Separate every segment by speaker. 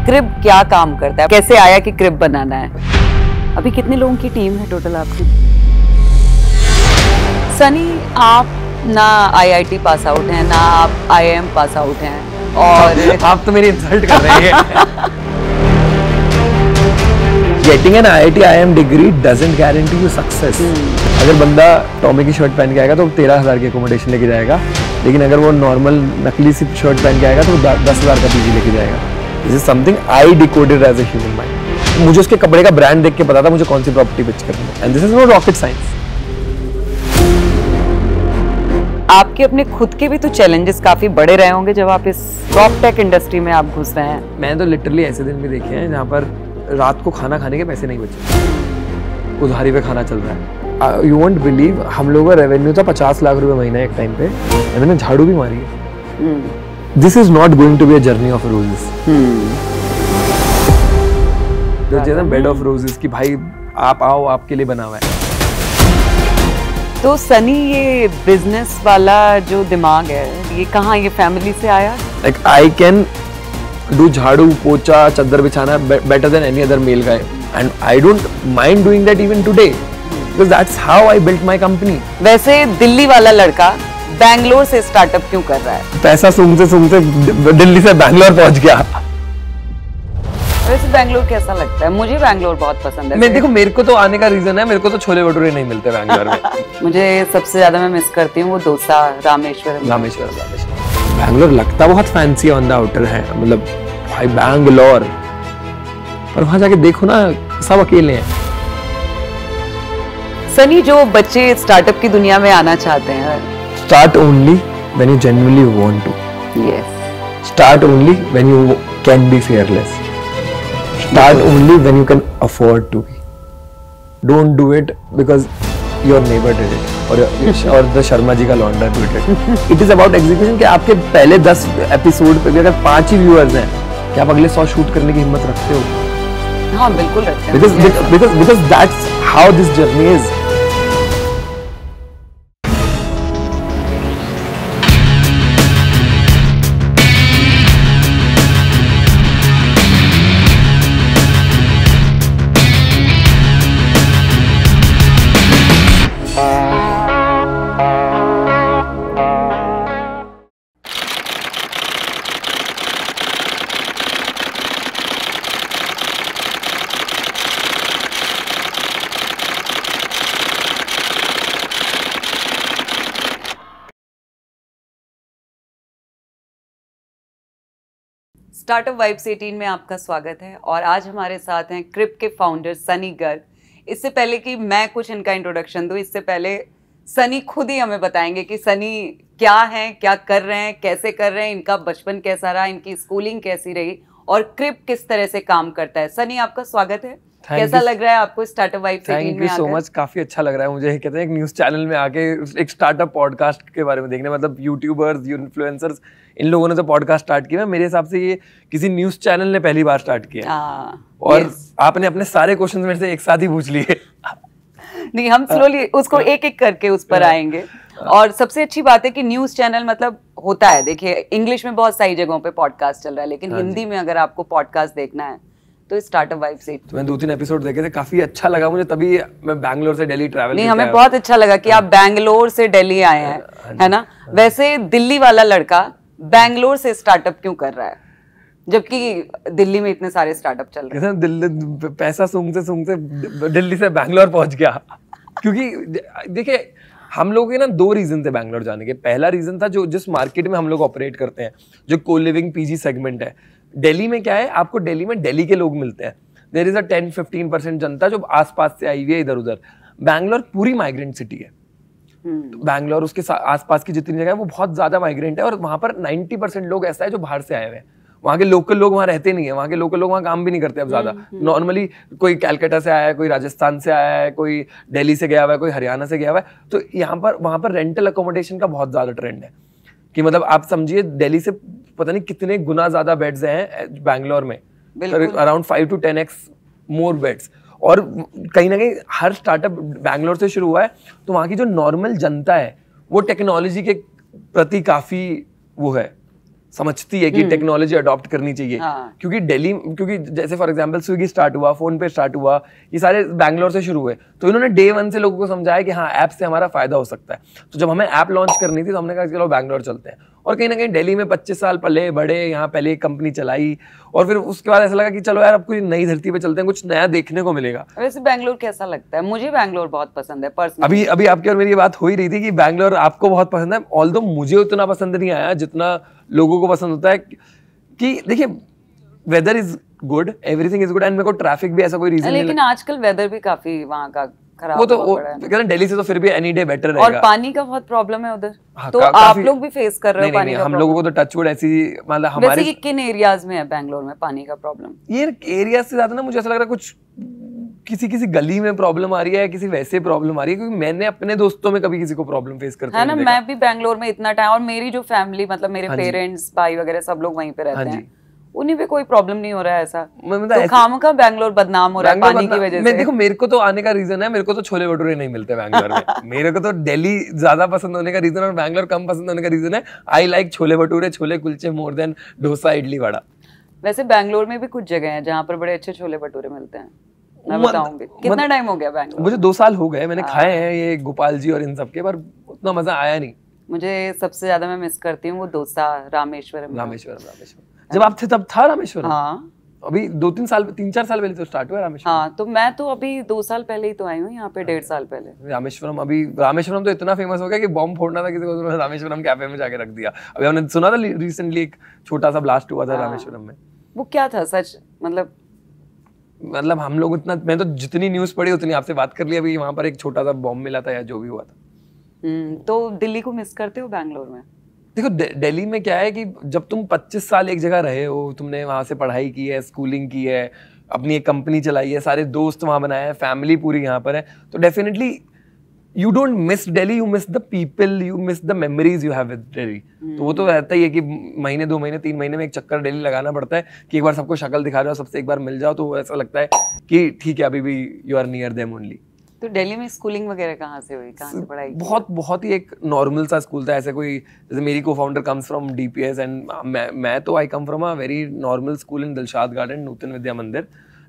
Speaker 1: Crib क्या काम करता है, कैसे आया कि क्रिब बनाना है? अभी कितने लोगों की टीम है टोटल आपकी? सनी, आप ना आईआईटी पास आउट हैं, ना आप आईआईएम पास आउट हैं, और
Speaker 2: आप तो मेरी इंसल्ट कर रहे हैं। Getting an IIT IIM degree doesn't guarantee you success. अगर बंदा टॉमी की शर्ट पहन के आएगा तो 13,000 की एकोमोडेशन लेके जाएगा, लेकिन अगर वो नॉर्मल नकली सी शर्ट पहन के आएगा तो 10,000 का पीजी लेके जाएगा। This is something I decoded as a human mind. मुझे उसके कपड़े का ब्रांड देख के पता था मुझे कौन सी प्रॉपर्टी पिच करनी है, and this is not rocket science.
Speaker 1: आपके अपने खुद के भी तो चैलेंजेस काफी बड़े रहे होंगे जब आप इस टॉप टेक इंडस्ट्री में आप घुस रहे हैं।
Speaker 2: मैं तो लिटरली ऐसे दिन भी देखे हैं जहाँ पर रात को खाना खाने के पैसे नहीं बचे, उधारी पे खाना चल रहा है। यू वोंट बिलीव, हम लोगों का रेवेन्यू था 50 लाख रुपए महीना एक टाइम पे, मैंने झाड़ू भी मारी है। This is not going to be a journey of roses. Bed of roses की भाई आप आओ, आपके लिए बना हुआ है।
Speaker 1: तो सनी, ये बिजनेस वाला जो दिमाग है, ये कहाँ, ये फैमिली से आया?
Speaker 2: Like I can do झाड़ू पोछा चद्दर बिछाना better than any other male guy, and I don't mind doing that even today because that's how I built my company.
Speaker 1: वैसे दिल्ली वाला लड़का बैंगलोर से स्टार्टअप क्यों कर रहा है?
Speaker 2: पैसा सूंघते सूंघते दिल्ली से बैंगलोर पहुंच गया।
Speaker 1: वैसे बैंगलोर कैसा लगता है? मुझे बैंगलोर बहुत पसंद है।
Speaker 2: मैं देखो, मेरे को तो आने का रीजन है, मेरे को तो छोले भटूरे नहीं मिलते बैंगलोर में।
Speaker 1: मुझे सबसे ज्यादा मैं मिस करती हूँ वो डोसा, रामेश्वरम।
Speaker 2: बैंगलोर लगता बहुत फैंसी ऑन द आउटर है, मतलब भाई बैंगलोर, पर वहां जाके देखो ना, सब अकेले हैं।
Speaker 1: सनी, जो बच्चे स्टार्टअप की दुनिया में आना चाहते हैं,
Speaker 2: start only when you genuinely want to.
Speaker 1: Yes.
Speaker 2: Start only when you can be fearless. Start only when you can afford to be. Don't do it because your neighbor did it or the Sharma ji का लौंडा did it. It is about execution कि आपके पहले 10 episode पे भी अगर 5 ही viewers हैं, क्या आप अगले 100 शूट करने की हिम्मत रखते हो?
Speaker 1: हाँ, बिल्कुल रखते हैं।
Speaker 2: Because that's how this journey is.
Speaker 1: Startup vibes 18 में आपका स्वागत है और आज हमारे साथ हैं क्रिब के फाउंडर सनी गर्ग। इससे पहले कि मैं कुछ इनका इंट्रोडक्शन दूं, इससे पहले सनी खुद ही हमें बताएंगे कि सनी क्या है, क्या कर रहे हैं, कैसे कर रहे हैं, इनका बचपन कैसा रहा, इनकी स्कूलिंग कैसी रही और क्रिब किस तरह से काम करता है। सनी, आपका स्वागत है। कैसा लग रहा है आपको स्टार्टअप वाइब्स 18 में आकर?
Speaker 2: थैंक यू सो मच, काफी अच्छा लग रहा है मुझे। कहते हैं एक न्यूज़ चैनल में आके एक स्टार्टअप पॉडकास्ट के बारे में देखने, मतलब यूट्यूबर्स, इन्फ्लुएंसर्स, इन लोगों ने तो पॉडकास्ट स्टार्ट किया, मेरे हिसाब से ये किसी न्यूज़ चैनल ने पहली बार स्टार्ट किया। और आपने अपने सारे क्वेश्चंस मेरे से एक साथ ही पूछ लिए।
Speaker 1: नहीं, हम स्लोली उसको एक एक करके उस पर आएंगे। और सबसे अच्छी बात है कि न्यूज़ चैनल मतलब होता है, देखिए इंग्लिश में बहुत सारी जगहों पे पॉडकास्ट चल रहा है, लेकिन हिंदी में अगर आपको पॉडकास्ट देखना है तो स्टार्टअप वाइब्स 18।
Speaker 2: तो मैं 2-3 एपिसोड देखे थे, काफी अच्छा लगा मुझे, तभी मैं बैंगलोर से दिल्ली ट्रैवल
Speaker 1: नहीं, हमें बहुत अच्छा लगा कि आप बैंगलोर से दिल्ली आए हैं, है ना? वैसे दिल्ली वाला लड़का बैंगलोर से स्टार्टअप क्यों कर रहा है जबकि दिल्ली में इतने सारे स्टार्टअप चल रहे हैं?
Speaker 2: दिल्ली पैसा सूंघते सूंघते दिल्ली से बैंगलोर पहुंच गया। क्योंकि देखिए, हम लोग के ना 2 रीजन थे बैंगलोर जाने के। पहला रीजन था जो जिस मार्केट में हम लोग ऑपरेट करते हैं, जो को लिविंग पीजी सेगमेंट है। दिल्ली में क्या है, आपको दिल्ली में दिल्ली के लोग मिलते हैं। देयर इज अ 10-15% जनता जो आसपास से आई हुई है इधर उधर। बैंगलोर पूरी माइग्रेंट सिटी है। तो बैंगलोर उसके आसपास की जितनी जगह है वो बहुत ज्यादा माइग्रेंट है, और वहां पर 90% लोग ऐसा है जो बाहर से आए हुए हैं। वहाँ के लोकल लोग वहाँ रहते नहीं है, वहाँ के लोकल लोग वहाँ काम भी नहीं करते अब ज्यादा। नॉर्मली कोई कैलकाटा से आया है, कोई राजस्थान से आया है, कोई दिल्ली से गया हुआ है, कोई हरियाणा से गया हुआ है। तो यहाँ पर वहाँ पर रेंटल अकोमोडेशन का बहुत ज्यादा ट्रेंड है कि मतलब आप समझिए दिल्ली से पता नहीं कितने गुना ज्यादा बेड्स हैं बैंगलोर में, around 5 to 10x more beds. और कहीं ना कहीं हर स्टार्टअप बैंगलोर से शुरू हुआ है, तो वहाँ की जो नॉर्मल जनता है वो टेक्नोलॉजी के प्रति काफी वो है, समझती है कि टेक्नोलॉजी अडॉप्ट करनी चाहिए। क्योंकि जैसे फॉर एग्जांपल स्विगी स्टार्ट हुआ, फोन पे स्टार्ट हुआ, ये सारे बैंगलोर से शुरू हुए, तो इन्होंने डे 1 से लोगों को समझाया कि हाँ ऐप से हमारा फायदा हो सकता है। तो जब हमें ऐप लॉन्च करनी थी तो हमने कहा चलो बैंगलोर चलते हैं, और कहीं ना कहीं दिल्ली में 25 साल पले बड़े, यहाँ पहले एक कंपनी चलाई, और फिर उसके बाद ऐसा लगा कि चलो यार अब कोई नई धरती पे चलते हैं, कुछ नया देखने को मिलेगा।
Speaker 1: वैसे बैंगलोर कैसा लगता है? मुझे बैंगलोर बहुत पसंद है पर्सनली।
Speaker 2: अभी आपकी और मेरी ये बात हो ही रही थी कि बैंगलोर आपको बहुत पसंद है, ऑल्दो मुझे उतना पसंद नहीं आया जितना लोगों को पसंद होता है। कि देखिए weather is good, everything is good, and मेरे को ट्रैफिक भी ऐसा कोई रीजन नहीं।
Speaker 1: लेकिन आजकल वेदर भी काफी वहाँ का खराब
Speaker 2: वो तो दिल्ली से तो फिर भी एनी डे बेटर रहेगा।
Speaker 1: और पानी का बहुत प्रॉब्लम है उधर। तो आप लोग भी फेस कर रहे हो पानी का?
Speaker 2: हम लोगों को तो टचवुड ऐसी, मतलब हमारे
Speaker 1: वैसे किन एरियाज में है बैंगलोर में पानी का प्रॉब्लम?
Speaker 2: ये एरिया से ज्यादा ना मुझे ऐसा लग रहा है कुछ किसी गली में प्रॉब्लम आ रही है, किसी वैसे प्रॉब्लम आ रही है, क्योंकि मैंने अपने दोस्तों में कभी किसी को प्रॉब्लम फेस करते
Speaker 1: है ना। मैं भी बैंगलोर में इतना टाइम, और मेरी जो फैमिली मतलब मेरे पेरेंट्स भाई वगैरह सब लोग वहीं पे रहते हैं, उन्हीं पे कोई प्रॉब्लम नहीं हो रहा है ऐसा। तो खामखा बैंगलोर बदनाम हो रहा है पानी की वजह से।
Speaker 2: देखो मेरे को तो आने का रीजन है, मेरे को तो छोले भटूरे नहीं मिलते बैंगलोर में। मेरे को तो दिल्ली ज्यादा पसंद होने का रीजन और बैंगलोर कम पसंद होने का रीजन है I like chole bhature, chole kulche more than dosa, idli, vada.
Speaker 1: वैसे बैंगलोर में भी कुछ जगह है जहाँ पर बड़े अच्छे छोले भटूरे मिलते हैं, मैं बताऊंगी। कितना टाइम हो गया बैंगलोर?
Speaker 2: मुझे 2 साल हो गए, मैंने खाए हैं ये गोपाल जी और इन सब के, पर उतना मजा आया नहीं।
Speaker 1: मुझे सबसे ज्यादा मैं मिस करती हूँ वो डोसा रामेश्वरम।
Speaker 2: जब आप थे तब था रामेश्वरम?
Speaker 1: हाँ,
Speaker 2: अभी 3-4 साल पहले तो स्टार्ट हुआ रामेश्वरम।
Speaker 1: हाँ, तो मैं तो अभी 2 साल पहले ही तो आई हूँ यहाँ पे, 1.5 साल पहले।
Speaker 2: रामेश्वरम तो इतना फेमस हो गया कि बॉम्ब फोड़ना था किसी को, उन्होंने रामेश्वरम कैफे में जाके रख दिया। अभी हमने सुना था रिसेंटली एक छोटा सा ब्लास्ट हुआ था रामेश्वरम में।
Speaker 1: वो क्या था सच? मतलब
Speaker 2: हम लोग उतना, मैं तो जितनी न्यूज पढ़ी उतनी आपसे बात कर ली। अभी वहां पर एक छोटा सा बॉम्ब मिला था या जो भी हुआ था।
Speaker 1: तो दिल्ली को मिस करते हो बैंगलोर में?
Speaker 2: देखो दिल्ली में क्या है कि जब तुम 25 साल एक जगह रहे हो, तुमने वहां से पढ़ाई की है, स्कूलिंग की है, अपनी एक कंपनी चलाई है, सारे दोस्त वहां बनाए हैं, फैमिली पूरी यहाँ पर है, तो definitely you don't miss Delhi, you miss the people, you miss the memories you have with Delhi. तो वो तो रहता ही है कि महीने 2 महीने 3 महीने में एक चक्कर दिल्ली लगाना पड़ता है कि एक बार सबको शक्ल दिखा रहे हो, सबसे एक बार मिल जाओ, तो ऐसा लगता है कि ठीक है अभी भी you are near them only.
Speaker 1: तो दिल्ली में स्कूलिंग वगैरह कहाँ से हुई, कहाँ से पढ़ाई?
Speaker 2: बहुत ही एक नॉर्मल सा स्कूल था, ऐसे कोई, जैसे मेरी co-founder comes from DPS and मैं तो I come from a very normal school in Dilshad Garden, Nutan Vidya Mandir.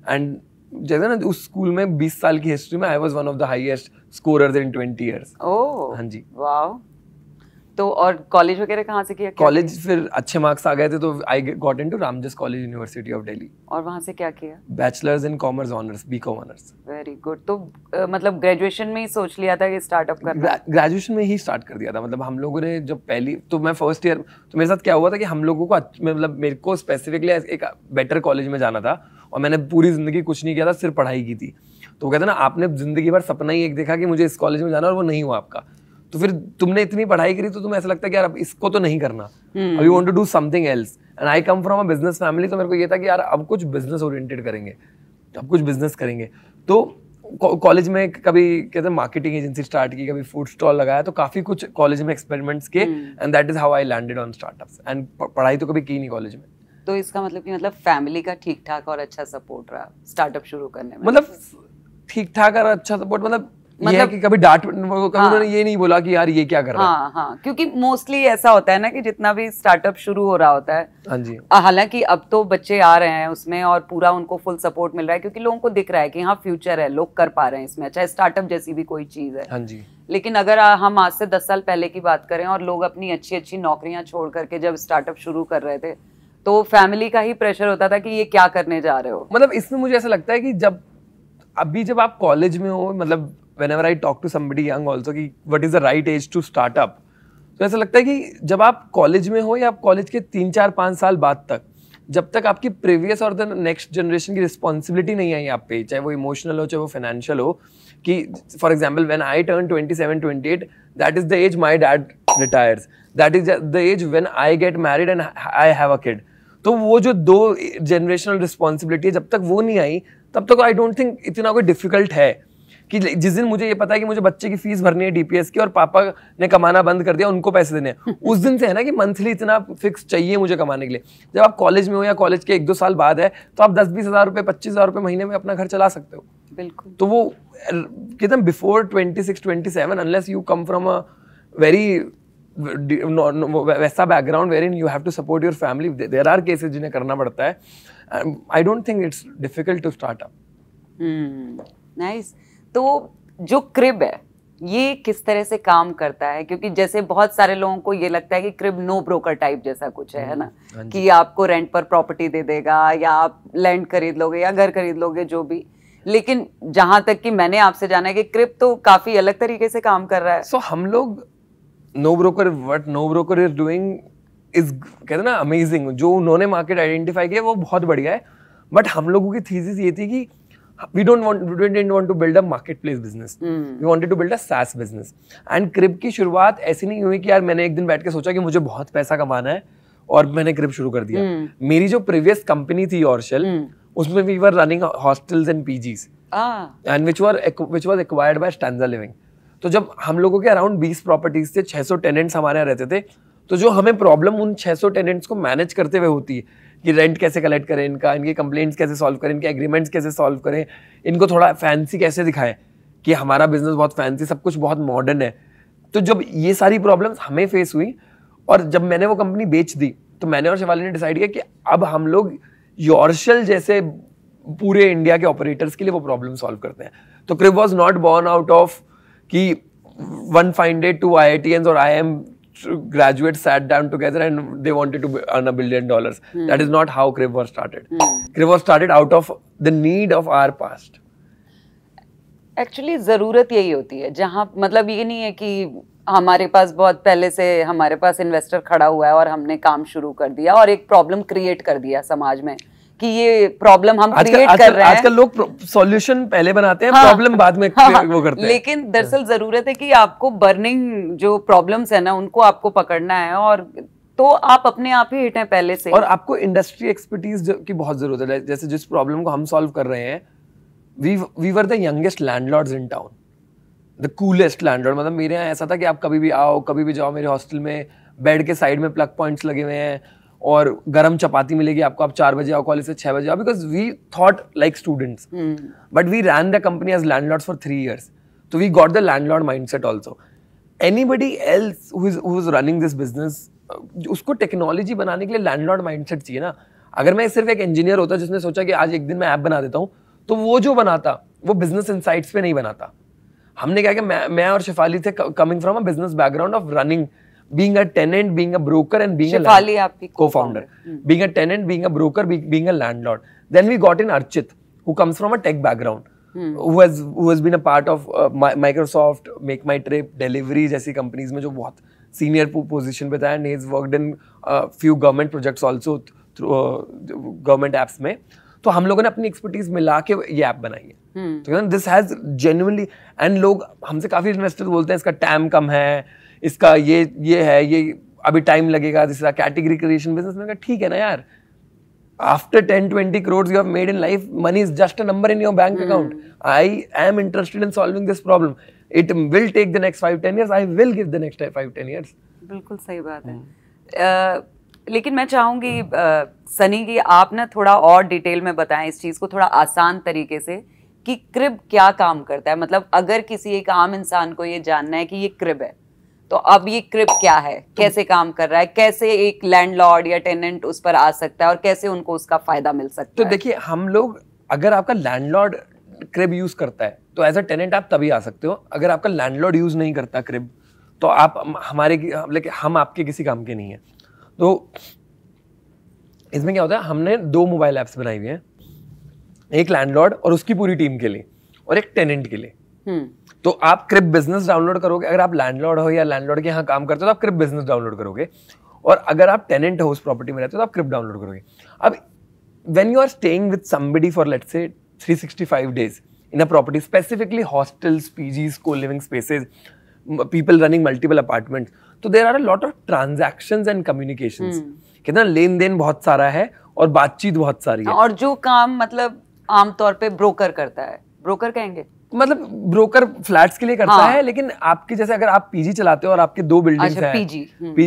Speaker 2: And जैसे ना उस स्कूल में 20 साल की हिस्ट्री में I was one of the highest scorers in 20 years.
Speaker 1: Oh
Speaker 2: हाँ जी,
Speaker 1: वाओ। तो और कॉलेज वगैरह कहाँ से किया?
Speaker 2: कॉलेज फिर अच्छे मार्क्स आ गए थे तो I got into Ramjas college, university of Delhi.
Speaker 1: और वहाँ से क्या किया?
Speaker 2: Bachelors in commerce honours, BCom honours.
Speaker 1: Very good. तो मतलब ग्रेजुएशन में ही सोच लिया था कि स्टार्टअप करना?
Speaker 2: ग्रेजुएशन में ही स्टार्ट कर दिया था। मतलब हम लोगों ने जब पहली, तो मैं फर्स्ट ईयर, तो मेरे साथ क्या हुआ था कि हम लोगों को मतलब मेरे को स्पेसिफिकली एक बेटर कॉलेज में जाना था, और मैंने पूरी जिंदगी कुछ नहीं किया था, सिर्फ पढ़ाई की थी। तो कहते ना आपने जिंदगी भर सपना ही एक देखा कि मुझे इस कॉलेज में जाना, और वो नहीं हुआ आपका, तो फिर तुमने इतनी पढ़ाई करी तो तुम्हें ऐसा लगता है कि यार अब इसको तो नहीं करना, अब you want to do something else. And I come from a business family, तो मेरे को ये था कि यार अब कुछ बिजनेस ओरिएंटेड करेंगे, अब कुछ बिजनेस करेंगे। तो कॉलेज में कभी कहते हैं मार्केटिंग एजेंसी स्टार्ट की, कभी फूड स्टॉल लगाया, तो काफी कुछ कॉलेज में एक्सपेरिमेंट्स किए, and that is how I landed on startups. And पढ़ाई तो कभी की नहीं कॉलेज में।
Speaker 1: तो इसका मतलब कि फैमिली का ठीक ठाक और अच्छा सपोर्ट रहा स्टार्टअप शुरू करने में?
Speaker 2: मतलब ठीक ठाक और अच्छा सपोर्ट, मतलब ये है कि कभी डांट, कभी उन्होंने ये नहीं बोला कि यार ये क्या कर रहा है।
Speaker 1: हाँ, क्योंकि मोस्टली ऐसा होता है ना कि जितना भी स्टार्टअप शुरू हो रहा होता है,
Speaker 2: हाँ जी,
Speaker 1: हालांकि अब तो बच्चे आ रहे हैं उसमें और पूरा उनको फुल सपोर्ट मिल रहा है, क्योंकि लोगों को दिख रहा है कि हाँ फ्यूचर है, लोग कर पा रहे हैं इसमें, चाहे स्टार्टअप जैसी भी कोई चीज है।
Speaker 2: हाँ जी।
Speaker 1: लेकिन अगर हम आज से 10 साल पहले की बात करें और लोग अपनी अच्छी अच्छी नौकरियां छोड़ करके जब स्टार्टअप शुरू कर रहे थे, तो फैमिली का ही प्रेशर होता था कि ये क्या करने जा रहे हो।
Speaker 2: मतलब इसमें मुझे ऐसा लगता है कि जब आप कॉलेज में हो, मतलब whenever I talk to somebody young also कि what is the right age to start up, तो ऐसा लगता है कि जब आप कॉलेज में हो या आप कॉलेज के 3-4-5 साल बाद तक, जब तक आपकी प्रीवियस और द नेक्स्ट जनरेशन की रिस्पॉन्सिबिलिटी नहीं आई आप पे, चाहे वो इमोशनल हो चाहे वो फाइनेंशियल हो, कि for example when I turn 27-28, that is the age my dad retires, that is the age when I get married and I have a kid. तो वो जो 2 जनरेशनल रिस्पॉन्सिबिलिटी है, जब तक वो नहीं आई तब तक आई डोंट थिंक इतना कोई डिफिकल्ट है कि जिस दिन मुझे ये पता है कि मुझे बच्चे की फीस भरनी है डीपीएस की और पापा ने कमाना बंद कर दिया, उनको पैसे देने हैं, उस दिन से है ना कि मंथली इतना फिक्स चाहिए मुझे कमाने के लिए। जब आप कॉलेज में हो या कॉलेज के 1-2 साल बाद है, तो आप 10-20 हज़ार रुपये 25 हज़ार रुपये महीने में अपना घर चला सकते हो।
Speaker 1: बिल्कुल।
Speaker 2: तो वो कहते हैं before 26-27 unless you come from a very वैसा background wherein you have to support your family, there are cases जिन्हें करना पड़ता है. I don't think it's difficult to start up.
Speaker 1: Nice. तो जो क्रिब है ये किस तरह से काम करता है? क्योंकि जैसे बहुत सारे लोगों को ये लगता है कि क्रिब नो ब्रोकर टाइप जैसा कुछ है ना, कि आपको रेंट पर प्रॉपर्टी दे देगा या आप लैंड खरीद लोगे या घर खरीद लोगे जो भी. लेकिन जहां तक कि मैंने आपसे जाना है कि क्रिब तो काफी अलग तरीके से काम कर रहा है.
Speaker 2: सो हम लोग NoBroker, what NoBroker is doing is, कहते हैं ना, अमेजिंग. जो उन्होंने मार्केट आइडेंटिफाई किया वो बहुत बढ़िया है. बट हम लोगों की थीसिस ये थी कि we didn't want to build a marketplace business. We wanted to build a SaaS business. And crib की शुरुआत ऐसी नहीं हुई कि यार मैंने एक दिन बैठ के सोचा कि मुझे बहुत पैसा कमाना है और मैंने क्रिब शुरू कर दिया. मेरी जो प्रीवियस कंपनी थी योरशेल, उसमें we were running hostels and PGs and which was acquired by Stanza Living. तो जब हम लोगों के अराउंड 20 प्रॉपर्टीज थे, 600 टेनेंट्स हमारे यहाँ रहते थे, तो जो हमें प्रॉब्लम उन 600 टेनेंट्स को मैनेज करते हुए होती है कि रेंट कैसे कलेक्ट करें इनका, इनके कंप्लेंट्स कैसे सॉल्व करें, इनके एग्रीमेंट्स कैसे सॉल्व करें, इनको थोड़ा फैंसी कैसे दिखाएं कि हमारा बिजनेस बहुत फैंसी, सब कुछ बहुत मॉडर्न है. तो जब ये सारी प्रॉब्लम्स हमें फेस हुई और जब मैंने वो कंपनी बेच दी, तो मैंने और शिवाली ने डिसाइड किया कि अब हम लोग योरशेल जैसे पूरे इंडिया के ऑपरेटर्स के लिए वो प्रॉब्लम सॉल्व करते हैं. तो Crib was not born out of कि one fine day two IITians और IIM graduates sat down together and they wanted to earn $1 billion. That is not how Crib was started. Crib was started out of the need of our past.
Speaker 1: Actually जरूरत यही होती है, जहाँ मतलब ये नहीं है कि हमारे पास बहुत पहले से हमारे पास इन्वेस्टर खड़ा हुआ है और हमने काम शुरू कर दिया और एक प्रॉब्लम क्रिएट कर दिया समाज में कि ये प्रॉब्लम हम क्रिएट कर रहे हैं.
Speaker 2: आजकल लोग सॉल्यूशन पहले बनाते हैं, प्रॉब्लम बाद में वो करते हैं.
Speaker 1: लेकिन दरअसल जरूरत है कि आपको बर्निंग जो प्रॉब्लम्स है ना उनको आपको पकड़ना है, और तो आप अपने आप ही हिट हैं पहले से.
Speaker 2: और आपको इंडस्ट्री एक्सपर्टीज की बहुत जरूरत है. जैसे जिस प्रॉब्लम को हम सॉल्व कर रहे हैं, we were the youngest landlords in town, the coolest landlord. मतलब मेरे यहाँ ऐसा था कि आप कभी भी आओ, कभी भी जाओ, मेरे हॉस्टल में बेड के साइड में प्लग पॉइंट्स लगे हुए हैं और गरम चपाती मिलेगी आपको. आप 4 बजे आओ, कॉलेज से 6 बजे आओ, because we thought like students, but we ran the company as landlords for 3 years. तो we got the landlord mindset also. Anybody else who is running this business, उसको टेक्नोलॉजी बनाने के लिए लैंडलॉर्ड माइंडसेट चाहिए ना. अगर मैं सिर्फ एक इंजीनियर होता जिसने सोचा कि आज एक दिन मैं ऐप बना देता हूँ, तो वो जो बनाता वो बिजनेस इनसाइट्स पे नहीं बनाता. हमने क्या कि मैं और शिफाली थे coming from a business background of running, being a tenant, being a broker and being
Speaker 1: Shifali
Speaker 2: a co-founder. Being a tenant, being a broker, being a landlord. Then we got in Archit, who comes from a tech background, who has been a part of Microsoft, Make My Trip, Delivery जैसी companies में जो बहुत senior position पे था, and he's worked in few government projects also through government apps में. तो हम लोगों ने अपनी एक्सपर्टीज मिला के ये ऐप बनाई है. तो दिस हैज जेन्युइनली, एंड लोग हमसे काफी इन्वेस्टर्स बोलते हैं इसका टैम कम है, इसका ये है, ये अभी टाइम लगेगा, this is a category creation business. मैंने कहा ठीक है ना यार, after 10-20 crores you have made in life, money is just a number in your bank account. I am interested in solving this problem. It will take the next 5-10 years. I will give the next 5-10 years.
Speaker 1: बिल्कुल सही बात है. लेकिन मैं चाहूंगी सनी की आप ना थोड़ा और डिटेल में बताएं इस चीज को थोड़ा आसान तरीके से कि क्रिब क्या काम करता है. मतलब अगर किसी एक आम इंसान को ये जानना है कि ये क्रिब है, तो अब ये क्रिब क्या है, कैसे काम कर रहा है, कैसे एक लैंडलॉर्ड या टेनेंट उस पर आ सकता है और कैसे उनको उसका फायदा मिल सकता है.
Speaker 2: तो देखिए, हम लोग, अगर आपका लैंडलॉर्ड क्रिब यूज करता है तो एज अ टेनेंट आप तभी आ सकते हो. अगर आपका लैंडलॉर्ड यूज नहीं करता क्रिब, तो आप हम आपके किसी काम के नहीं है. तो इसमें क्या होता है, हमने 2 मोबाइल ऐप्स बनाई हुई हैं, एक लैंडलॉर्ड और उसकी पूरी टीम के लिए और एक टेनेंट के लिए. तो आप क्रिब बिजनेस डाउनलोड करोगे, अगर आप लैंडलॉर्ड हो या लैंडलॉर्ड के यहाँ काम करते हो तो आप क्रिब बिजनेस डाउनलोड करोगे, और अगर आप टेनेंट हो उस प्रॉपर्टी में रहते हो तो आप क्रिब डाउनलोड करोगे. अब when you are staying with somebody for let's say 365 days in a property, specifically hostels, PGs, co-living spaces, people running multiple apartments, तो there are a lot of transactions and communications. कितना लेन then बहुत सारा है और बातचीत बहुत सारी है.
Speaker 1: और जो काम मतलब आमतौर पे ब्रोकर करता है, ब्रोकर कहेंगे,
Speaker 2: मतलब ब्रोकर फ्लैट्स के लिए करता है, लेकिन आपकी जैसे अगर आप पीजी चलाते हो और आपके 2 बिल्डिंग्स हैं,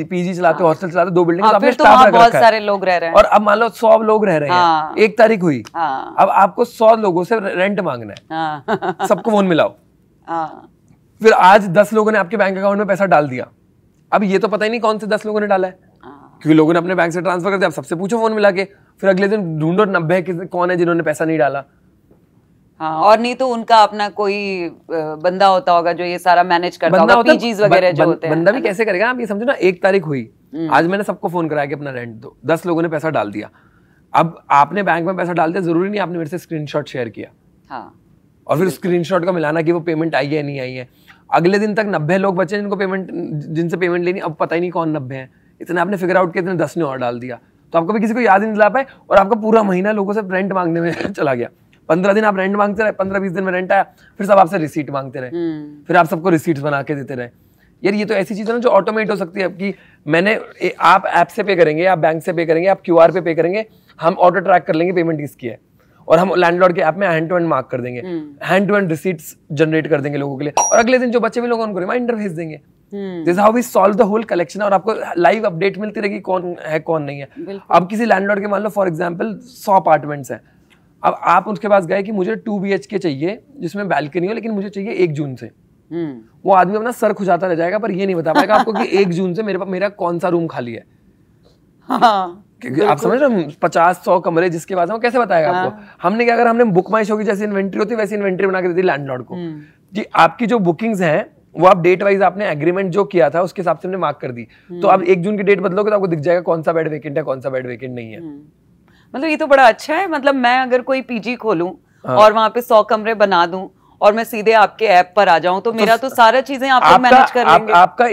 Speaker 2: पीजी चलाते हो, हॉस्टल चलाते हो, 2 बिल्डिंग्स, आपने स्टाफ रख रखा है,
Speaker 1: सारे लोग रह रहे हैं,
Speaker 2: और अब मान लो 100 लोग रह रहे हैं, 1 तारीख हुई, अब आपको 100 लोगों से रेंट मांगना है, सबको फोन मिलाओ. फिर आज 10 लोगों ने आपके बैंक अकाउंट में पैसा डाल दिया, अब ये तो पता ही नहीं कौन से 10 लोगों ने डाला है, क्योंकि लोगों ने अपने बैंक से ट्रांसफर कर दिया। अब सबसे पूछो फोन मिला के, फिर अगले दिन ढूंढो 90 कौन है जिन्होंने पैसा नहीं डाला।
Speaker 1: हाँ, और नहीं तो उनका अपना कोई बंदा होता होगा जो ये सारा मैनेज करता होगा, पीजीज वगैरह जो होते हैं।
Speaker 2: बंदा भी कैसे करेगा? आप ये समझो ना, 1 तारीख हुई, आज मैंने सबको फोन कराया कि अपना रेंट दो, 10 लोगों ने पैसा डाल दिया। अब आपने बैंक में पैसा डाल दिया, जरूरी नहीं आपने मेरे से स्क्रीनशॉट शेयर किया, हाँ, और फिर स्क्रीनशॉट का मिलाना कि वो पेमेंट आई है नहीं आई है। अगले दिन तक 90 लोग बचे जिनको पेमेंट, जिनसे पेमेंट लेनी, अब पता ही नहीं कौन 90 है। इतने आपने फिगर आउट किया, इतने 10 ने और डाल दिया, तो आपको भी किसी को याद ही नहीं दिला पाए, और आपका पूरा महीना लोगों से रेंट मांगने में चला गया। 15 दिन आप रेंट मांगते रहे, 15-20 दिन में रेंट आया, फिर सब आपसे रिसीट मांगते रहे, फिर आप सबको रिसीट्स बना के देते रहे। यार ये तो ऐसी चीज है ना जो ऑटोमेट हो सकती है कि मैंने, आप ऐप से पे करेंगे, आप बैंक से पे करेंगे, आप क्यूआर पे करेंगे, हम ऑटो ट्रैक कर लेंगे पेमेंट किसकी है, और हम लैंडलॉर्ड के ऐप में हैंड टू हैंड मार्क कर देंगे, hand to hand receipts generate कर देंगे लोगों के लिए, और अगले दिन जो बचे हुए लोग उनको रिमाइंडर भेज देंगे। This is how we solve the whole collection, और आपको लाइव अपडेट मिलती रहेगी कौन है कौन नहीं है। अब किसी लैंडलॉर्ड के मान लो फॉर एग्जांपल 100 अपार्टमेंट्स हैं, अब आप उसके पास गए कि मुझे 2 BHK चाहिए जिसमें बैल्कनी हो, लेकिन मुझे चाहिए 1 जून से, वो आदमी अपना सर खुजाता रह जाएगा, पर ये नहीं बता पाएगा आपको कि 1 जून से मेरा कौन सा रूम खाली है। हाँ, क्योंकि आप समझ रहे हो 50-100 कमरे जिसके पास है, वो कैसे बताएगा आपको? हमने क्या, अगर हमने बुक माई शो की जैसी इन्वेंट्री होती है वैसी इन्वेंट्री बना के दी थी लैंडलॉर्ड को कि आपकी जो बुकिंग्स हैं वो आप डेट वाइज आपने एग्रीमेंट जो किया था उसके हिसाब से हमने मार्क कर दी, तो आप 1 जून की डेट बदलोगे तो आपको दिख जाएगा कौन सा बेड वेकेंट है, कौन सा बेड वेकेंट नहीं है।
Speaker 1: मतलब ये तो बड़ा अच्छा है। मतलब मैं अगर कोई पीजी खोलूं और वहां पे 100 कमरे बना दूं और मैं सीधे आपके ऐप पर आ जाऊं, तो मेरा तो सारा चीजें आप लोग मैनेज कर लेंगे।
Speaker 2: आपका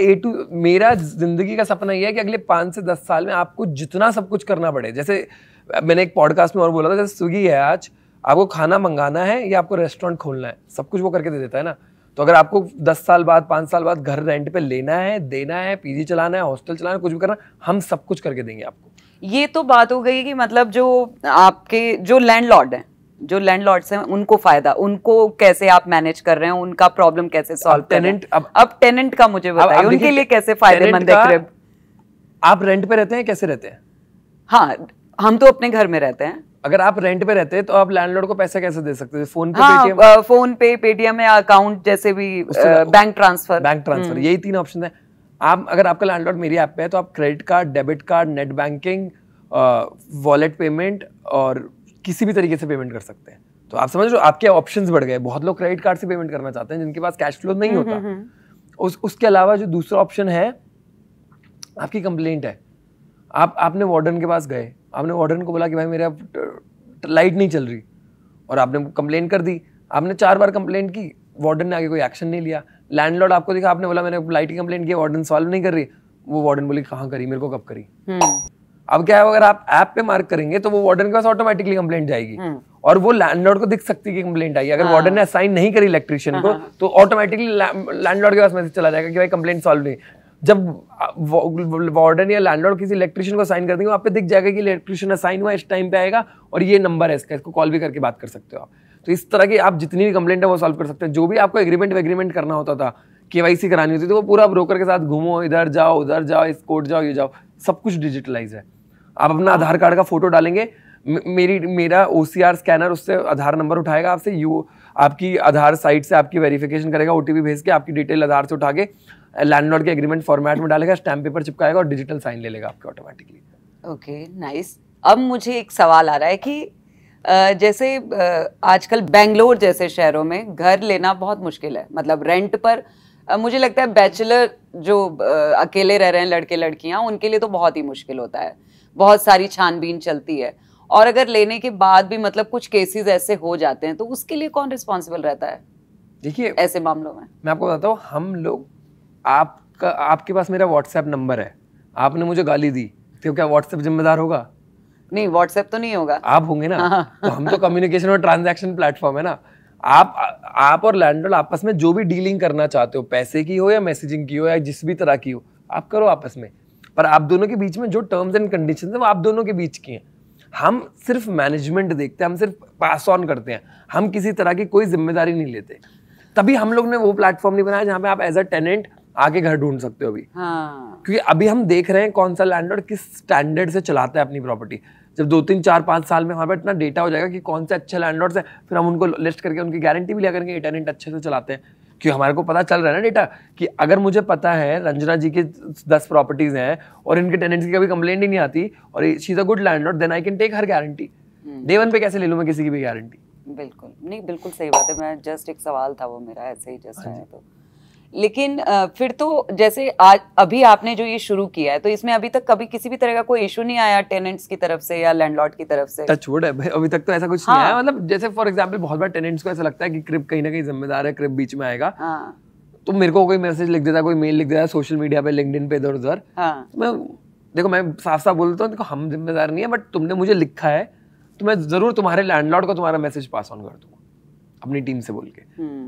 Speaker 2: मेरा जिंदगी का सपना ये है कि अगले 5 से 10 साल में आपको जितना सब कुछ करना पड़े, जैसे मैंने एक पॉडकास्ट में और बोला था, जैसे स्विगी है आज, आपको खाना मंगाना है या आपको रेस्टोरेंट खोलना है, सब कुछ वो करके दे देता है ना। तो अगर आपको 10 साल बाद 5 साल बाद घर रेंट पे लेना है, देना है, पीजी चलाना है, हॉस्टल चलाना है, कुछ भी करना, हम सब कुछ करके देंगे आपको।
Speaker 1: ये तो बात हो गई कि मतलब जो आपके जो लैंडलॉर्ड हैं, जो लैंडलॉर्ड्स हैं, उनको फायदा, उनको कैसे आप मैनेज कर रहे हैं, उनका प्रॉब्लम कैसे सॉल्व कर रहे हैं। अब टेनेंट का मुझे बताइए, उनके लिए कैसे फायदेमंद है क्रिब?
Speaker 2: आप रेंट पे रहते हैं, कैसे रहते हैं?
Speaker 1: हाँ, हम तो अपने घर में रहते हैं।
Speaker 2: अगर आप रेंट पे रहते हैं तो आप लैंडलॉर्ड को पैसा कैसे दे सकते हैं? फोन पे,
Speaker 1: पेटीएम? फोन पे, पेटीएम या अकाउंट, जैसे भी बैंक ट्रांसफर,
Speaker 2: यही 3 ऑप्शन है। आप, अगर आपका लैंडलॉर्ड मेरी ऐप पे है तो आप credit card, debit card, net banking, wallet payment और किसी भी तरीके से पेमेंट कर सकते हैं। तो आप समझ रहे हो, आपके ऑप्शंस बढ़ गए। बहुत लोग क्रेडिट कार्ड से पेमेंट करना चाहते हैं जिनके पास कैश फ्लो नहीं होता। उसके अलावा जो दूसरा ऑप्शन है, आपकी कंप्लेंट है, आपने वार्डन के पास गए, आपने वार्डन को बोला कि भाई मेरा लाइट नहीं चल रही, और आपने कंप्लेंट कर दी, आपने 4 बार कंप्लेंट की, वार्डन ने आगे कोई एक्शन नहीं लिया। लैंडलॉर्ड आपको देखा, आपने बोला मैंने लाइट की कंप्लेंट की, वार्डन सॉल्व नहीं कर रही, वो वार्डन बोली कहाँ करी, मेरे को कब करी। अब क्या है, अगर आप ऐप पे मार्क करेंगे तो वो वार्डन के पास ऑटोमेटिकली कंप्लेंट जाएगी, और वो लैंडलॉर्ड को दिख सकती है कि कंप्लेंट आई। अगर वार्डन ने असाइन नहीं करी इलेक्ट्रिशियन को, तो ऑटोमेटिकली लैंडलॉर्ड के पास मैसेज चला जाएगा कि भाई कंप्लेंट सॉल्व नहीं। जब वार्डन या लैंडलॉर्ड किसी इलेक्ट्रिशियन को साइन कर देंगे, वहाँ पे दिख जाएगा कि इलेक्ट्रिशियन असाइन हुआ, इस टाइम पे आएगा, और ये नंबर है इसका, इसको कॉल भी करके बात कर सकते हो आप। तो इस तरह की आप जितनी भी कंप्लेंट है वो सॉल्व कर सकते हैं। जो भी आपको एग्रीमेंट करना होता था, केवाईसी करानी होती थी, वो पूरा ब्रोकर के साथ घूमो, इधर जाओ उधर जाओ, इस कोर्ट जाओ ये जाओ, सब कुछ डिजिटलाइज है। आप अपना आधार कार्ड का फोटो डालेंगे, मेरा OCR स्कैनर उससे आधार नंबर उठाएगा आपसे, आपकी आधार साइट से आपकी वेरिफिकेशन करेगा, OTP भेज के आपकी डिटेल आधार से उठा के लैंडलॉर्ड के एग्रीमेंट फॉर्मेट में डालेगा, स्टैम्प पेपर चिपकाएगा और डिजिटल साइन ले लेगा आपके ऑटोमेटिकली।
Speaker 1: Okay, nice. अब मुझे एक सवाल आ रहा है कि जैसे आजकल बेंगलोर जैसे शहरों में घर लेना बहुत मुश्किल है, मतलब रेंट पर। मुझे लगता है बैचलर जो अकेले रह रहे हैं लड़के लड़कियां, उनके लिए तो बहुत ही मुश्किल होता है, बहुत सारी छानबीन चलती है, और अगर लेने के बाद भी मतलब कुछ केसेस ऐसे हो जाते हैं, तो उसके लिए कौन रिस्पॉन्सिबल रहता है?
Speaker 2: देखिए,
Speaker 1: ऐसे मामलों में
Speaker 2: मैं आपको बताता हूँ, हम लोग, आपके पास मेरा व्हाट्सएप नंबर है, आपने मुझे गाली दी, तो क्या व्हाट्सएप जिम्मेदार होगा?
Speaker 1: नहीं, व्हाट्सएप तो नहीं होगा,
Speaker 2: आप होंगे ना। तो हम तो कम्युनिकेशन और ट्रांजैक्शन प्लेटफॉर्म है ना। आप और लैंडलॉर्ड आपस में जो भी डीलिंग करना चाहते हो, पैसे की हो या मैसेजिंग की हो या जिस भी तरह की हो, आप करो आपस में, पर आप दोनों के बीच में जो टर्म्स एंड कंडीशंस हैं वो आप दोनों के बीच की हैं। हम सिर्फ मैनेजमेंट देखते हैं, हम सिर्फ पास ऑन करते हैं, हम किसी तरह की कोई जिम्मेदारी नहीं लेते। तभी हम लोग ने वो प्लेटफॉर्म नहीं बनाया जहाँ पे आप एज अ टेनेंट आके घर ढूंढ सकते हो अभी। क्योंकि अभी हम देख रहे हैं कौन सा लैंडलॉर्ड किस स्टैंडर्ड से चलाता है अपनी प्रॉपर्टी। जब 2, 3, 4, 5 साल में हमारे पास इतना डेटा हो जाएगा कि कौन से अच्छे लैंडलॉर्ड्स हैं, फिर हम उनको लिस्ट करके उनकी गारंटी भी लिया करेंगे ये टेनेंट अच्छे से चलाते हैं। कि हमारे को पता चल रहा है ना डेटा कि अगर मुझे पता है रंजना जी के 10 प्रॉपर्टीज हैं और इनके टेनेंट्स की कभी कंप्लेंट ही नहीं आती और she is a good landlord, then I can take her guarantee. Day one पे कैसे ले लूं मैं किसी की भी गारंटी?
Speaker 1: बिल्कुल नहीं, बिल्कुल सही बात है। मैं जस्ट एक सवाल था वो मेरा, ऐसे ही जस्ट आया तो। लेकिन फिर तो जैसे आज अभी आपने जो ये शुरू किया है, तो इसमें अभी तक कभी किसी भी तरह का कोई इशू नहीं आया टेनेंट्स की तरफ से या लैंडलॉर्ड की तरफ से?
Speaker 2: टच वुड है भाई, अभी तक तो ऐसा कुछ नहीं आया। मतलब जैसे फॉर एग्जांपल बहुत बार टेनेंट्स को ऐसा लगता है कि क्रिप कहीं ना कहीं जिम्मेदार है, क्रिप बीच में आएगा। तो मेरे को कोई मैसेज लिख देता है, कोई मेल लिख देता है सोशल मीडिया पे, लिंक्डइन पे, इधर उधर। मैं साफ साफ बोलता हूँ, देखो हम जिम्मेदार नहीं है, बट तुमने मुझे लिखा है तो मैं जरूर तुम्हारे लैंडलॉर्ड को तुम्हारा मैसेज पास ऑन कर दूंगा अपनी टीम से बोल के।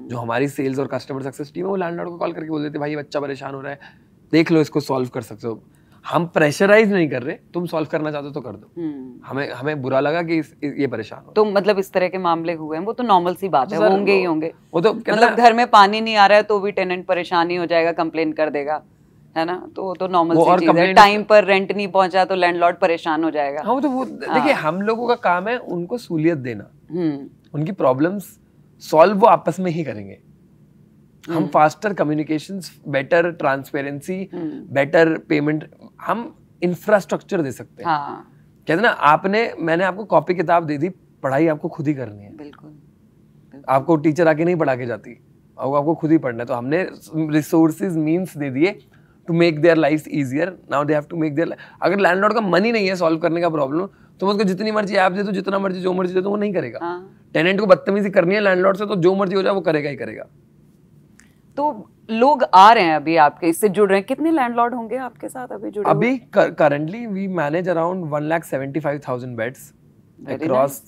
Speaker 2: जो हमारी सेल्स और कस्टमर सक्सेस टीम है वो लैंडलॉर्ड को कॉल करके बोल देते भाई ये बच्चा परेशान हो रहा है, देख लो इसको सॉल्व कर सकते हो। हम प्रेशराइज नहीं कर रहे, तुम सॉल्व करना चाहते हो तो कर दो। हमें बुरा लगा कि ये परेशान हो।
Speaker 1: तो मतलब इस तरह के मामले हुए हैं, वो तो नॉर्मल सी बात है, होंगे ही होंगे।
Speaker 2: वो तो
Speaker 1: मतलब घर में पानी नहीं आ रहा है तो भी टेनेंट परेशान ही हो जाएगा, कंप्लेन कर देगा, है ना? तो नॉर्मल सी चीज है। टाइम पर रेंट नहीं पहुंचा तो लैंडलॉर्ड परेशान हो जाएगा।
Speaker 2: हाँ, तो वो देखिए हम लोगों का काम है उनको सहूलियत देना, उनकी प्रॉब्लम्स सॉल्व वो आपस में ही करेंगे। हम faster communications, better transparency, better payment, हम इंफ्रास्ट्रक्चर दे सकते हैं। कहते ना मैंने आपको कॉपी किताब दे दी, पढ़ाई आपको खुद ही करनी है। बिल्कुल। आपको टीचर आके नहीं पढ़ा के जाती, आपको खुद ही पढ़ना है। तो हमने रिसोर्सेज, मीन्स दे दिए to make their life easier. Now they have to make their. अगर लैंडलॉर्ड का मन ही नहीं है सॉल्व करने का प्रॉब्लम, तो उसको जितनी मर्जी ऐप दे दो, जितना मर्जी जो मर्जी दे दो, वो नहीं करेगा। टेनेंट को बदतमीजी करनी है लैंडलॉर्ड से, तो जो मर्जी हो जाए वो करेगा ही करेगा।
Speaker 1: तो लोग आ रहे हैं अभी आपके, इससे जुड़ रहे हैं। कितने लैंडलॉर्ड होंगे आपके साथ अभी जुड़े?
Speaker 2: अभी currently we manage around 1,75,000 beds across.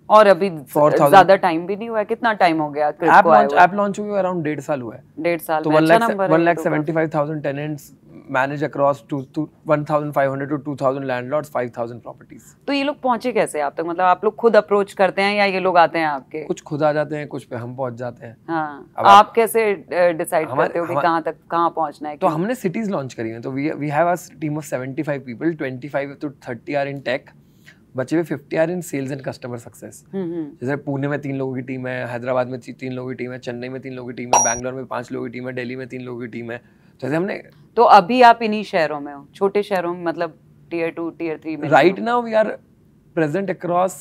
Speaker 1: और अभी ज्यादा टाइम भी नहीं हुआ है, कितना टाइम हो गया
Speaker 2: ऐप लॉन्च हुए? अराउंड 1.5 साल हुआ है।
Speaker 1: 1.5 साल
Speaker 2: तो 1,75,000 tenants manage across 1,500 to 2,000 landlords, 5,000 properties।
Speaker 1: तो ये लोग पहुंचे कैसे आप तक? मतलब आप लोग खुद अप्रोच करते हैं या ये लोग आते हैं आपके?
Speaker 2: कुछ खुद आ जाते हैं, कुछ पे हम पहुंच जाते हैं।
Speaker 1: हाँ, आप कैसे डिसाइड करते हो कि कहाँ पहुंचना है?
Speaker 2: तो हमने सिटीज लॉन्च करी हैं। तो we have a team of 75 people, 25 to 30 are in tech, बचे हुए 50 are in sales and customer success. जैसे पुणे में 3 लोगों की टीम है, हैदराबाद में 3 लोगों की टीम है, चेन्नई में 3 लोगों की टीम है, बैंगलोर में 5 लोगों की टीम है, दिल्ली में 3 लोगों की टीम है। तो जैसे हमने
Speaker 1: तो अभी आप इन्हीं शहरों में हो, छोटे शहरों में, मतलब टियर 2 टियर 3 में?
Speaker 2: Right now we are present across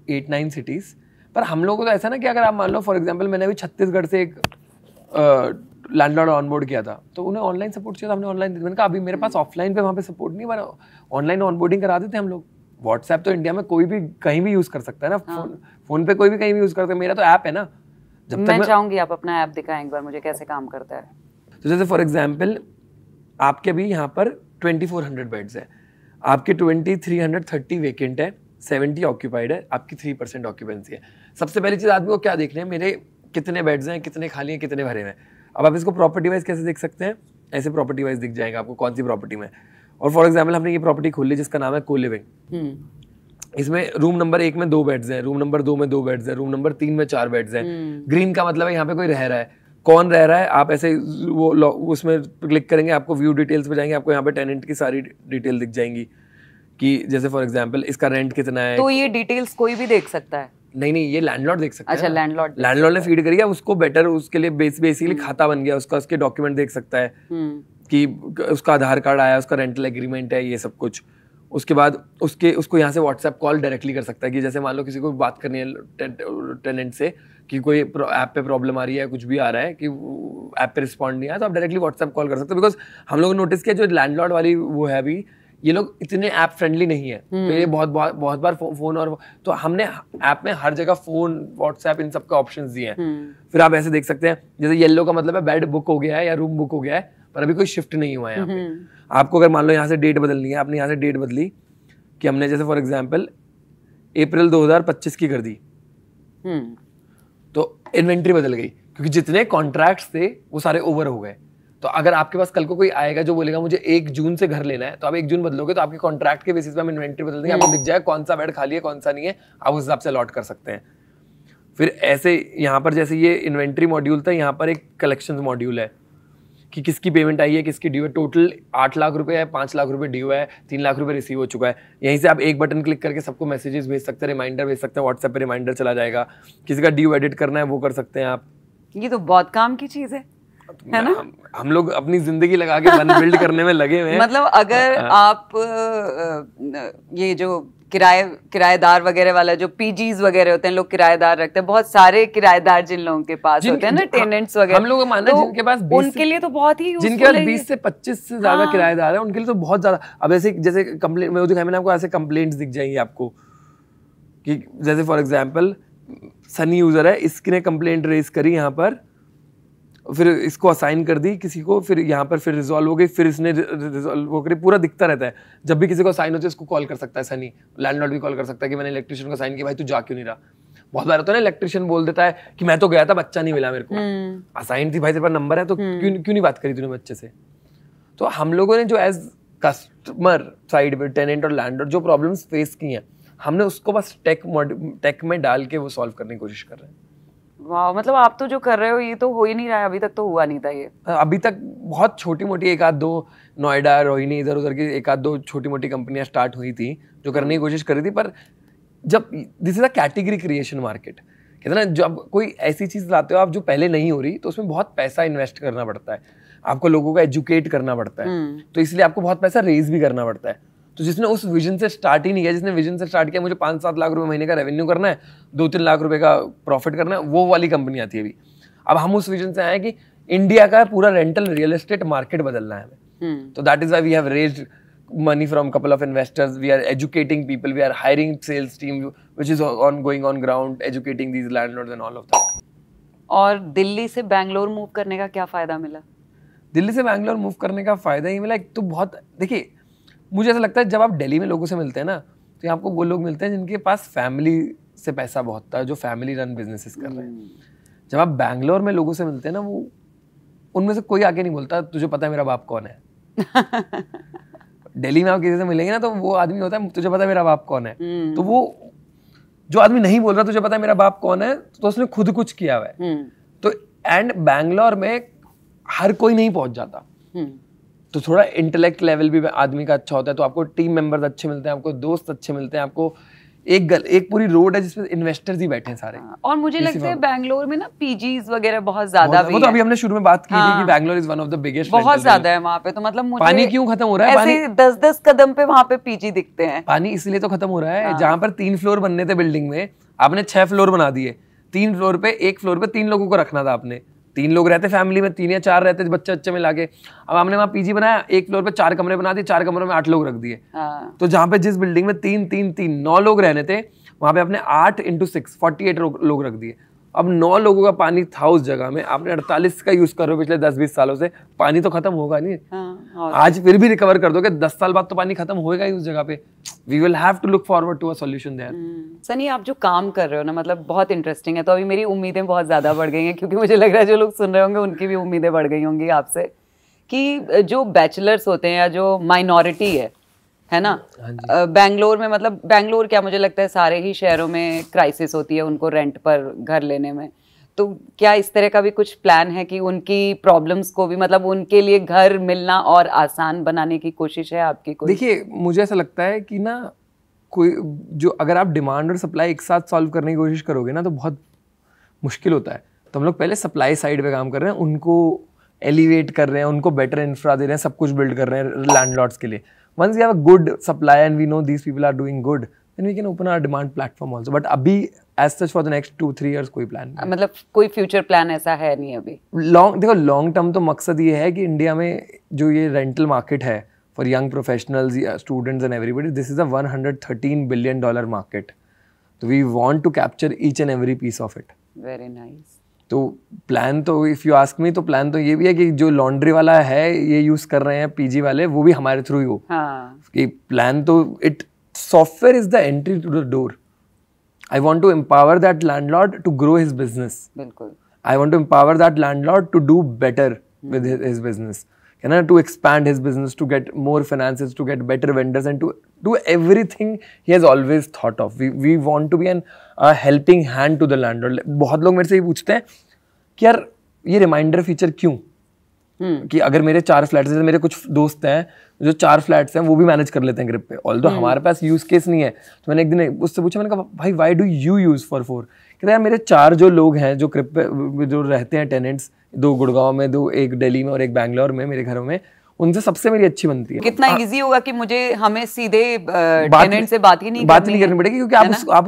Speaker 2: 8-9 cities. पर हम लोगों को तो ऐसा ना कि अगर आप मान लो फॉर एग्जाम्पल मैंने अभी छत्तीसगढ़ से एक लैंडलॉर्ड ऑनबोर्ड किया था, तो उन्हें ऑनलाइन सपोर्ट चाहिए था, हमने ऑनलाइन। मैंने कहा अभी मेरे पास ऑफलाइन पे वहाँ पे सपोर्ट नहीं, पर ऑनलाइन ऑनबोर्डिंग करा देते हम लोग। व्हाट्सएप तो इंडिया में कोई भी कहीं भी यूज कर सकता है ना। फोन पे कोई भी कहीं भी यूज करता है। मेरा तो ऐप है ना।
Speaker 1: जब तक मैं चाहूंगी आप अपना ऐप दिखाएं एक बार मुझे, कैसे काम करता है।
Speaker 2: तो जैसे फॉर एग्जांपल आपके भी यहाँ पर 2400 बेड्स है, आपके 2330 वेकेंट है, 70 ऑक्यूपाइड है, आपकी 3% ऑक्यूपेंसी है। सबसे पहली चीज आदमी को क्या देखना है, मेरे कितने बेड्स हैं, कितने खाली हैं, कितने भरे हैं। अब आप इसको प्रॉपर्टी वाइज कैसे देख सकते हैं? ऐसे प्रॉपर्टी वाइज दिख जाएगा आपको कौन सी प्रॉपर्टी में। और फॉर एग्जाम्पल हमने ये प्रॉपर्टी खोल ली जिसका नाम है को लिविंग। इसमें रूम नंबर 1 में 2 बेड्स हैं, रूम नंबर 2 में 2 बेड्स हैं, रूम नंबर 3 में 4 बेड्स हैं। ग्रीन का मतलब है यहाँ पे कोई रह रहा है। कौन रह रहा है आप ऐसे वो उसमें क्लिक करेंगे, आपको व्यू डिटेल्स पे जाएंगे, आपको यहाँ पे टेनेंट की सारी डिटेल दिख जाएंगी कि जैसे फॉर एग्जाम्पल इसका रेंट कितना है।
Speaker 1: तो ये डिटेल्स कोई भी देख सकता है?
Speaker 2: नहीं, ये लैंडलॉर्ड देख सकता है।
Speaker 1: अच्छा,
Speaker 2: लैंडलॉर्ड ने फीड करी है उसको बेटर, उसके लिए बेसिकली खाता बन गया उसका, उसके डॉक्यूमेंट देख सकता है कि उसका आधार कार्ड आया, उसका रेंटल एग्रीमेंट है, ये सब कुछ। उसके बाद उसको यहाँ से व्हाट्सएप कॉल डायरेक्टली कर सकता है कि जैसे मान लो किसी को बात करनी है टेनेंट से कि कोई ऐप पे प्रॉब्लम आ रही है, कुछ भी आ रहा है कि ऐप पे रिस्पॉन्ड नहीं आया, तो आप डायरेक्टली व्हाट्सएप कॉल कर सकते हो। बिकॉज हम लोग नोटिस किया जो लैंडलॉर्ड वाली वो है अभी, ये लोग इतने ऐप फ्रेंडली नहीं है। तो ये बहुत बार फोन और तो हमने ऐप में हर जगह फोन, व्हाट्सएप, इन सब का ऑप्शंस दिए हैं। फिर आप ऐसे देख सकते हैं जैसे येलो का मतलब है बेड बुक हो गया है या रूम बुक हो गया है, पर अभी कोई शिफ्ट नहीं हुआ है यहाँ पे। आपको अगर मान लो यहाँ से डेट बदलनी है, आपने यहाँ से डेट बदली कि हमने जैसे फॉर एग्जांपल अप्रैल 2025 की कर दी, तो इन्वेंट्री बदल गई क्योंकि जितने कॉन्ट्रैक्ट्स थे वो सारे ओवर हो गए। तो अगर आपके पास कल को कोई आएगा जो बोलेगा मुझे 1 जून से घर लेना है, तो आप 1 जून बदलोगे तो आपके कॉन्ट्रैक्ट के बेसिस पे हम इन्वेंट्री बदल देंगे, आपको दिख जाएगा कौन सा बेड खाली है कौन सा नहीं है, आप उस हिसाब से अलॉट कर सकते हैं। फिर ऐसे यहाँ पर जैसे ये इन्वेंट्री मॉड्यूल था, यहाँ पर एक कलेक्शन मॉड्यूल है कि किसकी पेमेंट आई है, किसकी ड्यू है। टोटल 8 लाख रुपए है, 5 लाख रुपए ड्यू है, 3 लाख रुपए रिसीव हो चुका है। यहीं से आप एक बटन क्लिक करके सबको मैसेजेस भेज सकते हैं, रिमाइंडर भेज सकते हैं, व्हाट्सएप पे रिमाइंडर चला जाएगा। किसी का ड्यू एडिट करना है वो कर सकते हैं आप।
Speaker 1: ये तो बहुत काम की चीज है ना?
Speaker 2: हम लोग अपनी जिंदगी लगा के बिल्ड करने में लगे हुए हैं।
Speaker 1: मतलब अगर आप ये जो किराएदार वगैरह वाला जो पीजीज वगैरह होते हैं, लोग किराएदार रखते हैं, बहुत सारे किराएदार जिन लोगों के पास होते हैं ना, टेनेंट्स वगैरह,
Speaker 2: हम लोग मानना जिनके पास
Speaker 1: उनके लिए तो बहुत ही
Speaker 2: जिनके पास 20 से 25 से ज्यादा किराएदार है उनके लिए तो बहुत ज्यादा। अब जैसे कंप्लेंट में दिखाया आपको, ऐसे कंप्लेंट्स दिख जाएंगी आपको कि जैसे फॉर एग्जांपल सनी यूजर है, इसने कंप्लेंट रेज करी यहाँ पर, फिर इसको असाइन कर दी किसी को, फिर यहाँ पर फिर रिजॉल्व हो गई, फिर इसने रिजॉल्व हो गई, पूरा दिखता रहता है। जब भी किसी को असाइन होता है इसको कॉल कर सकता है सनी, लैंडलॉर्ड भी कॉल कर सकता है कि मैंने इलेक्ट्रिशियन को असाइन किया, भाई तू जा क्यों नहीं रहा। बहुत बार होता है ना, इलेक्ट्रिशियन बोल देता है कि मैं तो गया था, बच्चा नहीं मिला मेरे को, असाइन थी भाई, तेरे पास नंबर है तो क्यों नहीं बात करी तूने बच्चे से। तो हम लोगों ने जो एज कस्टमर साइड पे टेनेंट और लैंडलॉर्ड जो प्रॉब्लम्स फेस की हैं, हमने उसको बस टेक में डाल के वो सॉल्व करने की कोशिश कर रहे हैं।
Speaker 1: वाह, मतलब आप तो जो कर रहे हो ये तो हो ही नहीं रहा है, अभी तक तो हुआ नहीं था ये।
Speaker 2: अभी तक बहुत छोटी मोटी एक आध दो नोएडा, रोहिणी, इधर उधर की एक आध दो छोटी मोटी कंपनियां स्टार्ट हुई थी जो करने की कोशिश कर रही थी, पर जब this is a category creation market, कहते हैं ना, जब कोई ऐसी चीज लाते हो आप जो पहले नहीं हो रही, तो उसमें बहुत पैसा इन्वेस्ट करना पड़ता है, आपको लोगों को एजुकेट करना पड़ता है, तो इसलिए आपको बहुत पैसा रेज भी करना पड़ता है। तो जिसने उस विजन से स्टार्ट ही नहीं किया, जिसने विजन से स्टार्ट किया मुझे 5-7 लाख रुपए महीने का रेवेन्यू करना है, 2-3 लाख रुपए का प्रॉफिट करना है, वो वाली कंपनी आती है अभी। अब हम उस विजन से आए कि इंडिया का पूरा रेंटल रियल एस्टेट मार्केट बदलना है हमें, तो that is why we have raised money from couple of investors, we are educating people, we are hiring sales team which is going on ground educating these landlords and all of that.
Speaker 1: और दिल्ली से Bangalore move करने का क्या फायदा मिला?
Speaker 2: दिल्ली से Bangalore move करने का फायदा ही मिला, एक तो बहुत, देखिए मुझे ऐसा लगता है जब आप दिल्ली में लोगों से मिलते हैं ना, तो आपको वो लोग मिलते हैं जिनके पास फैमिली से पैसा बहुत था, जो फैमिली रन बिजनेसेस कर रहे हैं। जब आप बैंगलोर में लोगों से मिलते हैं ना, वो उनमें से कोई आके नहीं बोलता तुझे पता है मेरा बाप कौन है। दिल्ली में आप किसी से मिलेंगे ना, तो वो आदमी होता है तुझे पता है मेरा बाप कौन है। तो वो जो आदमी नहीं बोल रहा तुझे पता है मेरा बाप कौन है, तो उसने खुद कुछ किया हुआ है। तो एंड बैंगलोर में हर कोई नहीं पहुंच जाता, तो थोड़ा इंटेलेक्ट लेवल भी आदमी का अच्छा होता है, तो आपको टीम मेंबर्स अच्छे मिलते हैं, आपको दोस्त अच्छे मिलते हैं, आपको एक पूरी रोड है जिसमें इन्वेस्टर्स ही बैठे हैं सारे।
Speaker 1: और मुझे लगता है बैंगलोर में ना पीजीज वगैरह बहुत ज्यादा भी है।
Speaker 2: तो अभी हमने शुरू में बात की थी कि Bangalore is one of the biggest,
Speaker 1: बहुत ज्यादा है वहाँ पे। तो मतलब मुझे
Speaker 2: पानी क्यों खत्म हो रहा है?
Speaker 1: ऐसे 10-10 कदम पे वहाँ पे पीजी दिखते हैं।
Speaker 2: पानी इसलिए तो खत्म हो रहा है, जहाँ पर 3 फ्लोर बनने थे बिल्डिंग में, आपने 6 फ्लोर बना दिए। 3 फ्लोर पे, एक फ्लोर पे 3 लोगों को रखना था आपने, 3 लोग रहते फैमिली में, 3 या 4 रहते बच्चे मिला के। अब हमने वहाँ पीजी बनाया, एक फ्लोर पे 4 कमरे बना दिए, 4 कमरों में 8 लोग रख दिए। तो जहाँ पे जिस बिल्डिंग में 9 लोग रहने थे, वहाँ पे आपने 8 × 6 48 लोग रख दिए। अब 9 लोगों का पानी था उस जगह में, आपने 48 का यूज कर रहे हो पिछले 10-20 सालों से, पानी तो खत्म होगा नहीं। आज फिर भी रिकवर कर दोगे, 10 साल बाद तो पानी खत्म होएगा ही उस जगह पे। We will have to look forward to a solution there.
Speaker 1: Sunny, आप जो काम कर रहे हो ना, मतलब बहुत इंटरेस्टिंग है। तो अभी मेरी उम्मीदें बहुत ज्यादा बढ़ गई हैं, क्योंकि मुझे लग रहा है जो लोग सुन रहे होंगे उनकी भी उम्मीदें बढ़ गई होंगी आपसे, कि जो बैचलर्स होते हैं या जो माइनॉरिटी है ना, बैंगलोर में, मतलब बैंगलोर क्या, मुझे लगता है सारे ही शहरों में क्राइसिस होती है उनको रेंट पर घर लेने में। तो क्या इस तरह का भी कुछ प्लान है कि उनकी प्रॉब्लम्स को भी, मतलब उनके लिए घर मिलना और आसान बनाने की कोशिश है आपकी कोई?
Speaker 2: देखिए, मुझे ऐसा लगता है कि ना, कोई जो अगर आप डिमांड और सप्लाई एक साथ सॉल्व करने की कोशिश करोगे ना, तो बहुत मुश्किल होता है। तो हम लोग पहले सप्लाई साइड पे काम कर रहे हैं, उनको एलिवेट कर रहे हैं, उनको बेटर इंफ्रा दे रहे हैं, सब कुछ बिल्ड कर रहे हैं लैंडलॉर्ड्स के लिए। Once we have a good supply and we know these people are doing good, then we can open our demand platform also. But अभी as such for the next 2-3 years कोई plan नहीं।
Speaker 1: मतलब कोई future plan ऐसा है नहीं अभी?
Speaker 2: देखो लॉन्ग टर्म तो मकसद ये है कि इंडिया में जो ये रेंटल मार्केट है for young professionals, students and everybody, this is a $113 billion market. तो we want to capture each and every piece of it.
Speaker 1: Very nice.
Speaker 2: तो प्लान तो, इफ़ यू आस्क मी, तो plan तो ये भी है कि जो लॉन्ड्री वाला है ये यूज़ कर रहे हैं पीजी वाले, वो भी हमारे थ्रू ही हो। कि प्लान तो, it software is the entry to the door. I want to empower that landlord to grow his business.
Speaker 1: बिल्कुल।
Speaker 2: I want to empower that landlord to do better with his business, to expand his business, to get more finances, to get better vendors, and to do everything he has always thought of. We want to be a helping hand to the landlord. बहुत लोग मेरे से ये पूछते हैं कि यार ये रिमाइंडर फीचर क्यों? कि अगर मेरे 4 फ्लैट्स हैं, मेरे कुछ दोस्त हैं जो 4 फ्लैट्स हैं, वो भी मैनेज कर लेते हैं ग्रिप पे, ऑल्दो हमारे पास यूज केस नहीं है। तो मैंने एक दिन उससे पूछा, मैंने कहा भाई why do you use for 4? कहते यार मेरे 4 जो लोग हैं जो क्रिप पे जो रहते हैं टेनेंट्स, 2 गुड़गांव में, 2 एक दिल्ली में और एक बैंगलोर में मेरे घरों में, उनसे सबसे मेरी अच्छी बनती है।
Speaker 1: कितना इजी होगा कि मुझे हमें सीधे टेनेंट से बात ही नहीं
Speaker 2: करनी पड़ेगी, क्योंकि आप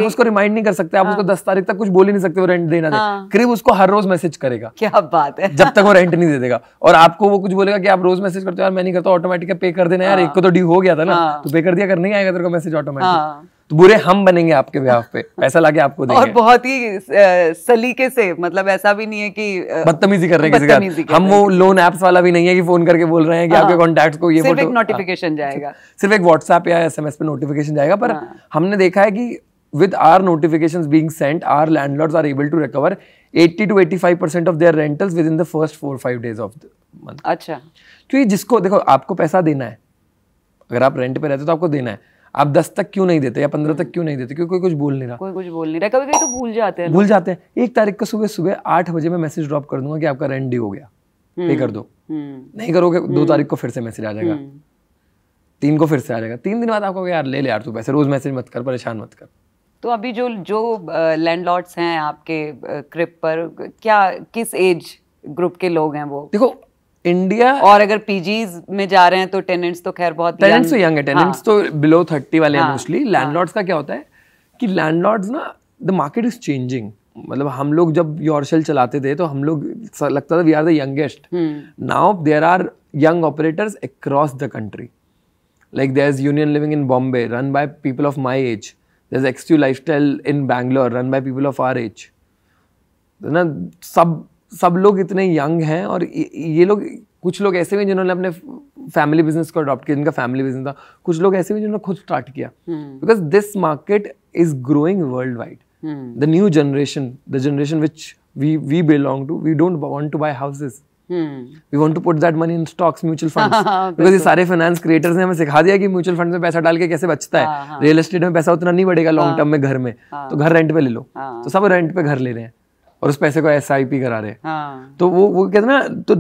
Speaker 2: उसको रिमाइंड नहीं कर सकते, आप उसको 10 तारीख तक कुछ बोल ही नहीं सकते वो रेंट देना दे। क्रिप उसको हर रोज मैसेज करेगा,
Speaker 1: क्या बात है,
Speaker 2: जब तक वो रेंट नहीं दे देगा। और आपको वो कुछ बोलेगा कि आप रोज मैसेज करते हो, यार मैं नहीं करता, ऑटोमेटिक पे कर देना यार, एक को तो ड्यू हो गया था ना, तो पे कर दिया, कर नहीं आएगा तेरे को मैसेज ऑटोमेटिक। तो बुरे हम बनेंगे आपके ब्याह पे, पैसा लाके आपको देंगे।
Speaker 1: और बहुत ही सलीके से, मतलब ऐसा भी नहीं है कि
Speaker 2: बदतमीजी कर रहे हैं किसी का। हम वो लोन एप्स वाला भी नहीं है कि फोन करके बोल रहे हैं कि आपके कॉन्टैक्ट्स को ये
Speaker 1: सिर्फ एक नोटिफिकेशन जाएगा,
Speaker 2: सिर्फ एक व्हाट्सएप या एसएमएस पे नोटिफिकेशन जाएगा। पर हमने देखा है कि with our notifications being sent, our landlords are able to recover 80 to 85% of their rentals within the first 4-5 days of the month.
Speaker 1: अच्छा,
Speaker 2: क्योंकि जिसको देखो आपको पैसा देना है, अगर आप रेंट पे रहते हो तो आपको देना है, आप 10 तक क्यों नहीं देते या 15 तक क्यों नहीं देते? क्योंकि कोई कुछ बोल नहीं रहा, कभी कभी तो भूल जाते हैं। 1 तारीख को सुबह 8 बजे मैं मैसेज ड्रॉप कर दूंगा कि आपका रेंट ड्यू हो गया, पे कर दो। नहीं करोगे 2 तारीख को फिर से मैसेज आ जाएगा, 3 को फिर से आ जाएगा, 3 दिन बाद आपको यार ले यार तू पैसे, रोज मैसेज मत कर, परेशान मत कर।
Speaker 1: तो अभी जो लैंडलॉर्ड्स हैं आपके क्रिप पर, क्या किस एज ग्रुप के लोग हैं वो?
Speaker 2: देखो इंडिया,
Speaker 1: और अगर पीजीज में जा रहे हैं तो टेनेंट्स तो खैर बहुत
Speaker 2: टेनेंट्स तो यंग है, टेनेंट्स तो बिलो 30 वाले हैं मोस्टली। लैंडलॉर्ड्स का क्या होता है कि लैंडलॉर्ड्स ना, द मार्केट इज चेंजिंग। मतलब हम लोग जब योरशेल चलाते थे तो हम लोग लगता था we are the youngest. Now there are young operators across the country, like there is Union Living in Bombay run by people of my age, there's XQ Lifestyle in Bangalore run by people of our age। ना सब लोग इतने young हैं, और ये लोग, कुछ लोग ऐसे भी जिन्होंने अपने फैमिली बिजनेस को अडॉप्ट किया, जिनका फैमिली बिजनेस था, कुछ लोग ऐसे भी जिन्होंने खुद स्टार्ट किया, because this market is growing world wide. The new generation, the generation which we belong to, we don't want to buy houses, we want to put that money in stocks, mutual funds, because ये सारे finance creators ने हमें सिखा दिया कि mutual fund में पैसा डाल के कैसे बचता है। रियल एस्टेट में पैसा उतना नहीं बढ़ेगा लॉन्ग टर्म में घर में, तो घर रेंट पे ले लो, तो सब रेंट पे घर ले रहे हैं और उस पैसे को SIP करा रहे हैं। तो वो कहते हैं ना, तो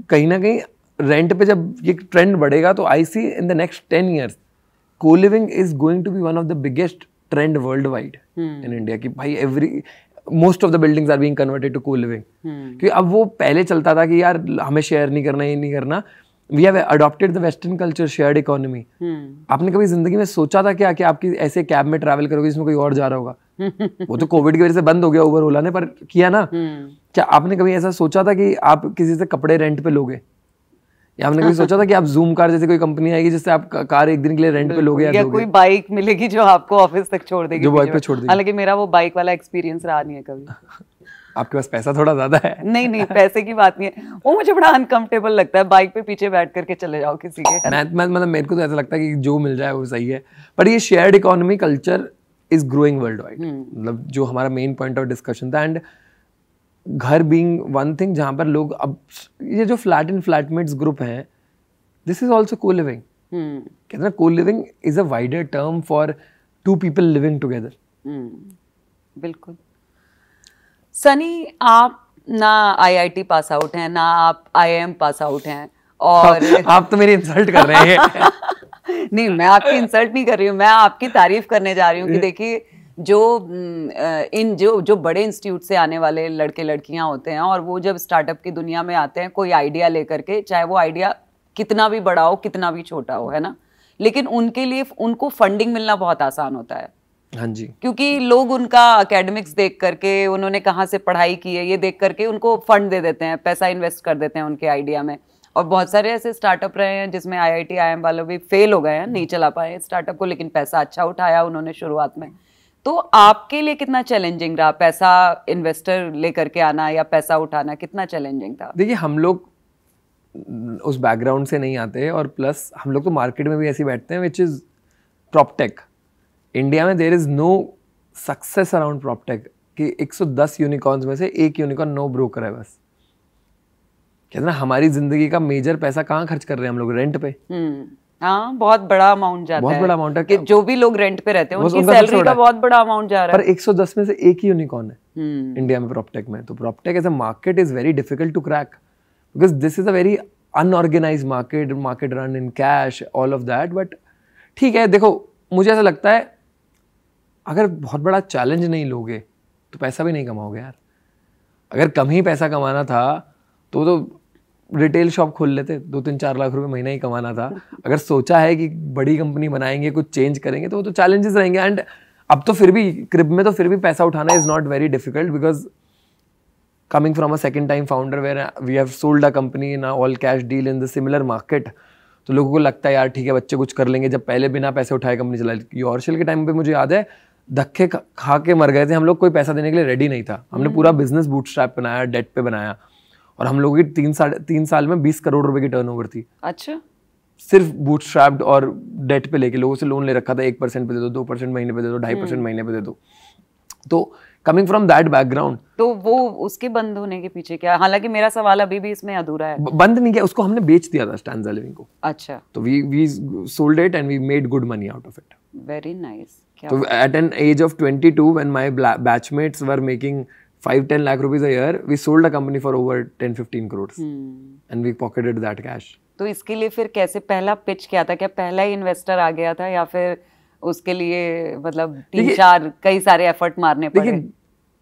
Speaker 2: कहीं ना कहीं रेंट पे जब ये ट्रेंड बढ़ेगा तो I see in the next 10 years co-living is going to be one of the biggest trend worldwide in India, कि भाई most of the buildings are being converted to co-living. क्योंकि अब वो पहले चलता था कि यार हमें शेयर नहीं करना, ये नहीं करना। We have adopted the western culture, shared economy. आपने कभी जिंदगी में सोचा था क्या कि आपकी ऐसे कैब में ट्रैवल करोगे जिसमें कोई और जा रहा होगा? वो तो कोविड की वजह से बंद हो गया, उबर ओला ने, पर किया ना। क्या आपने कभी ऐसा सोचा था कि आप किसी से कपड़े रेंट पे लोगे, या आपने कभी सोचा था कि आप जूम कार जैसे कोई कंपनी आएगी जिससे आप कार एक दिन के लिए रेंट पे लोगे,
Speaker 1: या कोई बाइक मिलेगी जो आपको ऑफिस तक छोड़ देगी,
Speaker 2: जो बाइक पे छोड़ देगी?
Speaker 1: हालांकि मेरा वो बाइक वाला एक्सपीरियंस रहा नहीं है कभी।
Speaker 2: आपके पास पैसा थोड़ा ज्यादा है।
Speaker 1: नहीं पैसे की बात नहीं है, वो मुझे बड़ा अनकंफर्टेबल लगता है बाइक पे पीछे बैठ करके चले जाओ किसी के।
Speaker 2: मतलब मेरे को तो ऐसा लगता है कि जो मिल जाए वो सही है, पर ये shared economy culture is growing world wide. मतलब जो हमारा मेन पॉइंट ऑफ डिस्कशन था, एंड घर बीइंग वन थिंग जहाँ पर लोग, अब ये जो फ्लैट एंड फ्लैटमेट्स ग्रुप हैं, this is also co-living। कहते हैं co-living is a wider term for two people living together।
Speaker 1: बिल्कुल। सनी, आप ना IIT पास आउट हैं, ना आप IIM पास आउट हैं, और
Speaker 2: आप तो मेरी इंसल्ट कर रहे हैं।
Speaker 1: नहीं, मैं आपकी इंसल्ट नहीं कर रही हूँ, मैं आपकी तारीफ करने जा रही हूँ कि देखिए जो बड़े इंस्टीट्यूट से आने वाले लड़के लड़कियां होते हैं, और वो जब स्टार्टअप की दुनिया में आते हैं कोई आइडिया लेकर के, चाहे वो आइडिया कितना भी बड़ा हो कितना भी छोटा हो, है ना, लेकिन उनके लिए उनको फंडिंग मिलना बहुत आसान होता है।
Speaker 2: हाँ जी,
Speaker 1: क्योंकि लोग उनका एकेडमिक्स देख करके, उन्होंने कहाँ से पढ़ाई की है ये देख करके उनको फंड दे देते हैं, पैसा इन्वेस्ट कर देते हैं उनके आइडिया में। और बहुत सारे ऐसे स्टार्टअप रहे हैं जिसमें IIT IIM वालों भी फेल हो गए हैं, नहीं चला पाए स्टार्टअप को, लेकिन पैसा अच्छा उठाया उन्होंने शुरुआत में। तो आपके लिए कितना चैलेंजिंग रहा पैसा इन्वेस्टर लेकर के आना या पैसा उठाना, कितना चैलेंजिंग था?
Speaker 2: देखिए, हम लोग उस बैकग्राउंड से नहीं आते, और प्लस हम लोग तो मार्केट में भी ऐसे बैठते हैं विच इज प्रॉपटेक। इंडिया में there is no success around proptech, कि 110 यूनिकॉर्न्स में से एक यूनिकॉर्न नो ब्रोकर है बस। कहते ना, हमारी जिंदगी का मेजर पैसा कहाँ खर्च कर रहे हैं हम लोग? रेंट पे।
Speaker 1: हाँ, बहुत बड़ा अमाउंट जाता है,
Speaker 2: बहुत बड़ा अमाउंट है
Speaker 1: कि जो भी लोग रेंट पे रहते हैं उनकी सैलरी का बहुत बड़ा अमाउंट जा रहा है।
Speaker 2: पर 110 में से एक ही यूनिकॉर्न है इंडिया में प्रॉपटेक में। तो proptech as a market is very difficult to crack, because this is a very unorganized market run in cash, all of that। but ठीक है, देखो मुझे ऐसा लगता है अगर बहुत बड़ा चैलेंज नहीं लोगे तो पैसा भी नहीं कमाओगे यार। अगर कम ही पैसा कमाना था तो रिटेल शॉप खोल लेते, 2-3-4 लाख रुपए महीना ही कमाना था। अगर सोचा है कि बड़ी कंपनी बनाएंगे, कुछ चेंज करेंगे, तो वो तो चैलेंजेस रहेंगे। एंड अब तो फिर भी क्रिब में तो फिर भी पैसा उठाना is not very difficult, because coming from a second time founder where we have sold a company in a all cash deal in the similar market, तो लोगों को लगता है यार ठीक है बच्चे कुछ कर लेंगे। जब पहले बिना पैसे उठाए कंपनी चला ली, ऑर्शल के टाइम पे मुझे याद है धक्के खा के मर गए थे हम लोग, कोई पैसा देने के लिए रेडी नहीं था। हमने पूरा बिजनेस बूटस्ट्रैप बनाया, डेट पे बनाया, और हम लोगों की 3 साल में 20 करोड़ रुपए की टर्नओवर थी।
Speaker 1: अच्छा,
Speaker 2: सिर्फ बूटस्ट्रैप्ड और डेट पे लेके लोगों से लोन ले रखा था। 1% पे दे दो, 2% महीने पे दे दो, 2.5% महीने पे दे दो। तो कमिंग फ्रॉम दैट बैकग्राउंड,
Speaker 1: तो वो उसके बंद होने के पीछे क्या? हालांकि मेरा सवाल अभी भी इसमें अधूरा है।
Speaker 2: बंद नहीं किया, उसको हमने बेच दिया था स्टैंजा लिविंग को।
Speaker 1: अच्छा,
Speaker 2: तो we sold it and we made good money out of it.
Speaker 1: Very nice.
Speaker 2: तो at an age of 22 when my batchmates were making 5-10 lakh rupees a year, we sold a company for over 10-15 crore and we pocketed that cash.
Speaker 1: तो इसके लिए फिर कैसे, पहला pitch क्या था? क्या पहला ही इन्वेस्टर आ गया था, या फिर उसके लिए मतलब 3-4 कई सारे एफर्ट मारने पड़े?
Speaker 2: देखिए,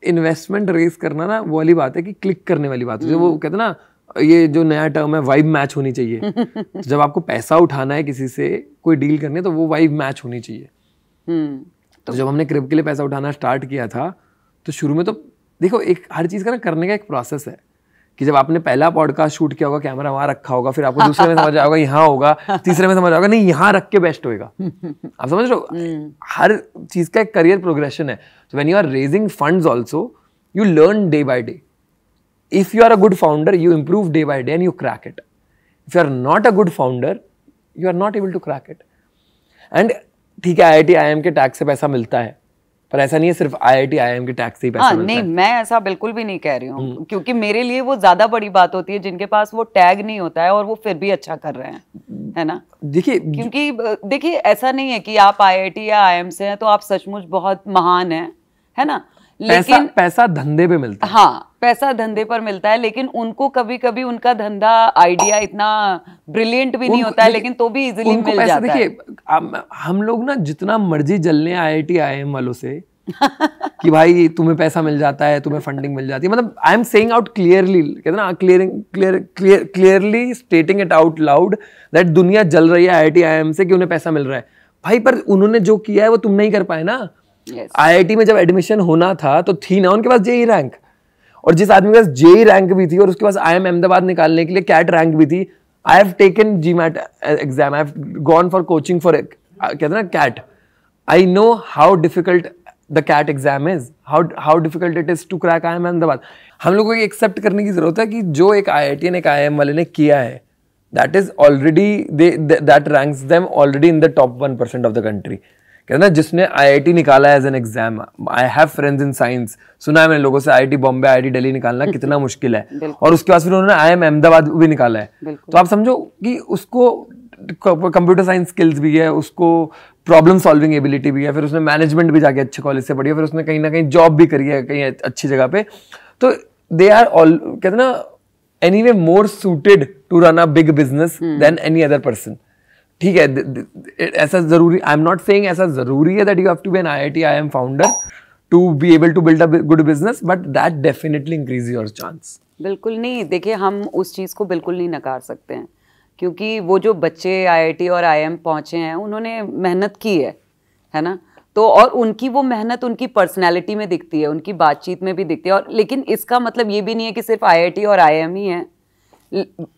Speaker 2: इन्वेस्टमेंट रेस करना ना वो वाली बात है कि क्लिक करने वाली बात है। जो वो कहते हैं ना, ये जो नया टर्म है, वाइब मैच होनी चाहिए। तो जब आपको पैसा उठाना है किसी से, कोई डील करनी है, तो वो वाइब मैच होनी चाहिए। तो जब हमने क्रिब के लिए पैसा उठाना स्टार्ट किया था, तो शुरू में तो देखो, एक हर चीज का ना करने का एक प्रोसेस है कि जब आपने पहला पॉडकास्ट शूट किया होगा, कैमरा वहां रखा होगा, फिर आपको दूसरे में समझ आएगा यहाँ होगा, तीसरे में समझ आएगा नहीं यहाँ रख के बेस्ट होएगा। आप समझ रहे हो, हर चीज का एक करियर प्रोग्रेशन है। तो when you are raising funds also, you learn day by day. If you are a good founder, you improve day by day and you crack it. If you are not a good founder, you are not able to crack it. And ठीक है, IIT IIM के tax से पैसा मिलता है, पर ऐसा नहीं है सिर्फ IIT IIM के टैक्स से ही पैसा मिलता है।
Speaker 1: नहीं, मैं ऐसा बिल्कुल भी नहीं कह रही हूँ, क्योंकि मेरे लिए वो ज्यादा बड़ी बात होती है जिनके पास वो टैग नहीं होता है और वो फिर भी अच्छा कर रहे हैं, है ना?
Speaker 2: देखिए,
Speaker 1: क्योंकि देखिए ऐसा नहीं है कि आप IIT या IIM से हैं तो आप सचमुच बहुत महान हैं, है ना? लेकिन
Speaker 2: पैसा धंधे पे मिलता है।
Speaker 1: हाँ, पैसा धंधे पर मिलता है, लेकिन उनको कभी कभी उनका धंधा आइडिया इतना ब्रिलियंट भी नहीं होता है, लेकिन तो भी इजीली मिल जाता है।
Speaker 2: देखिए, हम लोग ना जितना मर्जी जलने IIT IIM वालों से कि भाई तुम्हें पैसा मिल जाता है, तुम्हें फंडिंग मिल जाती है, मतलब I am saying out clearly, कहते ना clearly स्टेटिंग it out loud that दुनिया जल रही है IIT IIM से कि उन्हें पैसा मिल रहा है। भाई, पर उन्होंने जो किया है वो तुम नहीं कर पाए ना। IIT में जब एडमिशन होना था तो थी ना उनके पास JEE रैंक, और जिस आदमी के पास JEE रैंक भी थी और उसके पास IIM अहमदाबाद निकालने के लिए CAT रैंक भी थी, I have taken GMAT exam, I have gone for coaching for, कहते हैं ना CAT, I know how difficult the CAT exam is, how difficult it is to crack IIM Ahmedabad. हम लोगों को एक्सेप्ट करने की जरूरत है कि जो एक IIT ने एक IIM वाले ने किया है, that is already that ranks them already in the top 1% of the country। कहते ना, जिसने IIT निकाला as an exam, I have friends in science, सुना है मैंने लोगों से IIT बॉम्बे, IIT दिल्ली निकालना कितना मुश्किल है, और उसके बाद फिर उन्होंने IIM अहमदाबाद भी निकाला है। तो आप समझो कि उसको कंप्यूटर साइंस स्किल्स भी है, उसको प्रॉब्लम सॉल्विंग एबिलिटी भी है, फिर उसने मैनेजमेंट भी जाके अच्छे कॉलेज से पढ़ी है, फिर उसने कहीं ना कहीं जॉब भी करी है कहीं अच्छी जगह पे। तो दे आर ऑल, कहते ना, anyway more suited to run a big business than any other person. ठीक है, ऐसा जरूरी, आई एम नॉट सेइंग ऐसा जरूरी है that you have to be an IIT IIM founder to be able to build a good business, but that definitely increase your chance.
Speaker 1: बिल्कुल नहीं, देखिए हम उस चीज़ को बिल्कुल नहीं नकार सकते हैं, क्योंकि वो जो बच्चे IIT और IIM पहुंचे हैं उन्होंने मेहनत की है ना? तो और उनकी वो मेहनत उनकी पर्सनैलिटी में दिखती है, उनकी बातचीत में भी दिखती है। और लेकिन इसका मतलब ये भी नहीं है कि सिर्फ IIT और IIM ही है,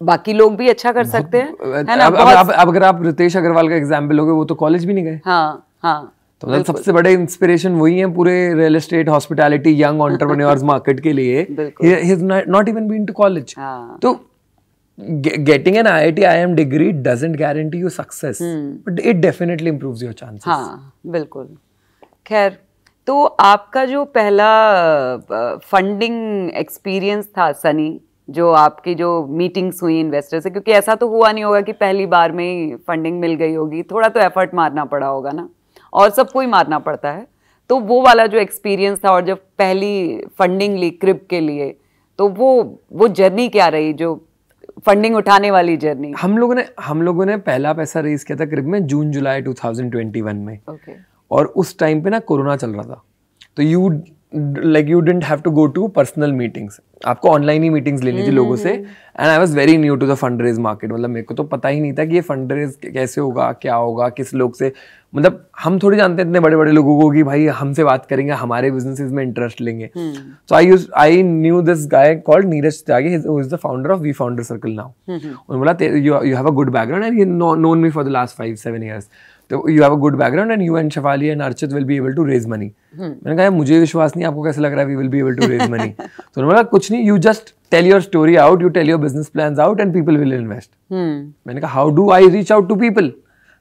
Speaker 1: बाकी लोग भी अच्छा कर सकते हैं, है ना?
Speaker 2: अब अगर आप रितेश अग्रवाल का एग्जाम्पल लोगे, वो तो कॉलेज भी नहीं गए।
Speaker 1: हाँ हाँ,
Speaker 2: तो मतलब सबसे बड़े इंस्पिरेशन वही है पूरे real estate, hospitality, young entrepreneurs market के लिए। He has not even been to college. तो getting an IIT IIM degree doesn't guarantee you success, but it definitely improves your chances.
Speaker 1: हाँ, बिल्कुल। खैर, तो आपका जो पहला फंडिंग एक्सपीरियंस था सनी, जो आपकी जो मीटिंग्स हुई इन्वेस्टर से, क्योंकि ऐसा तो हुआ नहीं होगा कि पहली बार में ही फंडिंग मिल गई होगी, थोड़ा तो एफर्ट मारना पड़ा होगा ना, और सबको ही मारना पड़ता है। तो वो वाला जो एक्सपीरियंस था और जब पहली फंडिंग ली क्रिब के लिए, तो वो जर्नी क्या रही, जो फंडिंग उठाने वाली जर्नी?
Speaker 2: हम लोगों ने पहला पैसा रेज किया था क्रिब में जून जुलाई 2021 में।
Speaker 1: okay.
Speaker 2: और उस टाइम पे ना कोरोना चल रहा था, तो you like you didn't have to go to personal meetings. आपको ऑनलाइन ही मीटिंग्स लेनी थी लोगों से. And I was very new to the fund raise market. मतलब मेरे को तो पता ही नहीं था कि ये फंड रेज कैसे होगा, क्या होगा, किस लोग से. मतलब हम थोड़ी जानते हैं इतने बड़े बड़े लोगों को कि भाई हमसे बात करेंगे, हमारे बिजनेसेस में इंटरेस्ट लेंगे. So I knew this guy called Neeraj Tyagi, who is the founder of We Founder Circle now. उन्होंने बोला you have a good background and he known me for the last 5-7 years. तो you have a good background and you and Shefali and Archit will be able to raise money. मैंने कहा मुझे विश्वास नहीं, आपको कैसे लग रहा है we will be able to raise money? तो उन्होंने बोला कुछ नहीं, you just tell your story out, you tell your business plans out and people will invest. मैंने कहा how do I reach out to people?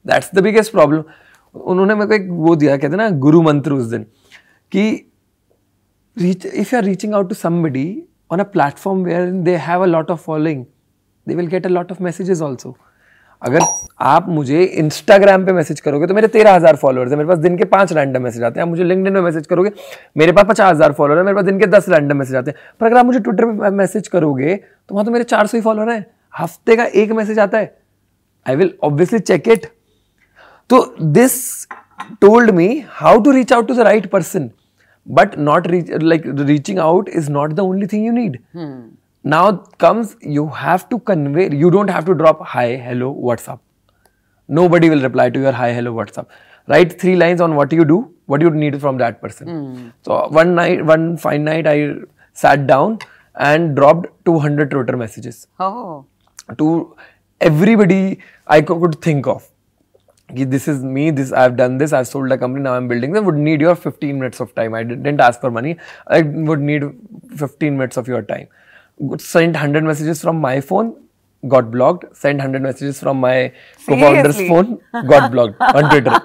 Speaker 2: That's the biggest problem. उन्होंने मेरे को एक वो दिया, कहते ना गुरु मंत्र उस दिन, कि if you are reaching out to somebody on a platform where they have a lot of following, they will get a lot of messages also. अगर आप मुझे इंस्टाग्राम पे मैसेज करोगे तो मेरे 13,000 फॉलोअर्स है, मेरे पास दिन के 5 रैंडम मैसेज आते हैं. आप मुझे लिंक्डइन में मैसेज करोगे, मेरे पास 50,000 फॉलोअर है, मेरे पास दिन के 10 रैंडम मैसेज आते हैं. पर अगर आप मुझे ट्विटर पे मैसेज करोगे तो वहां तो मेरे 400 ही फॉलोअर हैं. हफ्ते का एक मैसेज आता है, I will obviously check it. तो this told me how to reach out to the right person, but not reaching out is not the only thing you need. Now comes, you have to convey, you don't have to drop hi, hello, what's up. Nobody will reply to your hi, hello, what's up. Write 3 lines on what you do, what you need from that person. So one fine night, I sat down and dropped 200 Twitter messages. To everybody I could think of. This is me, I've done this, I've sold a company, now I'm building them, would need your 15 minutes of time. I didn't ask for money, I would need 15 minutes of your time. Sent 100 messages from my phone, got blocked. Sent 100 messages from my co-founder's phone, got blocked on Twitter.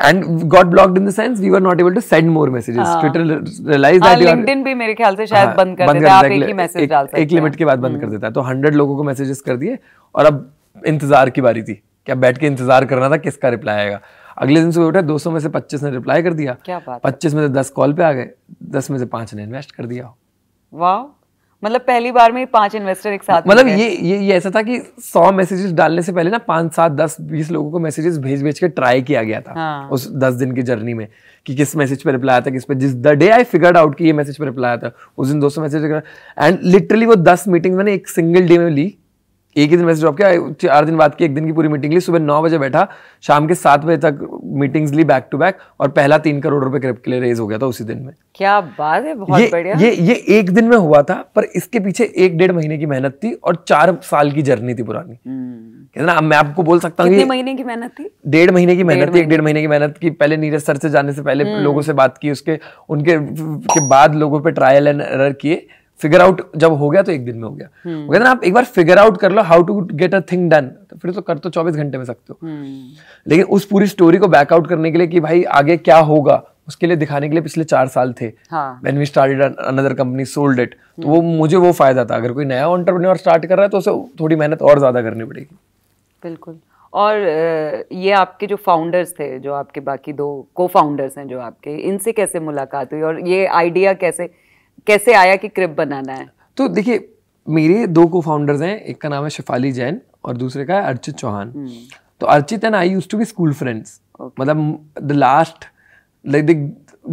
Speaker 2: And got blocked in the sense we were not able to send more messages. Twitter realized that
Speaker 1: LinkedIn भी मेरे ख्याल से शायद बंद कर देता है, आप एक ही मैसेज डाल सकते हैं.
Speaker 2: एक लिमिट के बाद बंद कर देता है. तो 100 लोगों को मैसेजेस कर दिए और अब इंतजार की बारी थी. क्या बैठ के इंतजार करना था किसका रिप्लाई आएगा. अगले दिन सुबह उठा, 200 में से 25 ने रिप्लाई कर दिया. 25 में से 10 कॉल पे आ गए, 10 में से 5 ने इन्वेस्ट कर दिया.
Speaker 1: वाह, मतलब पहली बार में 5 इन्वेस्टर एक साथ.
Speaker 2: मतलब ये ऐसा था कि 100 मैसेजेस डालने से पहले ना 5, 7, 10, 20 लोगों को मैसेजेस भेज के ट्राई किया गया था. उस 10 दिन की जर्नी में कि किस मैसेज पे रिप्लाई आता, किस पे. जिस the day I figured out कि ये मैसेज पे रिप्लाई आता, उस दिन 200 मैसेज. एंड लिटरली वो 10 मीटिंग मैंने एक सिंगल डे में ली. एक ही दिन मैसेज ड्रॉप किया, 4 दिन बाद की एक दिन की पूरी मीटिंग ली. सुबह 9 बजे बैठा, शाम के 7 बजे तक मीटिंग्स ली बैक टू बैक, और पहला 3 करोड़ रुपए क्रिप्टो के लिए रेज हो गया था उसी दिन में.
Speaker 1: क्या बात है, बहुत बढ़िया.
Speaker 2: ये एक दिन में हुआ था, पर इसके पीछे 1-1.5 महीने की मेहनत थी और 4 साल की जर्नी थी पुरानी. ना मैं आपको बोल सकता हूँ
Speaker 1: कितने महीने की मेहनत थी?
Speaker 2: 1.5 महीने की मेहनत थी. 1.5 महीने की मेहनत की. पहले नीरज सर से जाने से पहले लोगों से बात की, उनके बाद लोगों पे ट्रायल एंड एरर किए. फिगर आउट जब हो गया तो एक दिन में हो गया. वो कहते हैं आप एक बार फिगर आउट कर लो how to get a thing done, तो फिर तो कर तो 24 घंटे में सकते हो. लेकिन उस पूरी स्टोरी को बैकआउट करने के लिए कि भाई आगे क्या होगा, उसके लिए दिखाने के लिए पिछले 4 साल थे. When we started another company, sold it. तो वो मुझे वो फायदा था. अगर कोई नया एंटरप्रेन्योर स्टार्ट कर रहा है तो उसे थोड़ी मेहनत और ज्यादा करनी पड़ेगी.
Speaker 1: बिल्कुल. और ये आपके जो फाउंडर्स थे, जो आपके बाकी 2 को फाउंडर्स हैं जो आपके, इनसे कैसे मुलाकात हुई और ये आइडिया कैसे आया कि क्रिप बनाना है? तो
Speaker 2: देखिए, मेरे 2 को फाउंडर्स हैं. एक का नाम है शेफाली जैन और दूसरे का है अर्चित चौहान. तो Archit and I used to be school friends. मतलब the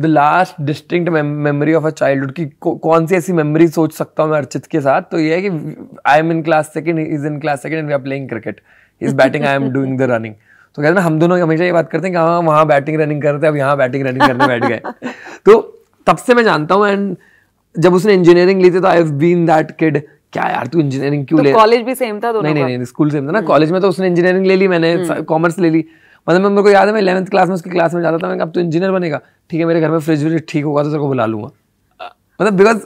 Speaker 2: last distinct memory of a childhood की कौन सी ऐसी मेमोरी सोच सकता हूँ मैं अर्चित के साथ, तो ये है कि I am in class second, he is in class second and we are playing cricket, he is batting, I am doing the running. तो कहते हैं हम दोनों हमेशा ये बात करते हैं कि हाँ वहाँ बैटिंग रनिंग करते हैं, अब यहाँ बैटिंग रनिंग करने बैठ गए. तो तब से मैं जानता हूँ. एंड जब उसने इंजीनियरिंग ली थी तो I have been that kid, क्या यार तू इंजीनियरिंग क्यों ले.
Speaker 1: कॉलेज भी सेम था दोनों?
Speaker 2: नहीं, स्कूल सेम था ना. कॉलेज में तो उसने इंजीनियरिंग ले ली, मैंने कॉमर्स ले ली. मतलब मेरे को याद है मैं 11th क्लास में उसकी क्लास में जाता था. मैं कहा अब तो इंजीनियर बनेगा, ठीक है मेरे घर में फ्रिज ठीक होगा तो तेरे को बुला लूंगा. मतलब because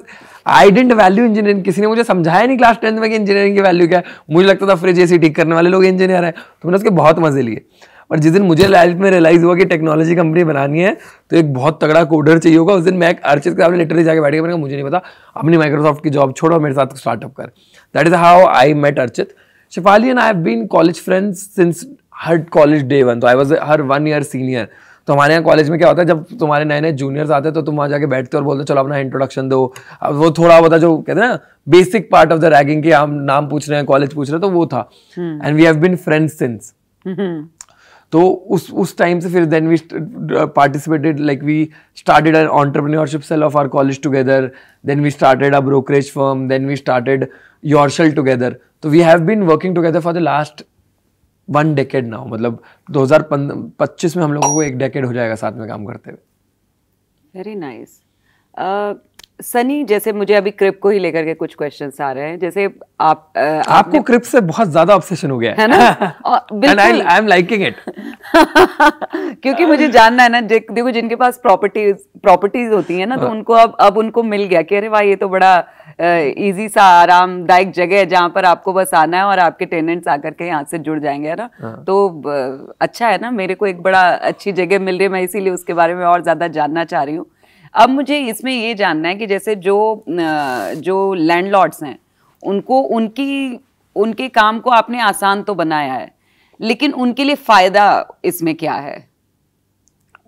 Speaker 2: I didn't value engineering. किसी ने मुझे समझाया नहीं क्लास 10th में कि इंजीनियरिंग की वैल्यू क्या है. मुझे लगता था फ्रिज एसी ठीक करने वाले लोग इंजीनियर है. तो मैंने उसके बहुत मजे लिए. और जिस दिन मुझे लाइफ में रियलाइज हुआ कि टेक्नोलॉजी कंपनी बनानी है तो एक बहुत तगड़ा कोडर चाहिए होगा, उस दिन मैं अर्चित के सामने लिटरली जाके बैठ गया. मैंने कहा मुझे नहीं पता, अपनी माइक्रोसॉफ्ट की जॉब छोड़ो, मेरे साथ स्टार्टअप कर. That is how I met Archit. Shefali and I have been college friends since her college day 1. तो I was her 1 year senior. तो हमारे यहाँ कॉलेज में क्या होता है, जब तुम्हारे नए जूनियर्स आते हैं तो तुम वहाँ जाके बैठते हो और बोलते हो चलो अपना इंट्रोडक्शन दो. अब वो थोड़ा होता जो कहते हैं ना basic part of the ragging की, हम नाम पूछ रहे हैं, कॉलेज पूछ रहे हैं, तो वो था. And we have been friends since. तो उस टाइम से फिर then we participated, like we started an entrepreneurship cell of our college together, then we started a brokerage firm, then we started Yoursell together. तो we have been working together for the last 1 decade now. मतलब 2025 में हम लोगों को 1 decade हो जाएगा साथ में काम करते हुए.
Speaker 1: Very nice. सनी, जैसे मुझे अभी क्रिप को ही लेकर के कुछ क्वेश्चन्स आ रहे हैं. जैसे
Speaker 2: आपको क्रिप से बहुत ज्यादा ऑब्सेशन हो गया
Speaker 1: है ना?
Speaker 2: And I am liking it.
Speaker 1: क्योंकि मुझे जानना है ना, देखो जिनके पास प्रॉपर्टीज होती है ना, तो उनको अब उनको मिल गया कि अरे वाह, ये तो बड़ा इजी सा आरामदायक जगह है जहाँ पर आपको बस आना है और आपके टेनेंट्स आकर के यहाँ से जुड़ जाएंगे, है ना? तो अच्छा है ना, मेरे को एक बड़ा अच्छी जगह मिल रही है, मैं इसीलिए उसके बारे में और ज्यादा जानना चाह रही हूँ. अब मुझे इसमें ये जानना है कि जैसे जो लैंडलॉर्ड्स हैं, उनको उनके काम को आपने आसान तो बनाया है, लेकिन उनके लिए फायदा इसमें क्या है?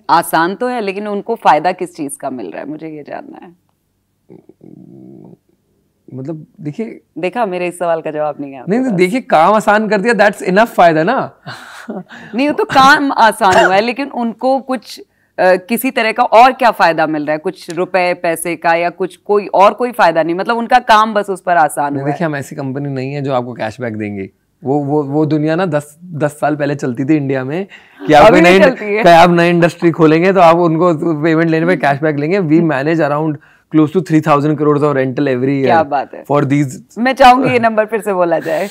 Speaker 1: आसान तो है, लेकिन उनको फायदा किस चीज का मिल रहा है, मुझे ये जानना है.
Speaker 2: मतलब देखिए,
Speaker 1: देखा मेरे इस सवाल का जवाब नहीं है.
Speaker 2: नहीं, देखिए काम आसान कर दिया, दैट्स इनफ फायदा ना.
Speaker 1: नहीं, वो तो काम आसान हुआ है, लेकिन उनको कुछ किसी तरह का और क्या फायदा मिल रहा है? कुछ रुपए पैसे का या कुछ कोई फायदा नहीं, मतलब उनका काम बस उस पर आसान हुआ है.
Speaker 2: देखिए, हम ऐसी कंपनी नहीं है जो आपको कैशबैक देंगे. वो दुनिया ना 10 साल पहले चलती थी इंडिया में कि आप नई इंडस्ट्री खोलेंगे तो आप उनको पेमेंट लेने पे कैशबैक लेंगे. We manage around close to 3,000 crores of rental every year.
Speaker 1: क्या बात है.
Speaker 2: For these.
Speaker 1: मैं चाहूंगी ये नंबर फिर से बोला जाए.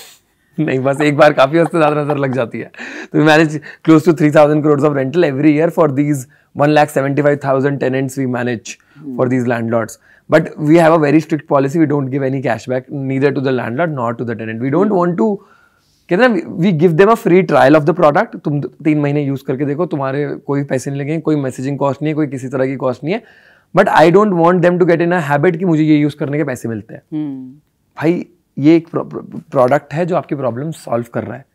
Speaker 2: नहीं, बस एक बार काफी उससे ज्यादा नजर लग जाती है. तो we manage close to 3,000 crores of rental every year for these 1,75,000 tenants we manage for these landlords. But we have a very strict policy. We don't give any cashback neither to the landlord nor to the tenant. We don't want to. कहते हैं ना, we give them a free trial of the product. तुम 3 महीने use करके देखो, तुम्हारे कोई पैसे नहीं लगेंगे, कोई मैसेजिंग कॉस्ट नहीं है, कोई किसी तरह की कॉस्ट नहीं है. But I don't want them to get in a habit कि मुझे ये यूज करने के पैसे मिलते हैं. भाई, ये एक प्रोडक्ट है जो आपकी प्रॉब्लम सॉल्व कर रहा है,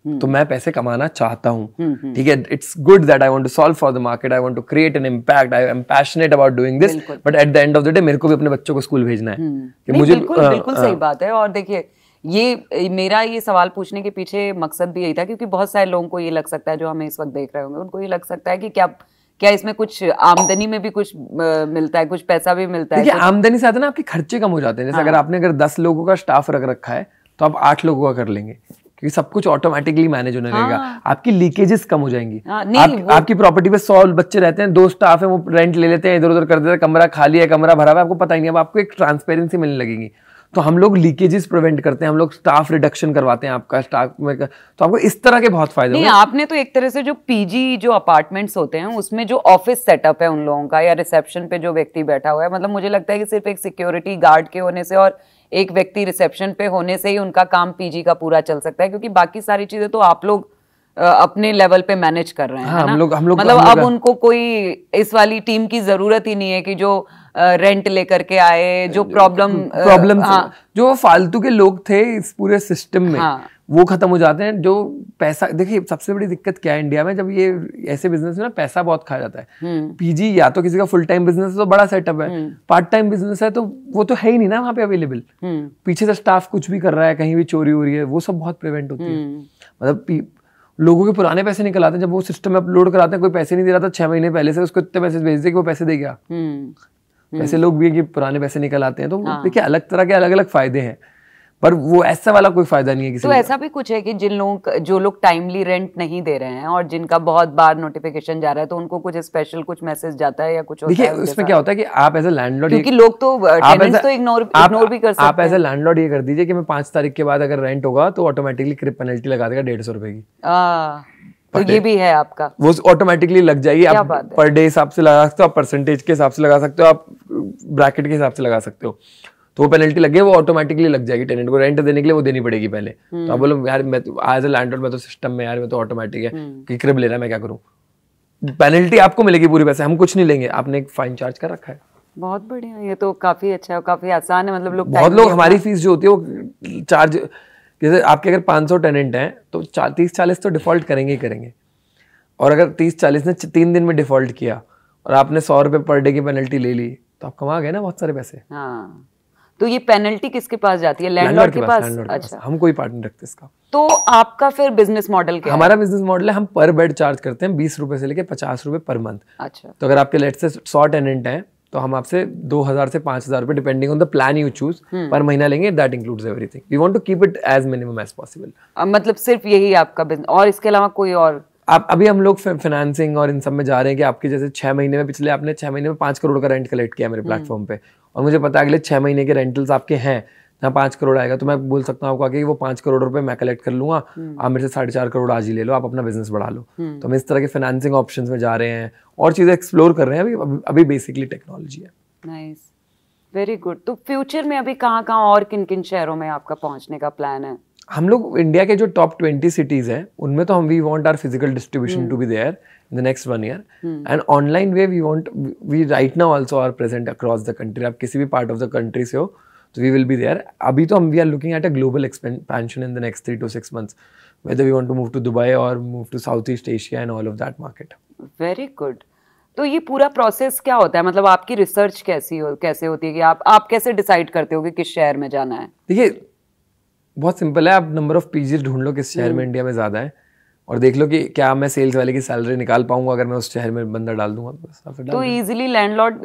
Speaker 2: तो मैं पैसे कमाना चाहता हूँ. ठीक है, it's good that I want to solve for the market, I want to create an impact, I am passionate about doing this. But at the end of the day मेरे को भी अपने बच्चों को स्कूल भेजना है. कि मुझे
Speaker 1: बिल्कुल सही बात है. और देखिए, ये मेरा ये सवाल पूछने के पीछे मकसद भी यही था, क्योंकि बहुत सारे लोगों को ये लग सकता है, जो हमें इस वक्त देख रहे होंगे, उनको ये लग सकता है कि क्या इसमें कुछ आमदनी में भी कुछ मिलता है, कुछ पैसा भी मिलता है.
Speaker 2: देखिए, आमदनी से आता है ना, आपके खर्चे कम हो जाते हैं. जैसे अगर 10 लोगों का स्टाफ रख रखा है, तो आप 8 लोगों का कर लेंगे, क्योंकि सब कुछ ऑटोमेटिकली मैनेज होने लगेगा. आपकी लीकेजेस कम हो जाएंगी. आपकी प्रॉपर्टी पे 100 बच्चे रहते हैं, 2 स्टाफ है, वो रेंट ले लेते हैं, इधर उधर कर देते हैं, कमरा खाली है, कमरा भरा हुआ है, आपको पता ही नहीं. अब आपको एक ट्रांसपेरेंसी मिलने लगेगी. तो हम लोग लीकेजेस प्रिवेंट करते हैं, हम लोग स्टाफ रिडक्शन करवाते हैं आपका स्टाफ में. तो आपको इस तरह के बहुत फायदे.
Speaker 1: नहीं, आपने तो एक तरह से जो पीजी जो अपार्टमेंट्स होते हैं, उसमें जो ऑफिस सेटअप है उन लोगों का, या रिसेप्शन पे जो व्यक्ति बैठा हुआ है, मतलब मुझे लगता है कि सिर्फ एक सिक्योरिटी गार्ड के होने से और एक व्यक्ति रिसेप्शन पे होने से ही उनका काम पीजी का पूरा चल सकता है, क्योंकि बाकी सारी चीजें तो आप लोग अपने लेवल पे मैनेज कर रहे हैं.
Speaker 2: हाँ, हम लोग
Speaker 1: मतलब अब उनको कोई इस वाली टीम की जरूरत ही नहीं है कि जो रेंट लेकर के आए, जो प्रॉब्लम
Speaker 2: जो फालतू के लोग थे इस पूरे सिस्टम में, वो खत्म हो जाते हैं. जो पैसा, देखिए सबसे बड़ी दिक्कत क्या है इंडिया में, जब ये ऐसे बिजनेस में ना पैसा बहुत खा जाता है. पीजी या तो किसी का फुल टाइम बिजनेस है तो बड़ा सेटअप है, पार्ट टाइम बिजनेस है तो वो तो है ही नहीं ना वहाँ पे अवेलेबल. पीछे से स्टाफ कुछ भी कर रहा है, कहीं भी चोरी हो रही है, वो सब बहुत प्रिवेंट होती है. मतलब लोगों के पुराने पैसे निकल आते हैं, जब वो सिस्टम में अपलोड कराते हैं, कोई पैसे नहीं दे रहा था 6 महीने पहले से, उसको इतने पैसे भेज दे कि वो पैसे दे गया. ऐसे लोग भी है कि पुराने पैसे निकल आते हैं. तो देखिए, अलग तरह के अलग अलग फायदे हैं, पर वो ऐसा वाला कोई फायदा नहीं है किसी.
Speaker 1: तो ऐसा भी कुछ है कि जो लोग टाइमली रेंट नहीं दे रहे हैं और जिनका बहुत बार नोटिफिकेशन जा रहा है, तो उनको कुछ स्पेशल कुछ मैसेज जाता है या कुछ होता है?
Speaker 2: देखिए, उसमें क्या होता है कि आप एज ए लैंडलॉर्ड,
Speaker 1: क्योंकि लोग तो टेनेंट्स तो इग्नोर भी कर सकते हैं.
Speaker 2: आप एज ए लैंडलॉर्ड ये कर दीजिए कि मैं 5 तारीख के बाद अगर रेंट होगा तो ऑटोमेटिकली क्रिप पेनल्टी लगा देगा 150 रुपए की.
Speaker 1: तो ये भी है आपका,
Speaker 2: वो ऑटोमेटिकली लग जाएगी. आप पर डे हिसाब से लगा सकते हो, आप परसेंटेज के हिसाब से लगा सकते हो, आप ब्रैकेट के हिसाब से लगा सकते हो. तो वो पेनल्टी लगे, वो ऑटोमेटिकली लग जाएगी. टेनेंट को रेंट देने के लिए वो देनी पड़ेगी पहले. तो आप बोलो यार, मैं तो एज ए लैंडलॉर्ड, मैं तो सिस्टम में यार, मैं तो ऑटोमेटिक है कि क्रिप लेना, मैं क्या करूँ. पेनल्टी आपको मिलेगी पूरी पैसे, हम कुछ नहीं लेंगे. आपने एक फाइन चार्ज कर रखा है.
Speaker 1: बहुत बढ़िया, ये तो काफी अच्छा है, काफी आसान है. मतलब
Speaker 2: बहुत लोग हमारी फीस जो होती है वो चार्ज, जैसे आपके अगर 500 टेनेंट हैं तो 30-40 तो डिफॉल्ट करेंगे ही करेंगे. और अगर 30-40 ने 3 दिन में डिफॉल्ट किया और आपने 100 रुपए पर डे की पेनल्टी ले ली, तो आप कमा गए ना बहुत सारे पैसे.
Speaker 1: हाँ, तो ये पेनल्टी किसके पास जाती है? लैंडलॉर्ड के पास?
Speaker 2: अच्छा, हम कोई पार्ट नहीं रखते इसका।
Speaker 1: तो आपका फिर बिजनेस मॉडल क्या है?
Speaker 2: हमारा बिजनेस मॉडल है, हम पर बेड चार्ज करते हैं 20 रुपए से लेके 50 रुपए पर मंथ।
Speaker 1: अच्छा।
Speaker 2: तो अगर आपके लेट से 100 टेनेंट हैं तो हम आपसे 2000 से 5000 रुपए depending on the plan you choose पर महीना लेंगे। That includes everything. We want to keep it as minimum as possible.
Speaker 1: मतलब सिर्फ यही आपका बिजनेस, और इसके अलावा कोई और?
Speaker 2: आप अभी हम लोग फाइनेंसिंग और इन सब में जा रहे हैं कि आपके जैसे 6 महीने में, पिछले आपने 6 महीने में 5 करोड़ का रेंट कलेक्ट किया मेरे प्लेटफॉर्म पे, और मुझे पता है अगले 6 महीने के रेंटल्स आपके हैं जहाँ 5 करोड़ आएगा, तो मैं बोल सकता हूँ आपको आगे वो 5 करोड़ रुपए मैं कलेक्ट कर लूंगा, आप मेरे से 4.5 करोड़ आज ही ले लो, आप अपना बिजनेस बढ़ा लो। तो हम इस तरह के फाइनेंसिंग ऑप्शंस में जा रहे हैं और चीजें एक्सप्लोर कर रहे हैं। अभी बेसिकली टेक्नोलॉजी है।
Speaker 1: Nice, very good. तो फ्यूचर में अभी कहाँ और किन किन शहरों में आपका पहुंचने का प्लान है?
Speaker 2: हम लोग इंडिया के जो टॉप 20 सिटीज हैं उनमें तो हम we want our physical distribution to be there in the next 1 year, and online way we right now also are present across the country. आप किसी भी पार्ट ऑफ द कंट्री से हो तो वी विल बी देयर। अभी तो हम we are looking at a global expansion in the next 3 to 6 months, whether we want to move to Dubai or move to Southeast Asia and all of that market.
Speaker 1: Very good. तो ये पूरा process क्या होता है? मतलब आपकी research कैसे होती है कि आप कैसे डिसाइड करते हो कि किस शहर में जाना है?
Speaker 2: देखिए बहुत सिंपल है, आप नंबर ऑफ पीजी ढूंढ लो किस शहर में इंडिया में ज्यादा है, और देख लो कि क्या मैं सेल्स वाले की सैलरी निकाल पाऊंगा अगर मैं उस शहर में बंदा डाल दूंगा तो
Speaker 1: इजीली लैंडलॉर्ड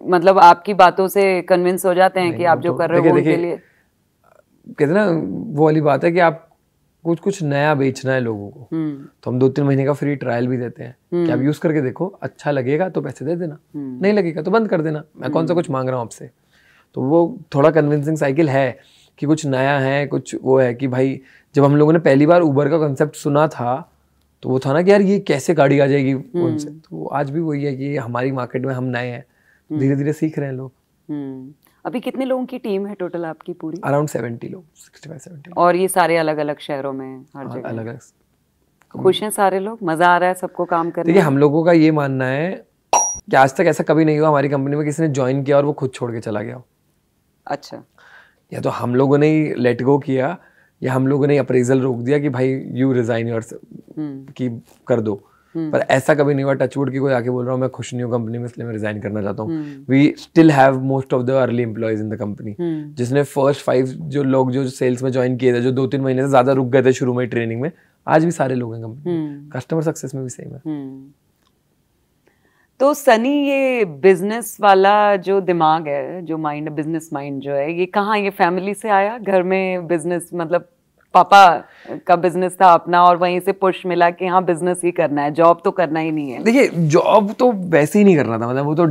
Speaker 1: मतलब आपकी बातों से कन्विंस हो जाते हैं कि आप जो कर रहे हो उनके लिए।
Speaker 2: कहते ना वो वाली बात है कि आप कुछ नया बेचना है लोगों को, तो हम 2-3 महीने का फ्री ट्रायल भी देते हैं कि आप यूज करके देखो, अच्छा लगेगा तो पैसे दे देना, नहीं लगेगा तो बंद कर देना, मैं कौन सा कुछ मांग रहा हूँ आपसे। तो वो थोड़ा कन्विंसिंग साइकिल है कि कुछ नया है, कुछ वो है कि भाई जब हम लोगों ने पहली बार उबर का कॉन्सेप्ट सुना था तो वो था ना कि यार ये कैसे गाड़ी आ जाएगी उनसे। तो आज भी वही है कि हमारी मार्केट में हम नए हैं, धीरे धीरे सीख रहे हैं लोग।
Speaker 1: अभी कितने लोगों की टीम है टोटल आपकी पूरी?
Speaker 2: अराउंड 70 लोग, 65-70।
Speaker 1: और ये सारे अलग अलग शहरों में, हर जगह अलग अलग। खुश हैं सारे लोग? मजा आ रहा है सबको काम करने?
Speaker 2: देखिए हम लोगों का ये मानना है कि आज तक ऐसा कभी नहीं हुआ हमारी कंपनी में किसी ने ज्वाइन किया और वो खुद छोड़ के चला गया।
Speaker 1: अच्छा।
Speaker 2: या तो हम लोगों ने ही लेट गो किया या हम लोगों ने अप्रेजल रोक दिया कि भाई यू रिजाइन योर की कर दो, पर ऐसा कभी नहीं हुआ टचवुड की कोई आके बोल रहा हूँ मैं खुश नहीं हूँ कंपनी में इसलिए मैं रिजाइन करना चाहता हूँ। We still have most of the early employees in the company, जिसने फर्स्ट 5 जो लोग जो सेल्स में ज्वाइन किए थे, जो 2-3 महीने से ज्यादा रुक गए थे शुरू में ट्रेनिंग में, आज भी सारे लोग हैं कंपनी। कस्टमर सक्सेस में भी सेम है।
Speaker 1: तो सनी ये बिजनेस वाला जो दिमाग है, जो माइंड, बिजनेस माइंड जो है, ये कहाँ, ये फैमिली से आया? घर में बिजनेस, मतलब पापा का बिजनेस था अपना और वहीं से पुश मिला कि हाँ बिजनेस ही करना है, जॉब तो करना ही नहीं है?
Speaker 2: देखिए जॉब तो वैसे ही नहीं करना था, मतलब वो तो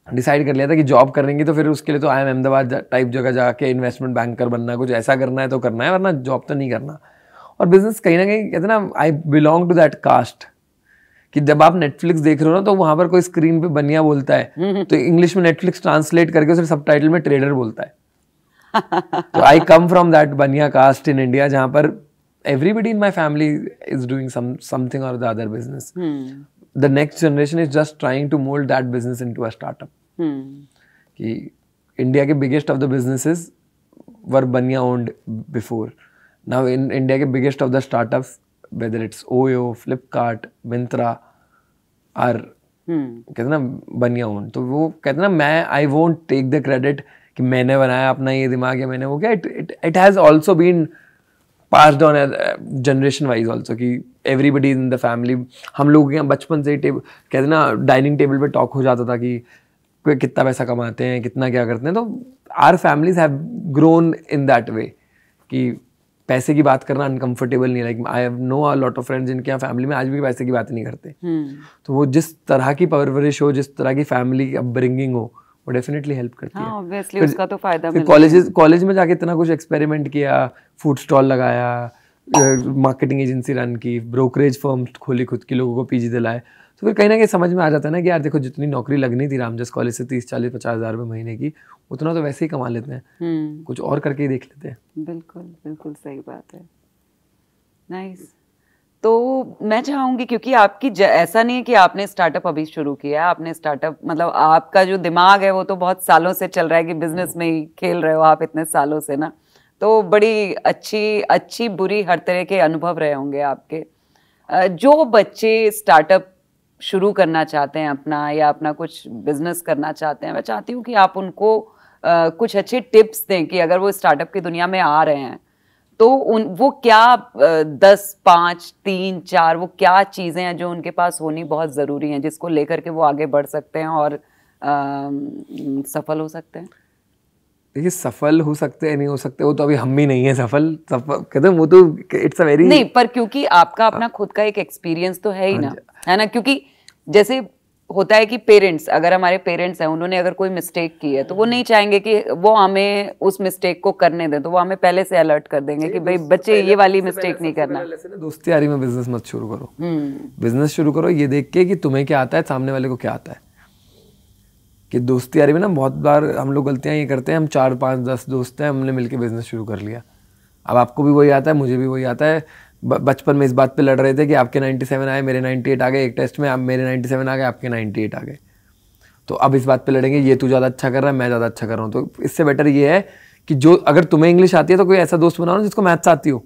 Speaker 2: डिसाइड कर लिया था कि जॉब करेंगे तो फिर उसके लिए तो आई एम अहमदाबाद टाइप जगह जाके इन्वेस्टमेंट बैंकर बनना, कुछ ऐसा करना है तो करना है, वरना जॉब तो नहीं करना। और बिजनेस कहीं ना कहीं कहते ना, I belong to that caste कि जब आप नेटफ्लिक्स देख रहे हो ना तो वहां पर कोई स्क्रीन पे बनिया बोलता है तो इंग्लिश में नेटफ्लिक्स ट्रांसलेट करके उसे सबटाइटल में ट्रेडर बोलता है। तो I come from that Baniya caste in India जहां पर everybody in my family is doing something और the other business. The next generation is just trying to mould that business into a startup. कि India के biggest of the businesses were Baniya owned before, now in India के biggest of the startups whether it's Oyo, Flipkart, Myntra are कहते ना बनिया own. तो वो कहते ना मैं I won't take the credit कि मैंने बनाया अपना ये दिमाग या मैंने वो क्या, it has also been passed on generation wise also कि एवरीबडी इन द फैमिली। हम लोग यहाँ बचपन से टेबल कहते ना डाइनिंग टेबल पे टॉक हो जाता था कि कितना पैसा कमाते हैं, कितना क्या करते हैं। तो our families have grown in that way कि पैसे की बात करना अनकंफर्टेबल नहीं है। Like I have no a lot of friends जिनके यहाँ फैमिली में आज भी पैसे की बात नहीं करते। तो वो जिस तरह की परवरिश हो, जिस तरह की फैमिली अपब्रिंगिंग हो, वो डेफिनेटली हेल्प करती है।
Speaker 1: ऑब्वियसली उसका तो फायदा
Speaker 2: फिर कॉलेज में जाके इतना कुछ एक्सपेरिमेंट किया, फूड स्टॉल लगाया, मार्केटिंग एजेंसी रन की, ब्रोकरेज फर्म खोली खुद की, लोगों को पीजी दिलाए। तो फिर कहीं ना कहीं समझ में आ जाता है ना कि यार देखो जितनी नौकरी लगनी थी रामजस कॉलेज से 30-40-50 हज़ार रुपये महीने की, उतना तो वैसे ही कमा लेते हैं, कुछ और करके ही देख लेते हैं।
Speaker 1: बिल्कुल बिल्कुल सही बात है। नाइस। तो मैं चाहूँगी क्योंकि आपकी ऐसा नहीं है कि आपने स्टार्टअप अभी शुरू किया है, आपने स्टार्टअप मतलब आपका जो दिमाग है वो तो बहुत सालों से चल रहा है कि बिजनेस में ही खेल रहे हो आप इतने सालों से ना, तो बड़ी अच्छी बुरी हर तरह के अनुभव रहे होंगे आपके। जो बच्चे स्टार्टअप शुरू करना चाहते हैं अपना, या अपना कुछ बिजनेस करना चाहते हैं, मैं चाहती हूँ कि आप उनको कुछ अच्छे टिप्स दें कि अगर वो स्टार्टअप की दुनिया में आ रहे हैं तो वो क्या 10, 5, 3, 4 वो क्या चीजें हैं जो उनके पास होनी बहुत जरूरी हैं जिसको लेकर के वो आगे बढ़ सकते हैं और सफल हो सकते हैं?
Speaker 2: देखिए, सफल हो सकते हैं नहीं हो सकते, वो तो अभी हम ही नहीं है सफल कहते हैं, वो तो इट्स अ वेरी
Speaker 1: नहीं, पर क्योंकि आपका अपना खुद का एक एक्सपीरियंस तो है ही ना, है ना? क्योंकि जैसे होता है कि पेरेंट्स, अगर हमारे पेरेंट्स हैं, उन्होंने अगर कोई मिस्टेक की है तो वो नहीं चाहेंगे कि वो हमें उस मिस्टेक को करने दें, तो वो हमें पहले से अलर्ट कर देंगे कि भाई बच्चे ये वाली मिस्टेक नहीं करना।
Speaker 2: दोस्ती यारी में बिजनेस मत शुरू करो। बिजनेस शुरू करो ये देख के कि तुम्हें क्या आता है, सामने वाले को क्या आता है। कि दोस्ती यारी में ना बहुत बार हम लोग गलतियां ये करते हैं, हम 4, 5, 10 दोस्त हैं, हमने मिलके बिजनेस शुरू कर लिया। अब आपको भी वही आता है, मुझे भी वही आता है। बचपन में इस बात पे लड़ रहे थे कि आपके 97 आए, मेरे 98 आ गए, एक टेस्ट में आप मेरे 97 आ गए, आपके 98 आ गए। तो अब इस बात पे लड़ेंगे, ये तू ज़्यादा अच्छा कर रहा है, मैं ज़्यादा अच्छा कर रहा हूँ। तो इससे बेटर ये है कि जो अगर तुम्हें इंग्लिश आती है तो कोई ऐसा दोस्त बनाओ जिसको मैथ्स आती हो।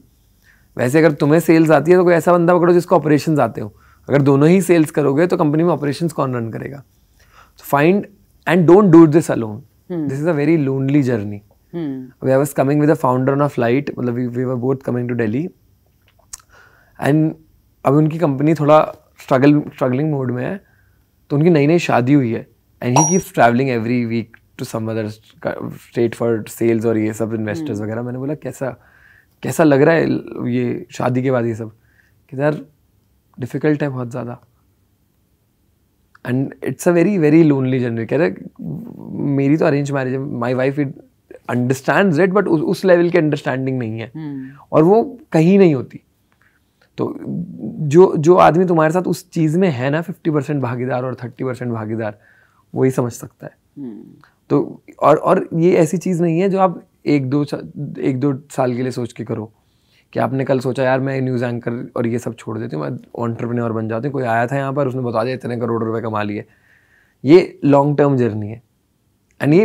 Speaker 2: वैसे अगर तुम्हें सेल्स आती है तो कोई ऐसा बंदा पकड़ो जिसको ऑपरेशंस आते हो। अगर दोनों ही सेल्स करोगे तो कंपनी में ऑपरेशंस कौन रन करेगा? Find and don't do this alone. This is a very lonely journey. I was coming with a founder on a flight, मतलब we were both coming to Delhi, and अब उनकी company थोड़ा struggling mode में है, तो उनकी नई शादी हुई है, and he keeps traveling every week to some other state for sales और ये सब इन्वेस्टर्स वगैरह। मैंने बोला कैसा लग रहा है ये शादी के बाद ये सब? कि यार डिफिकल्ट है बहुत ज़्यादा, and it's a very very lonely journey. कह रहे मेरी तो अरेंज मैरिज है, my wife it understands it, but उस लेवल की अंडरस्टैंडिंग नहीं है, और वो कहीं नहीं होती। तो जो आदमी तुम्हारे साथ उस चीज़ में है ना 50% भागीदार और 30% भागीदार, वही समझ सकता है। तो और ये ऐसी चीज़ नहीं है जो आप एक दो साल के लिए सोच के करो कि आपने कल सोचा यार मैं न्यूज़ एंकर और ये सब छोड़ देती हूँ, मैं एंटरप्रेन्योर बन जाती हूँ। कोई आया था यहाँ पर, उसने बता दिया इतने करोड़ रुपए कमा लिए। ये लॉन्ग टर्म जर्नी है, एंड ये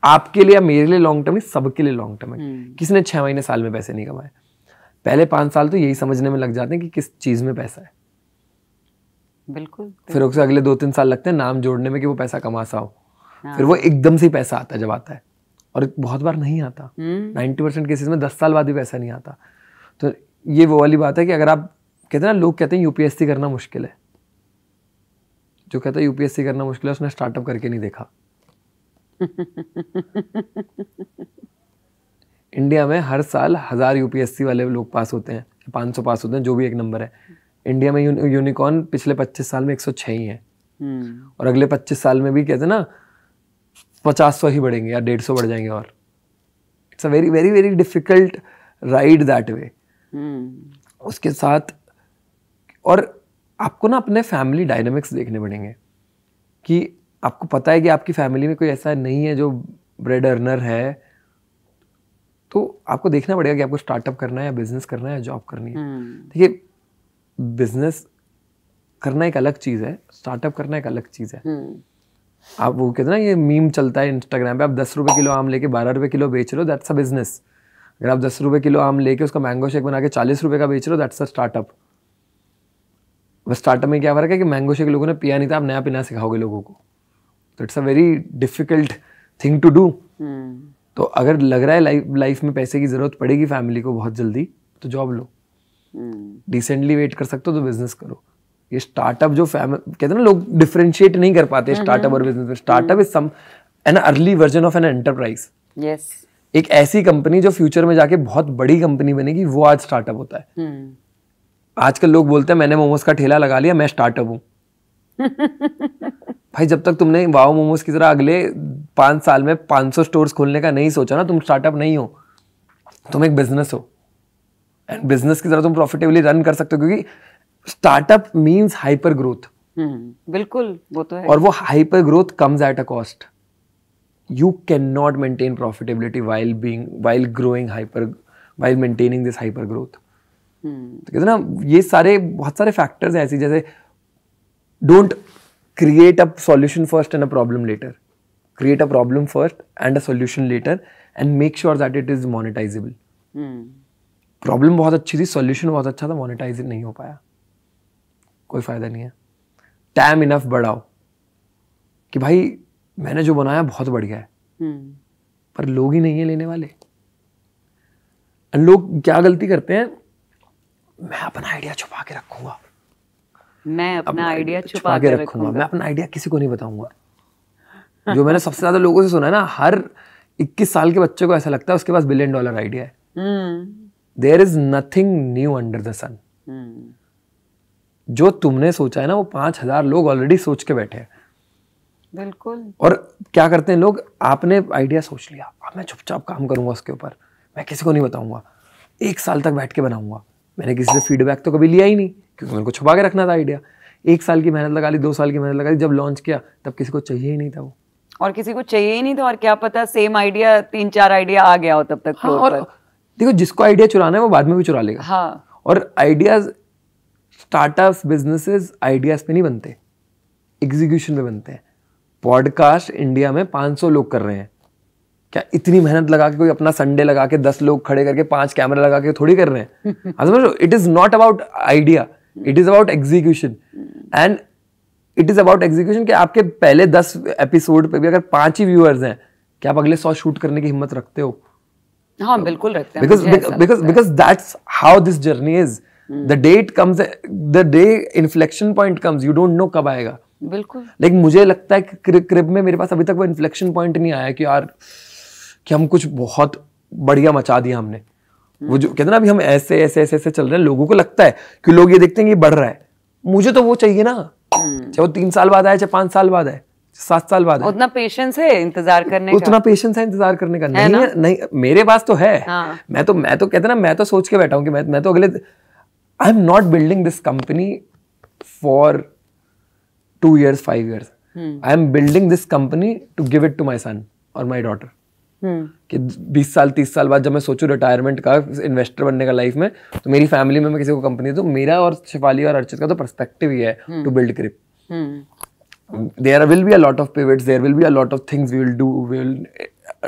Speaker 2: आपके लिए या मेरे लिए लॉन्ग टर्म नहीं, सबके लिए लॉन्ग टर्म है। किसी ने 6 महीने साल में पैसे नहीं कमाए, पहले 5 साल तो यही समझने में लग जाते हैं कि किस चीज़ में पैसा है।
Speaker 1: बिल्कुल।
Speaker 2: फिर उससे अगले 2-3 साल लगते हैं नाम जोड़ने में कि वो पैसा कमा सा हो। फिर वो एकदम से ही पैसा आता है जब आता है, और बहुत बार नहीं आता। 90% केसेस में 10 साल बाद भी पैसा नहीं आता। तो ये वो वाली बात है कि अगर आप कहते हैं ना, लोग कहते हैं यूपीएससी करना मुश्किल है, जो कहता है यूपीएससी करना मुश्किल है उसने स्टार्टअप करके नहीं देखा। इंडिया में हर साल 1000 यूपीएससी वाले लोग पास होते हैं, 500 पास होते हैं, जो भी एक नंबर है। इंडिया में यूनिकॉर्न पिछले 25 साल में 106 ही है, और अगले 25 साल में भी कहते हैं ना 50-100 ही बढ़ेंगे या 150 बढ़ जाएंगे। और it's a very very very difficult ride that way. उसके साथ और आपको ना अपने फैमिली डायनामिक्स देखने पड़ेंगे कि आपको पता है कि आपकी फैमिली में कोई ऐसा नहीं है जो ब्रेड अर्नर है, तो आपको देखना पड़ेगा कि आपको स्टार्टअप करना है या बिजनेस करना है या जॉब करनी है। देखिए, बिजनेस करना एक अलग चीज़ है, स्टार्टअप करना एक अलग चीज़ है। आप वो कहते हैं ना, ये मीम चलता है इंस्टाग्राम पे, आप 10 रुपये किलो आम लेके 12 रुपये किलो बेच रहे हो, दैट्स अ बिजनेस। अगर आप 10 रुपये किलो आम लेके उसका मैंगो शेक बना के 40 रुपये का बेच रहे हो, दैट्स अ स्टार्टअप। बस स्टार्टअप में क्या फर्क है कि मैंगो शेक लोगों ने पिया नहीं था, आप नया पीना सिखाओगे लोगों को, तो it's a very difficult thing to do. तो अगर लग रहा है लाइफ में पैसे की जरूरत पड़ेगी फैमिली को बहुत जल्दी, तो जॉब लो। डिसेंटली वेट कर सकते हो तो बिजनेस करो। ये स्टार्टअप जो कहते हैं ना, लोग डिफरेंशिएट नहीं कर पाते स्टार्टअप और बिजनेस में। Startup is some an early version of an enterprise.
Speaker 1: Yes,
Speaker 2: एक ऐसी कंपनी जो फ्यूचर में जाके बहुत बड़ी कंपनी बनेगी, वो आज स्टार्टअप होता है। आजकल लोग बोलते हैं मैंने मोमोज का ठेला लगा लिया, मैं स्टार्टअप हूँ। भाई, जब तक तुमने वाओ मोमोज की तरह अगले 5 साल में 500 स्टोर्स खोलने का नहीं सोचा ना, तुम स्टार्टअप नहीं हो, तुम एक बिजनेस हो। एंड बिजनेस की तरह तुम प्रॉफिटेबली रन कर सकते हो, क्योंकि स्टार्टअप मीन्स हाइपर ग्रोथ।
Speaker 1: बिल्कुल, वो तो है।
Speaker 2: और वो hyper growth comes at a cost. You can not maintain profitability while growing while maintaining this hyper growth। तो कहते ना, ये बहुत सारे फैक्टर्स हैं ऐसे, जैसे don't create a solution first and a problem later, create a problem first and a solution later, and make sure that it is monetisable. Problem बहुत अच्छी थी, सॉल्यूशन बहुत अच्छा था, मोनेटाइज नहीं हो पाया, कोई फायदा नहीं है। टाइम इनफ बढ़ाओ कि भाई मैंने जो बनाया बहुत बढ़िया है, पर लोग ही नहीं है लेने वाले। लोग क्या गलती करते हैं, मैं अपना आइडिया छुपा के रखूंगा,
Speaker 1: मैं अपना आइडिया छुपा के रखूंगा,
Speaker 2: मैं अपना आइडिया किसी को नहीं बताऊंगा। जो मैंने सबसे ज्यादा लोगों से सुना है ना, हर 21 साल के बच्चे को ऐसा लगता है उसके पास $1 बिलियन आइडिया है। There is nothing new under the sun. जो तुमने सोचा है ना, वो 5000 लोग ऑलरेडी सोच के बैठे हैं।
Speaker 1: बिल्कुल।
Speaker 2: और क्या करते हैं लोग, आपने आइडिया सोच लिया, अब मैं चुपचाप काम करूंगा उसके ऊपर, मैं किसी को नहीं बताऊंगा, 1 साल तक बैठ के बनाऊंगा। मैंने किसी से फीडबैक तो कभी लिया ही नहीं, क्योंकि मेरे को छुपा के रखना था आइडिया। 1 साल की मेहनत लगा ली, 2 साल की मेहनत लगा ली, जब लॉन्च किया तब किसी को चाहिए ही नहीं था वो।
Speaker 1: और किसी को चाहिए ही नहीं था, और क्या पता सेम आइडिया 3-4 आइडिया आ गया हो तब तक।
Speaker 2: हाँ, और देखो जिसको आइडिया चुराना है वो बाद में भी चुरा लेगा।
Speaker 1: हाँ।
Speaker 2: और आइडियाज, स्टार्टअप्स, बिजनेसेस आइडियाज पे नहीं बनते, एग्जीक्यूशन पे बनते हैं। पॉडकास्ट इंडिया में 500 लोग कर रहे हैं, क्या इतनी मेहनत लगा के कोई अपना संडे लगा के 10 लोग खड़े करके 5 कैमरा लगा के थोड़ी कर रहे हैं। It is not about idea, it is about execution. And it is about execution कि आपके पहले 10 एपिसोड पे भी अगर 5 ही व्यूअर्स हैं, क्या आप अगले 100 शूट करने की हिम्मत रखते हो?
Speaker 1: हाँ बिल्कुल रखते हैं।
Speaker 2: because that's how this journey is. The day it comes, the day inflection point comes, you don't know कब आएगा।
Speaker 1: बिल्कुल।
Speaker 2: लेकिन मुझे लगता है कि क्रिब में मेरे पास अभी तक वो इन्फ्लेक्शन पॉइंट नहीं आया कि यार कि हम कुछ बहुत बढ़िया मचा दिया हमने। वो जो कहते हैं ना, अभी हम ऐसे ऐसे ऐसे ऐसे चल रहे हैं, लोगों को लगता है कि लोग ये देखते हैं कि बढ़ रहा है, मुझे तो वो चाहिए ना, चाहे वो 3 साल बाद आए, चाहे 5 साल बाद आए, 7 साल बाद आए।
Speaker 1: उतना पेशेंस है इंतजार करने का,
Speaker 2: उतना पेशेंस है इंतजार करने का। नहीं है, नहीं मेरे पास तो है।
Speaker 1: हाँ।
Speaker 2: मैं तो कहते ना, मैं तो सोच के बैठा हूँ कि मैं तो अगले, I am not building this company for 2 years 5 years, I am building this company to give it to my son और माई डॉटर। कि 20 साल 30 साल बाद जब मैं सोचूं रिटायरमेंट का, इन्वेस्टर बनने का लाइफ में, तो मेरी फैमिली में मैं किसी को कंपनी, तो मेरा और शिफाली और अर्चित का तो पर्सपेक्टिव ही है to build Crib. There will be a lot of pivots, there will be a lot of things we will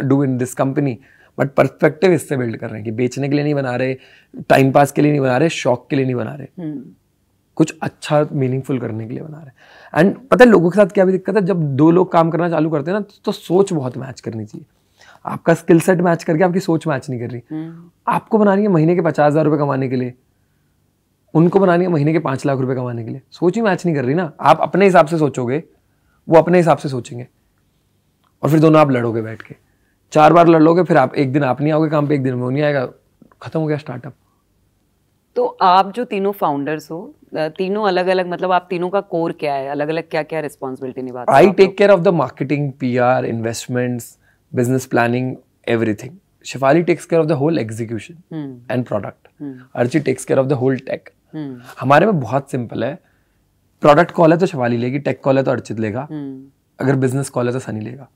Speaker 2: do in this company, but perspective इससे बिल्ड कर रहे हैं कि बेचने के लिए नहीं बना रहे, टाइम पास के लिए नहीं बना रहे, शौक के लिए नहीं बना रहे, कुछ अच्छा मीनिंगफुल करने के लिए बना रहे। एंड पता है लोगों के साथ क्या भी दिक्कत है, जब 2 लोग काम करना चालू करते हैं ना, तो सोच बहुत मैच करनी चाहिए। आपका स्किल सेट मैच करके आपकी सोच मैच नहीं कर रही। आपको बनानी है महीने के 50,000 रुपए कमाने के लिए, उनको बनानी है महीने के 5 लाख रुपए कमाने के लिए, सोच ही मैच नहीं कर रही ना। आप अपने हिसाब से सोचोगे, वो अपने हिसाब से सोचेंगे, और फिर दोनों आप लड़ोगे बैठ के, 4 बार लड़ोगे, फिर आप एक दिन आप नहीं आओगे काम पे, एक दिन वो नहीं आएगा, खत्म हो गया स्टार्टअप।
Speaker 1: तो आप जो तीनों फाउंडर्स हो, तीनों अलग अलग, मतलब आप तीनों का कोर क्या है, अलग अलग क्या क्या रिस्पॉन्सिबिलिटी निभाते हो?
Speaker 2: I take care of the marketing, PR, investments, business planning, everything. Shefali takes care of the whole execution and product. Archit takes care of the whole tech. हमारे में बहुत सिंपल है, प्रोडक्ट कॉल है तो शिफाली लेगी, take call है तो अर्चित लेगा, अगर बिजनेस कॉल है तो सनी लेगा।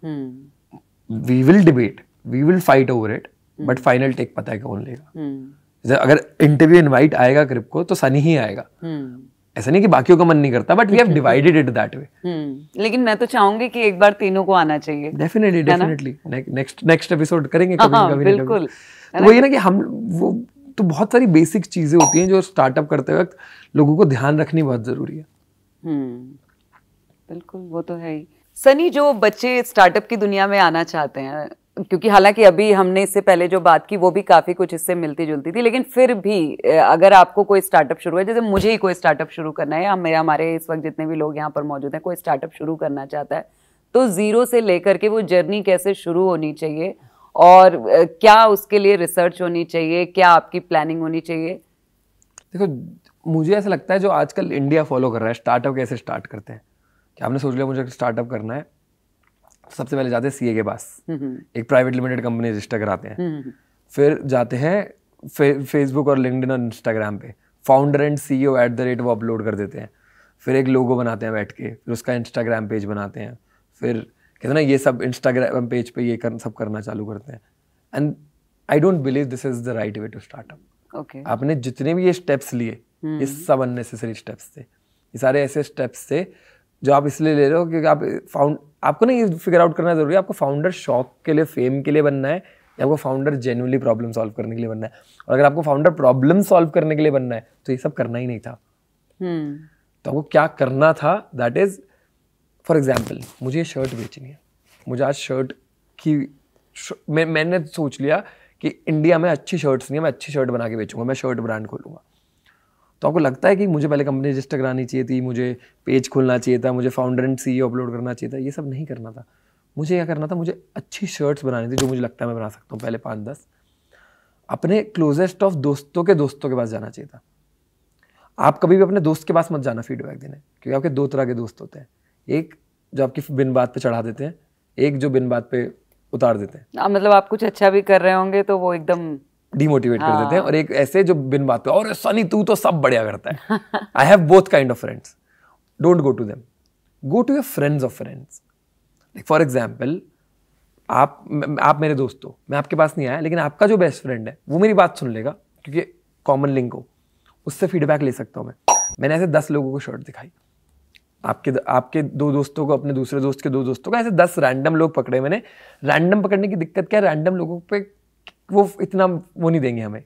Speaker 2: We will debate, we will fight over it, but final take पता है कौन लेगा। अगर इंटरव्यू इनवाइट आएगा क्रिप को तो सनी ही आएगा, ऐसा नहीं कि बाकियों का मन नहीं करता, but we have divided it that way.
Speaker 1: लेकिन मैं तो चाहूंगी कि एक बार तीनों को आना चाहिए।
Speaker 2: डेफिनेटली नेक्स्ट एपिसोड करेंगे कभी
Speaker 1: हाँ,
Speaker 2: कभी
Speaker 1: बिल्कुल।
Speaker 2: तो वही ना कि हम वो तो बहुत सारी बेसिक चीजें होती हैं जो स्टार्टअप करते वक्त लोगों को ध्यान रखनी बहुत जरूरी है।
Speaker 1: बिल्कुल, वो तो है ही। सनी, जो बच्चे स्टार्टअप की दुनिया में आना चाहते हैं, क्योंकि हालांकि अभी हमने इससे पहले जो बात की वो भी काफी कुछ इससे मिलती जुलती थी, लेकिन फिर भी अगर आपको कोई स्टार्टअप शुरू है, जैसे मुझे ही कोई स्टार्टअप शुरू करना है, या हमारे इस वक्त जितने भी लोग यहाँ पर मौजूद हैं, कोई स्टार्टअप शुरू करना चाहता है, तो 0 से लेकर के वो जर्नी कैसे शुरू होनी चाहिए, और क्या उसके लिए रिसर्च होनी चाहिए, क्या आपकी प्लानिंग होनी चाहिए?
Speaker 2: देखो, मुझे ऐसा लगता है जो आजकल इंडिया फॉलो कर रहा है, स्टार्टअप कैसे स्टार्ट करते हैं, कि आपने सोच लिया मुझे स्टार्टअप करना है, सबसे पहले जाते हैं CA के पास, एक प्राइवेट लिमिटेड कंपनी रजिस्टर कराते हैं, फिर जाते हैं फेसबुक और लिंक्डइन और इंस्टाग्राम पे फाउंडर एंड CEO @ वो अपलोड कर देते हैं, फिर एक लोगो बनाते हैं बैठ के, फिर उसका इंस्टाग्राम पेज बनाते हैं, फिर कहते हैं ना ये सब इंस्टाग्राम पेज पे ये सब करना चालू करते हैं। And I don't believe this is the right way to startup. आपने जितने भी ये स्टेप्स लिए, ये सब अननेसेसरी स्टेप्स थे, ये सारे ऐसे स्टेप्स थे जो आप इसलिए ले रहे हो क्योंकि आपको ना ये फिगर आउट करना जरूरी है, आपको फाउंडर शौक के लिए, फेम के लिए बनना है, या आपको फाउंडर जेन्युइनली प्रॉब्लम सॉल्व करने के लिए बनना है। और अगर आपको फाउंडर प्रॉब्लम सॉल्व करने के लिए बनना है तो ये सब करना ही नहीं था। तो आपको क्या करना था, दैट इज, फॉर एग्जाम्पल, मुझे ये शर्ट बेचनी है, मुझे आज शर्ट की मैंने सोच लिया कि इंडिया में अच्छी शर्ट्स नहीं है, मैं अच्छी शर्ट बना के बेचूंगा, मैं शर्ट ब्रांड खोलूंगा। तो आपको लगता है कि मुझे पहले कंपनी रजिस्टर करानी चाहिए थी, मुझे पेज खोलना चाहिए था, मुझे फाउंडर एंड CEO अपलोड करना चाहिए था? ये सब नहीं करना था। मुझे क्या करना था, मुझे अच्छी शर्ट्स बनानी थी जो मुझे लगता है मैं बना सकता हूँ। पहले 5-10 अपने क्लोजेस्ट ऑफ दोस्तों के पास जाना चाहिए था। आप कभी भी अपने दोस्त के पास मत जाना फीडबैक देने, क्योंकि आपके 2 तरह के दोस्त होते हैं। एक जो आपकी बिन बात पे चढ़ा देते हैं, एक जो बिन बात पे उतार देते हैं।
Speaker 1: मतलब आप कुछ अच्छा भी कर रहे होंगे तो वो एकदम
Speaker 2: डिमोटिवेट कर देते हैं, और एक ऐसे जो बिन बात पे, और सनी तू तो सब बढ़िया करता है। I have both kind of friends, don't go to them, go to your friends of friends. For example, आप मेरे दोस्त हो, मैं आपके पास नहीं आया, लेकिन आपका जो बेस्ट फ्रेंड है वो मेरी बात सुन लेगा, क्योंकि कॉमन लिंक हो, उससे फीडबैक ले सकता हूँ मैं। मैंने ऐसे 10 लोगों को शर्ट दिखाई, आपके 2 दोस्तों को, अपने दूसरे दोस्त के 2 दोस्तों को, ऐसे 10 रैंडम लोग पकड़े मैंने। रैंडम पकड़ने की दिक्कत क्या है, रैंडम लोगों पे वो इतना वो नहीं देंगे हमें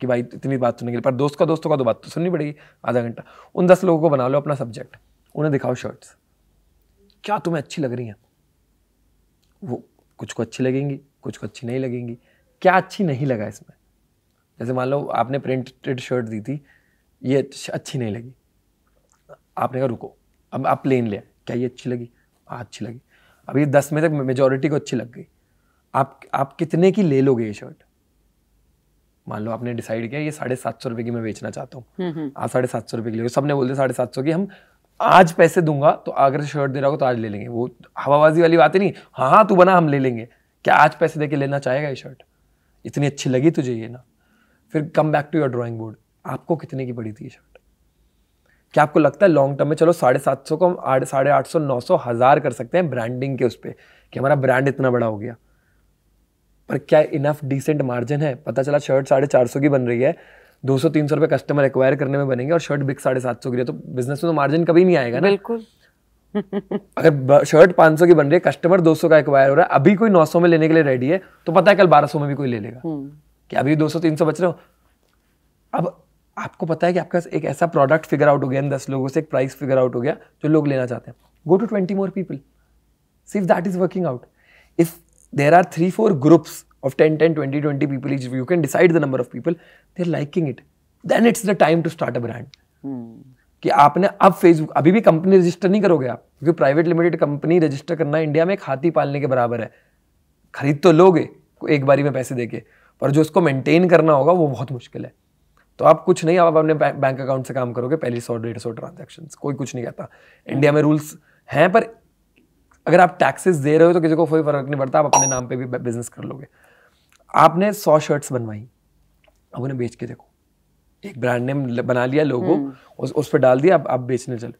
Speaker 2: कि भाई इतनी बात सुनने के लिए, पर दोस्तों का तो बात तो सुननी पड़ेगी आधा घंटा। उन 10 लोगों को बना लो अपना सब्जेक्ट, उन्हें दिखाओ शर्ट्स, क्या तुम्हें अच्छी लग रही हैं? वो कुछ को अच्छी लगेंगी, कुछ को अच्छी नहीं लगेंगी। क्या अच्छी नहीं लगा इसमें? जैसे मान लो आपने प्रिंटेड शर्ट दी थी, ये अच्छी नहीं लगी, आपने कहा रुको, अब आप प्लेन ले, क्या ये अच्छी लगी? अच्छी लगी। अब ये 10 में तक मेजॉरिटी को अच्छी लग गई, आप कितने की ले लोगे ये शर्ट? मान लो आपने डिसाइड किया ये 750 रुपये की मैं बेचना चाहता हूँ, आप 750 रुपये की ले, सबने बोल दिया 750 की, हम आज पैसे दूंगा तो अगर शर्ट दे रहा हो तो आज ले लेंगे। वो हवाबाजी वाली बात ही नहीं, हाँ तू बना हम ले लेंगे। क्या आज पैसे दे के लेना चाहेगा ये शर्ट? इतनी अच्छी लगी तुझे ये ना? फिर come back to your drawing board, आपको कितने की पड़ी थी ये शर्ट? क्या आपको लगता है लॉन्ग टर्म में चलो 750 को हम 850, 900, 1000 कर सकते हैं ब्रांडिंग के उस पर, कि हमारा ब्रांड इतना बड़ा हो गया, पर क्या इनफ डिसेंट मार्जिन है? पता चला शर्ट 450 की बन रही है, 200-300 रुपये कस्टमर एक्वायर करने में बनेंगे और शर्ट बिक 750 की है, तो बिजनेस में तो मार्जिन कभी नहीं आएगा ना।
Speaker 1: बिल्कुल।
Speaker 2: अगर शर्ट 500 की बन रही है, कस्टमर 200 का एक्वायर हो रहा है, अभी कोई 900 में लेने के लिए रेडी है, तो पता है कल 1200 में भी कोई ले लेगा। कि अभी 200-300 बच रहे हो। अब आपको पता है कि आपका एक ऐसा प्रोडक्ट फिगर आउट हो गया, 10 लोगों से एक प्राइस फिगर आउट हो गया जो लोग लेना चाहते हैं। Go to 20 more people, see if that is working out. If there are 3-4 groups of 10, 20 people each, you can decide the number of people, they're liking it, then it's the time to start a brand. कि आपने अब Facebook, अभी भी company register नहीं करोगे आप, क्योंकि private limited company register करना इंडिया में एक हाथी पालने के बराबर है। खरीद तो लोगे एक बारी में पैसे देके, पर जो उसको मेंटेन करना होगा वो बहुत मुश्किल है। तो आप कुछ नहीं, आप अपने बैंक अकाउंट से काम करोगे, पहली 100-150 ट्रांजेक्शन, कोई कुछ नहीं कहता। इंडिया में रूल्स हैं, पर अगर आप टैक्सेस दे रहे हो तो किसी को कोई फर्क नहीं पड़ता, आप अपने नाम पे भी बिजनेस कर लोगे। आपने 100 शर्ट्स बनवाई, अब उन्हें बेच के देखो, एक ब्रांड नेम बना लिया, लोगो उस पर डाल दिया, अब आप बेचने चलो।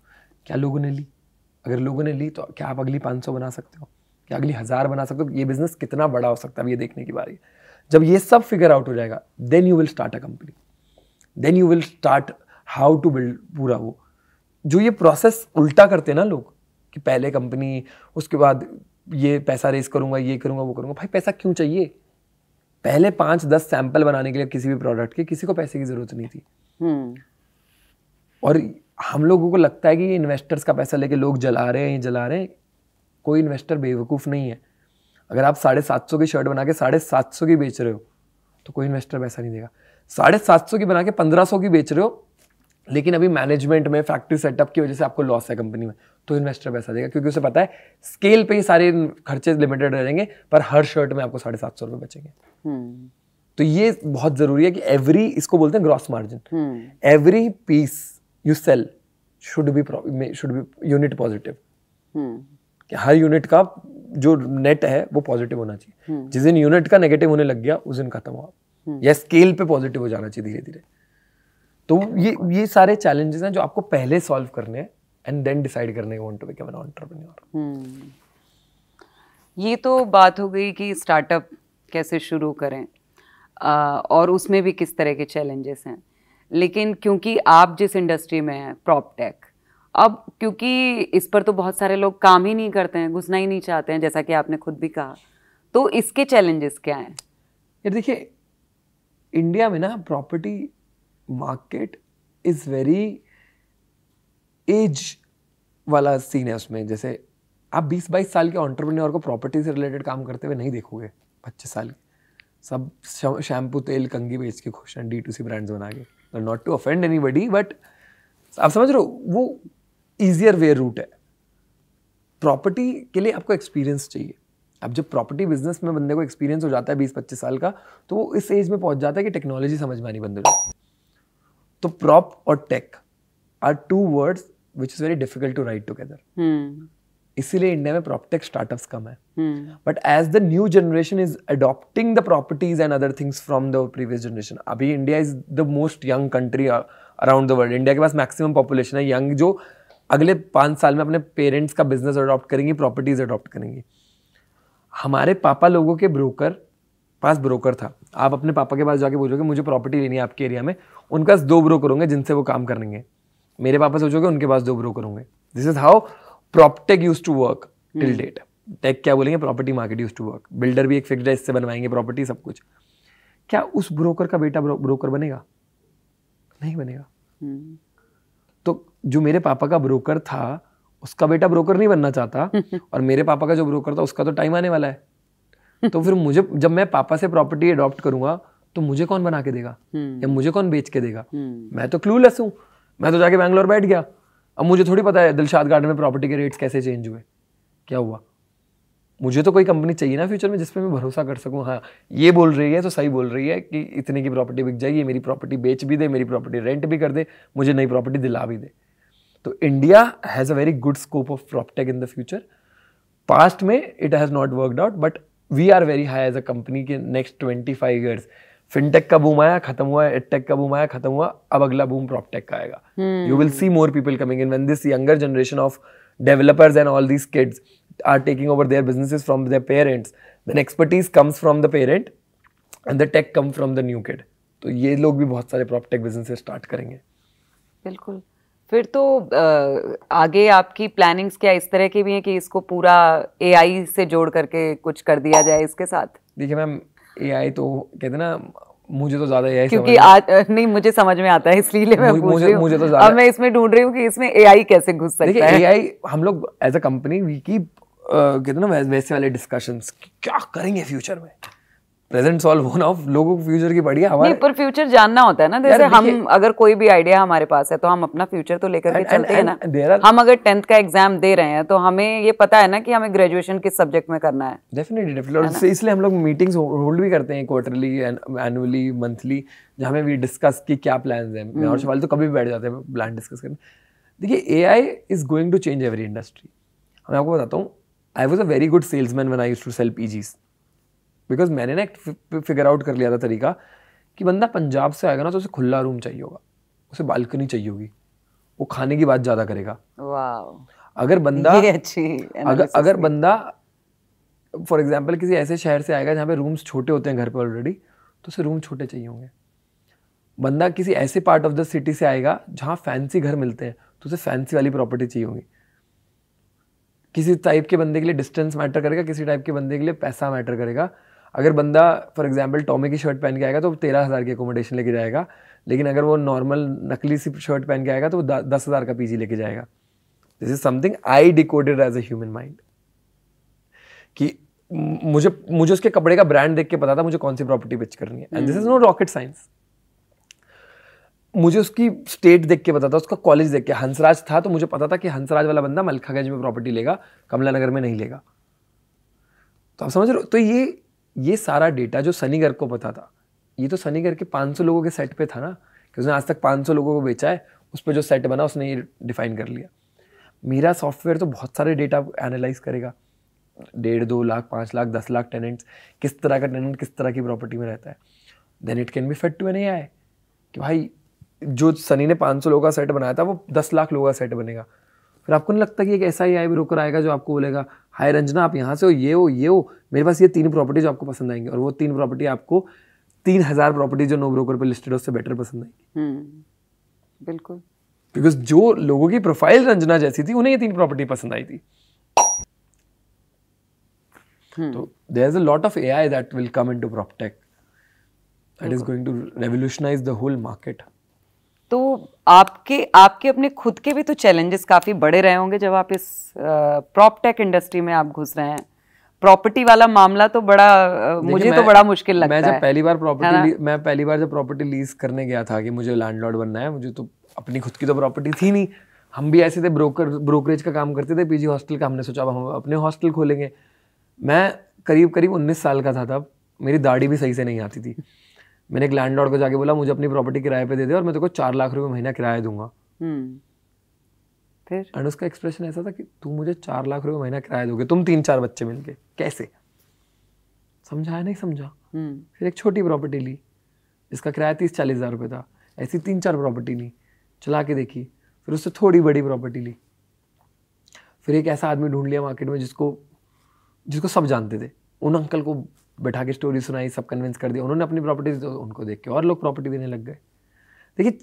Speaker 2: क्या लोगों ने ली? अगर लोगों ने ली तो क्या आप अगली 500 बना सकते हो? क्या अगली 1000 बना सकते हो? ये बिजनेस कितना बड़ा हो सकता है, अब ये देखने की बारी है। जब ये सब फिगर आउट हो जाएगा, then you will start a company, then you will start how to build पूरा। वो जो ये प्रोसेस उल्टा करते हैं ना लोग, कि पहले कंपनी, उसके बाद ये पैसा रेस करूंगा, ये करूंगा, वो करूंगा। भाई पैसा क्यों चाहिए? पहले 5-10 सैंपल बनाने के लिए किसी भी प्रोडक्ट के किसी को पैसे की जरूरत नहीं थी। और हम लोगों को लगता है कि ये इन्वेस्टर्स का पैसा लेके लोग जला रहे हैं, ये जला रहे हैं। कोई इन्वेस्टर बेवकूफ़ नहीं है। अगर आप 750 की शर्ट बना के 750 की बेच रहे हो तो कोई इन्वेस्टर पैसा नहीं देगा। 750 की बना के 1500 की बेच रहे हो, लेकिन अभी मैनेजमेंट में, फैक्ट्री सेटअप की वजह से आपको लॉस है कंपनी में, तो इन्वेस्टर पैसा देगा, क्योंकि उसे पता है स्केल पे ये सारे खर्चे लिमिटेड रहेंगे, पर हर शर्ट में आपको 750 रुपये बचेंगे। तो ये बहुत जरूरी है कि इसको बोलते हैं gross margin, every piece you sell should be unit positive. कि हर यूनिट का जो नेट है वो पॉजिटिव होना चाहिए। जिस दिन यूनिट का नेगेटिव होने लग गया उस दिन खत्म हुआ, या स्केल पे पॉजिटिव हो जाना चाहिए धीरे धीरे। तो ये सारे चैलेंजेस हैं जो आपको पहले सॉल्व करने हैं, एंड देन डिसाइड करने want to become an entrepreneur.
Speaker 1: ये तो बात हो गई कि स्टार्टअप कैसे शुरू करें, और उसमें भी किस तरह के चैलेंजेस हैं। लेकिन क्योंकि आप जिस इंडस्ट्री में हैं, प्रॉप टेक, अब क्योंकि इस पर तो बहुत सारे लोग काम ही नहीं करते हैं, घुसना ही नहीं चाहते हैं, जैसा कि आपने खुद भी कहा, तो इसके चैलेंजेस क्या हैं?
Speaker 2: यार देखिए, इंडिया में ना property market is very edge वाला सीन है उसमें। जैसे आप 20-22 साल के एंटरप्रेन्योर को प्रॉपर्टी से रिलेटेड काम करते हुए नहीं देखोगे। 25 साल के सब शैम्पू तेल कंघी बेच के खुश हैं, D2C ब्रांड्स बना के। Not to offend anybody, but आप समझ रहे हो, वो ईजियर वे रूट है। प्रॉपर्टी के लिए आपको एक्सपीरियंस चाहिए। अब जब प्रॉपर्टी बिजनेस में बंदे को एक्सपीरियंस हो जाता है 20-25 साल का, तो वो इस एज में पहुंच जाता है कि टेक्नोलॉजी समझ में आनी बंद हो जाती है। तो प्रॉप और tech are two words which is very difficult to write together. इसीलिए इंडिया में प्रॉपटेक स्टार्टअप्स कम है। But as the new generation is adopting the properties and other things from the previous generation, अभी India is the most young country around the world. India के पास maximum population है young, जो अगले 5 साल में अपने पेरेंट्स का बिजनेस अडॉप्ट करेंगी, प्रॉपर्टीज अडॉप्ट करेंगी। हमारे पापा लोगों के पास ब्रोकर था। आप अपने पापा के पास जाके बोलोगे मुझे प्रॉपर्टी लेनी है आपके एरिया में, उनके पास 2 ब्रोकर होंगे जिनसे वो काम करेंगे। मेरे पापा सोचोगे उनके पास 2 ब्रोकर होंगे। This is how proptech used to work till date. Tech क्या बोलेंगे, property market used to work. Builder भी एक फिक्स्ड है, इससे बनवाएंगे प्रॉपर्टी, सब कुछ। क्या उस ब्रोकर का बेटा ब्रोकर बनेगा? नहीं बनेगा। तो जो मेरे पापा का ब्रोकर था उसका बेटा ब्रोकर नहीं बनना चाहता, और मेरे पापा का जो ब्रोकर था उसका तो टाइम आने वाला है। तो फिर मुझे, जब मैं पापा से प्रॉपर्टी अडॉप्ट करूंगा तो मुझे कौन बना के देगा या मुझे कौन बेच के देगा? मैं तो क्लूलेस हूँ, मैं तो जाके बैंगलोर बैठ गया। अब मुझे थोड़ी पता है दिलशाद गार्डन में प्रॉपर्टी के रेट्स कैसे चेंज हुए, क्या हुआ। मुझे तो कोई कंपनी चाहिए ना फ्यूचर में जिस पे मैं भरोसा कर सकूं, हाँ ये बोल रही है तो सही बोल रही है कि इतने की प्रॉपर्टी बिक जाएगी, मेरी प्रॉपर्टी बेच भी दे, मेरी प्रॉपर्टी रेंट भी कर दे, मुझे नई प्रॉपर्टी दिला भी दे। तो India has a very good scope of proptech in the future. Past में it has not worked out, but we are very high as a company के नेक्स्ट 25 ईयर्स। फिनटेक का बूम आया, खत्म हुआ, एडटेक का बूम आया, खत्म हुआ, अब अगला बूम प्रॉपर्टेक का आएगा। You will see more people coming in when this younger generation of developers and all these kids are taking over their businesses from their parents, then expertise comes from the parent and the tech comes from the new kid. तो ये लोग भी बहुत सारे प्रॉपर्टेक businesses start करेंगे।
Speaker 1: बिल्कुल। फिर तो आगे आपकी प्लानिंग्स क्या इस तरह की भी हैं कि इसको पूरा AI से जोड़ करके कुछ कर दिया जाए इसके साथ?
Speaker 2: देखिए मैम, AI तो कहते हैं ना, मुझे तो ज्यादा AI
Speaker 1: क्योंकि आज नहीं मुझे समझ में आता है, इसलिए मैं पूछ रही हूँ। मुझे तो ज्यादा, अब मैं इसमें ढूंढ रही हूँ कि इसमें AI कैसे घुस सकता है।
Speaker 2: AI हम लोग as a company we keep कहते हैं ना वैसे वाले डिस्कशंस, क्या करेंगे फ्यूचर में। प्रेजेंट सॉल्व होना, लोगों को फ्यूचर की बढ़िया हमारे,
Speaker 1: नहीं पर फ्यूचर जानना होता है ना। जैसे हम अगर कोई भी आइडिया हमारे पास है तो हम अपना फ्यूचर तो लेकर के चलते हैं ना। हम अगर 10th का एग्जाम दे रहे हैं तो हमें ये पता है ना कि हमें ग्रेजुएशन किस सब्जेक्ट में करना है।
Speaker 2: डेफिनेटली, इसलिए हम लोग मीटिंग्स होल्ड भी करते हैं क्वार्टरली, एनुअली, मंथली, जहाँ में भी डिस्कस की क्या प्लान्स हैं। मैं और शिवाली तो कभी भी बैठ जाते हैं प्लान डिस्कस करने। देखिए AI is going to change every industry. मैं आपको बताता हूँ, I was a very good salesman when I used to sell PGs, because मैंने ना एक फिगर आउट कर लिया था तरीका कि बंदा पंजाब से आएगा ना तो उसे खुला रूम चाहिए होगा, उसे बालकनी चाहिए होगी, वो खाने की बात ज्यादा करेगा। अगर बंदा अगर बंदा फॉर एग्जाम्पल किसी ऐसे शहर से आएगा जहाँ पे रूम्स छोटे होते हैं घर पे ऑलरेडी, तो उसे रूम छोटे चाहिए होंगे। बंदा किसी ऐसे पार्ट ऑफ द सिटी से आएगा जहाँ फैंसी घर मिलते हैं, तो उसे फैंसी वाली प्रॉपर्टी चाहिए होगी। किसी टाइप के बंदे के लिए डिस्टेंस मैटर करेगा, किसी टाइप के बंदे के लिए पैसा मैटर करेगा। अगर बंदा फॉर एग्जांपल टॉमी की शर्ट पहन के आएगा तो 13,000 की अकोमोडेशन लेके जाएगा, लेकिन अगर वो नॉर्मल नकली सी शर्ट पहन के आएगा तो वो 10,000 का PG लेके जाएगा। This is something I decoded as a human mind, कि मुझे उसके कपड़े का ब्रांड देख के पता था मुझे कौन सी प्रॉपर्टी पिच करनी है। And this is no rocket science. मुझे उसकी स्टेट देख के पता था, उसका कॉलेज देख के। हंसराज था तो मुझे पता था कि हंसराज वाला बंदा मलखागंज में प्रॉपर्टी लेगा, कमला नगर में नहीं लेगा। तो आप समझ रहे हो? तो ये सारा डेटा जो सनी गर्ग को पता था, ये तो सनी गर्ग के 500 लोगों के सेट पे था ना, कि उसने आज तक 500 लोगों को बेचा है, उस पर जो सेट बना उसने ये डिफाइन कर लिया। मेरा सॉफ्टवेयर तो बहुत सारे डेटा एनालाइज करेगा, 1.5, 2 लाख, 5 लाख, 10 लाख टेनेंट्स, किस तरह का टेनेंट किस तरह की प्रॉपर्टी में रहता है। Then it can be fed to an AI कि भाई जो सनी ने 500 लोगों का सेट बनाया था वो 10 लाख लोगों का सेट बनेगा। फिर आपको नहीं लगता कि एक ऐसा AI ब्रोकर आएगा जो आपको बोलेगा हाय रंजना आप यहाँ से हो, ये हो, मेरे पास ये 3 प्रॉपर्टी जो आपको पसंद आएंगी, और वो 3 प्रॉपर्टी आपको 3,000 प्रॉपर्टी जो नो ब्रोकर पे लिस्टेड है उससे बेटर पसंद आएंगी।
Speaker 1: बिल्कुल,
Speaker 2: बिकॉज जो लोगों की प्रोफाइल रंजना जैसी थी उन्हें ये 3 प्रॉपर्टी पसंद आई थी। तो there is a lot of AI that will come into proptech, that is going to revolutionise the whole market.
Speaker 1: तो आपके आपके अपने खुद के भी तो चैलेंजेस काफी बड़े रहे होंगे जब आप इस प्रॉप टेक इंडस्ट्री में आप घुस रहे हैं। प्रॉपर्टी वाला मामला तो बड़ा मुझे तो बड़ा मुश्किल लगता है।
Speaker 2: मैं पहली बार जब प्रॉपर्टी लीज करने गया था कि मुझे लैंडलॉर्ड बनना है, मुझे तो अपनी खुद की तो प्रॉपर्टी थी नहीं। हम भी ऐसे थे, ब्रोकरेज का काम करते थे, पीजी हॉस्टल का। हमने सोचा हम अपने हॉस्टल खोलेंगे। मैं करीब 19 साल का था तब। मेरी दाढ़ी भी सही से नहीं आती थी। मैंने एक लैंडलॉर्ड को जाके बोला मुझे अपनी प्रॉपर्टी किराए पे दे दे और मैं तेरे को 4 लाख रुपए महीना किराया दूंगा।
Speaker 1: फिर
Speaker 2: एंड उसका एक्सप्रेशन ऐसा था कि तू मुझे 4 लाख रुपए महीना किराया दोगे, तुम 3-4 बच्चे मिलके, कैसे? समझाया नहीं समझा। फिर एक छोटी प्रॉपर्टी ली जिसका किराया 30-40 हज़ार रुपये था। ऐसी 3-4 प्रॉपर्टी ली, चला के देखी। फिर उससे थोड़ी बड़ी प्रॉपर्टी ली। फिर एक ऐसा आदमी ढूंढ लिया मार्केट में जिसको सब जानते थे। उन अंकल को बैठा के स्टोरी सुनाई, सब कन्विंस कर दिया। उन्होंने अपनी प्रॉपर्टी, तो उनको देख के और लोग प्रॉपर्टी देने लग गए। देखिए,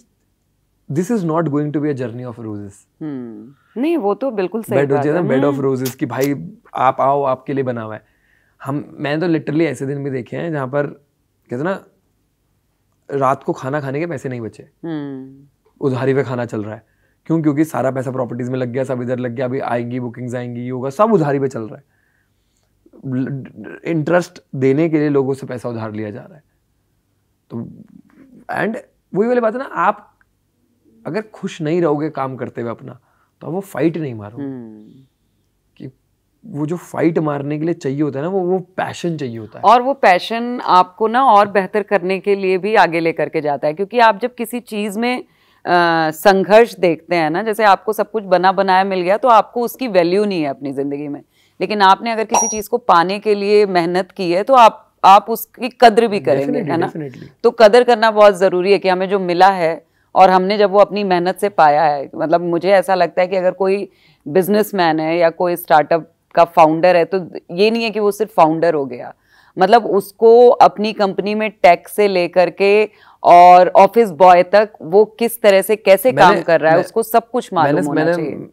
Speaker 2: this is not going to be a journey of roses.
Speaker 1: नहीं, वो तो बिल्कुल सही बात है।
Speaker 2: बेड ऑफ रोजेस कि भाई आप आओ, आपके लिए बना हुआ है। मैंने तो लिटरली ऐसे दिन भी देखे हैं जहाँ पर कहते ना रात को खाना खाने के पैसे नहीं बचे, उधारी पे खाना चल रहा है। क्यों? क्योंकि सारा पैसा प्रॉपर्टीज में लग गया, सब इधर लग गया। अभी आएंगी बुकिंग्स आएंगी, ये होगा, सब उधारी पे चल रहा है। इंटरेस्ट देने के लिए लोगों से पैसा उधार लिया जा रहा है। तो एंड वही वाली बात है ना, आप अगर खुश नहीं रहोगे काम करते हुए अपना, तो आप वो फाइट नहीं मारोगे। कि वो जो फाइट मारने के लिए चाहिए होता है ना, वो पैशन चाहिए होता है।
Speaker 1: और वो पैशन आपको ना और बेहतर करने के लिए भी आगे लेकर के जाता है। क्योंकि आप जब किसी चीज में संघर्ष देखते हैं ना, जैसे आपको सब कुछ बना बनाया मिल गया तो आपको उसकी वैल्यू नहीं है अपनी जिंदगी में। लेकिन आपने अगर किसी चीज को पाने के लिए मेहनत की है तो आप उसकी कद्र भी करेंगे, है ना? तो कदर करना बहुत जरूरी है कि हमें जो मिला है और हमने जब वो अपनी मेहनत से पाया है। मतलब मुझे ऐसा लगता है कि अगर कोई बिजनेसमैन है या कोई स्टार्टअप का फाउंडर है तो ये नहीं है कि वो सिर्फ फाउंडर हो गया। मतलब उसको अपनी कंपनी में टेक से लेकर के और ऑफिस बॉय तक वो किस तरह से कैसे काम कर रहा है, उसको सब कुछ मालूम होना चाहिए।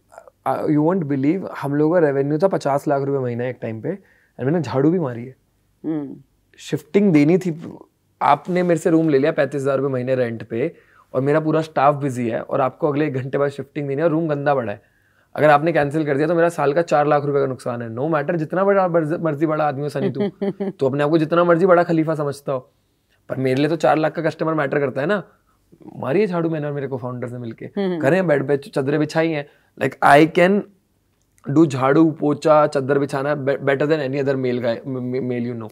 Speaker 2: यू वोंट बिलीव, हम लोगों का रेवेन्यू था 50 लाख रुपए महीना एक टाइम पे, और मैंने झाड़ू भी मारी है। शिफ्टिंग देनी थी। आपने मेरे से रूम ले लिया 35,000 रुपए महीने रेंट पे, और मेरा पूरा स्टाफ बिजी है, और आपको अगले 1 घंटे बाद शिफ्टिंग देनी है और रूम गंदा पड़ा है। अगर आपने कैंसिल कर दिया तो मेरा साल का 4 लाख रुपए का नुकसान है। नो मैटर जितना बड़ा मर्जी बड़ा आदमी हो सनी, तो अपने आप को जितना मर्जी बड़ा खलीफा समझता हो, पर मेरे लिए तो 4 लाख का कस्टमर मैटर करता है ना। मारिए झाड़ू मैंने और मेरे को फाउंडर से मिलके, करें बेड पे चादरें बिछाई हैं। लाइक आई कैन डू झाड़ू पोछा चादर बिछाना better than any other male you know.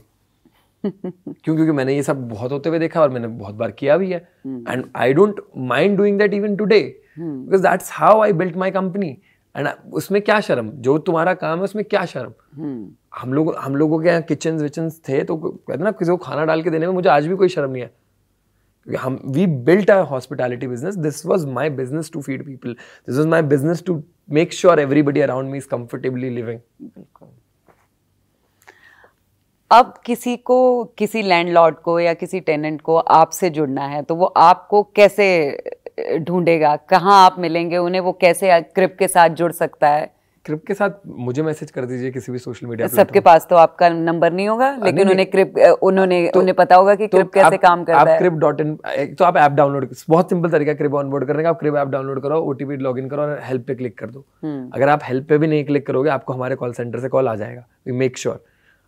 Speaker 2: क्योंकि मैंने ये सब बहुत होते हुए देखा और मैंने बहुत बार किया भी है। And I don't mind doing that even today, because that's how I built my company. And उसमें क्या शर्म, जो तुम्हारा काम है उसमें क्या शर्म। हम लोगों के यहाँ किचन विचन्स थे, तो कहते ना किसी को खाना डाल के देने में मुझे आज भी कोई शर्म नहीं है। We built a hospitality business. This was my business to feed people. This was my business to make sure everybody around me is comfortably living.
Speaker 1: अब किसी लैंडलॉर्ड को या किसी टेनेंट को आपसे जुड़ना है तो वो आपको कैसे ढूंढेगा, कहाँ आप मिलेंगे उन्हें, वो कैसे क्रिप के साथ जुड़ सकता है?
Speaker 2: क्रिप के साथ मुझे मैसेज कर दीजिए किसी भी सोशल मीडिया पे।
Speaker 1: सबके पास तो आपका नंबर नहीं होगा, लेकिन उन्हें पता होगा कि क्रिप कैसे काम करता है।
Speaker 2: Crip.in, तो आप ऐप डाउनलोड, बहुत सिंपल तरीका है क्रिप ऑनबोर्ड करने का। आप क्रिप ऐप डाउनलोड करो, ओटीपी लॉगिन करो और हेल्प पे क्लिक कर दो। अगर आप हेल्प पे भी नहीं क्लिक करोगे, आपको हमारे कॉल सेंटर से कॉल आ जाएगा। We make sure.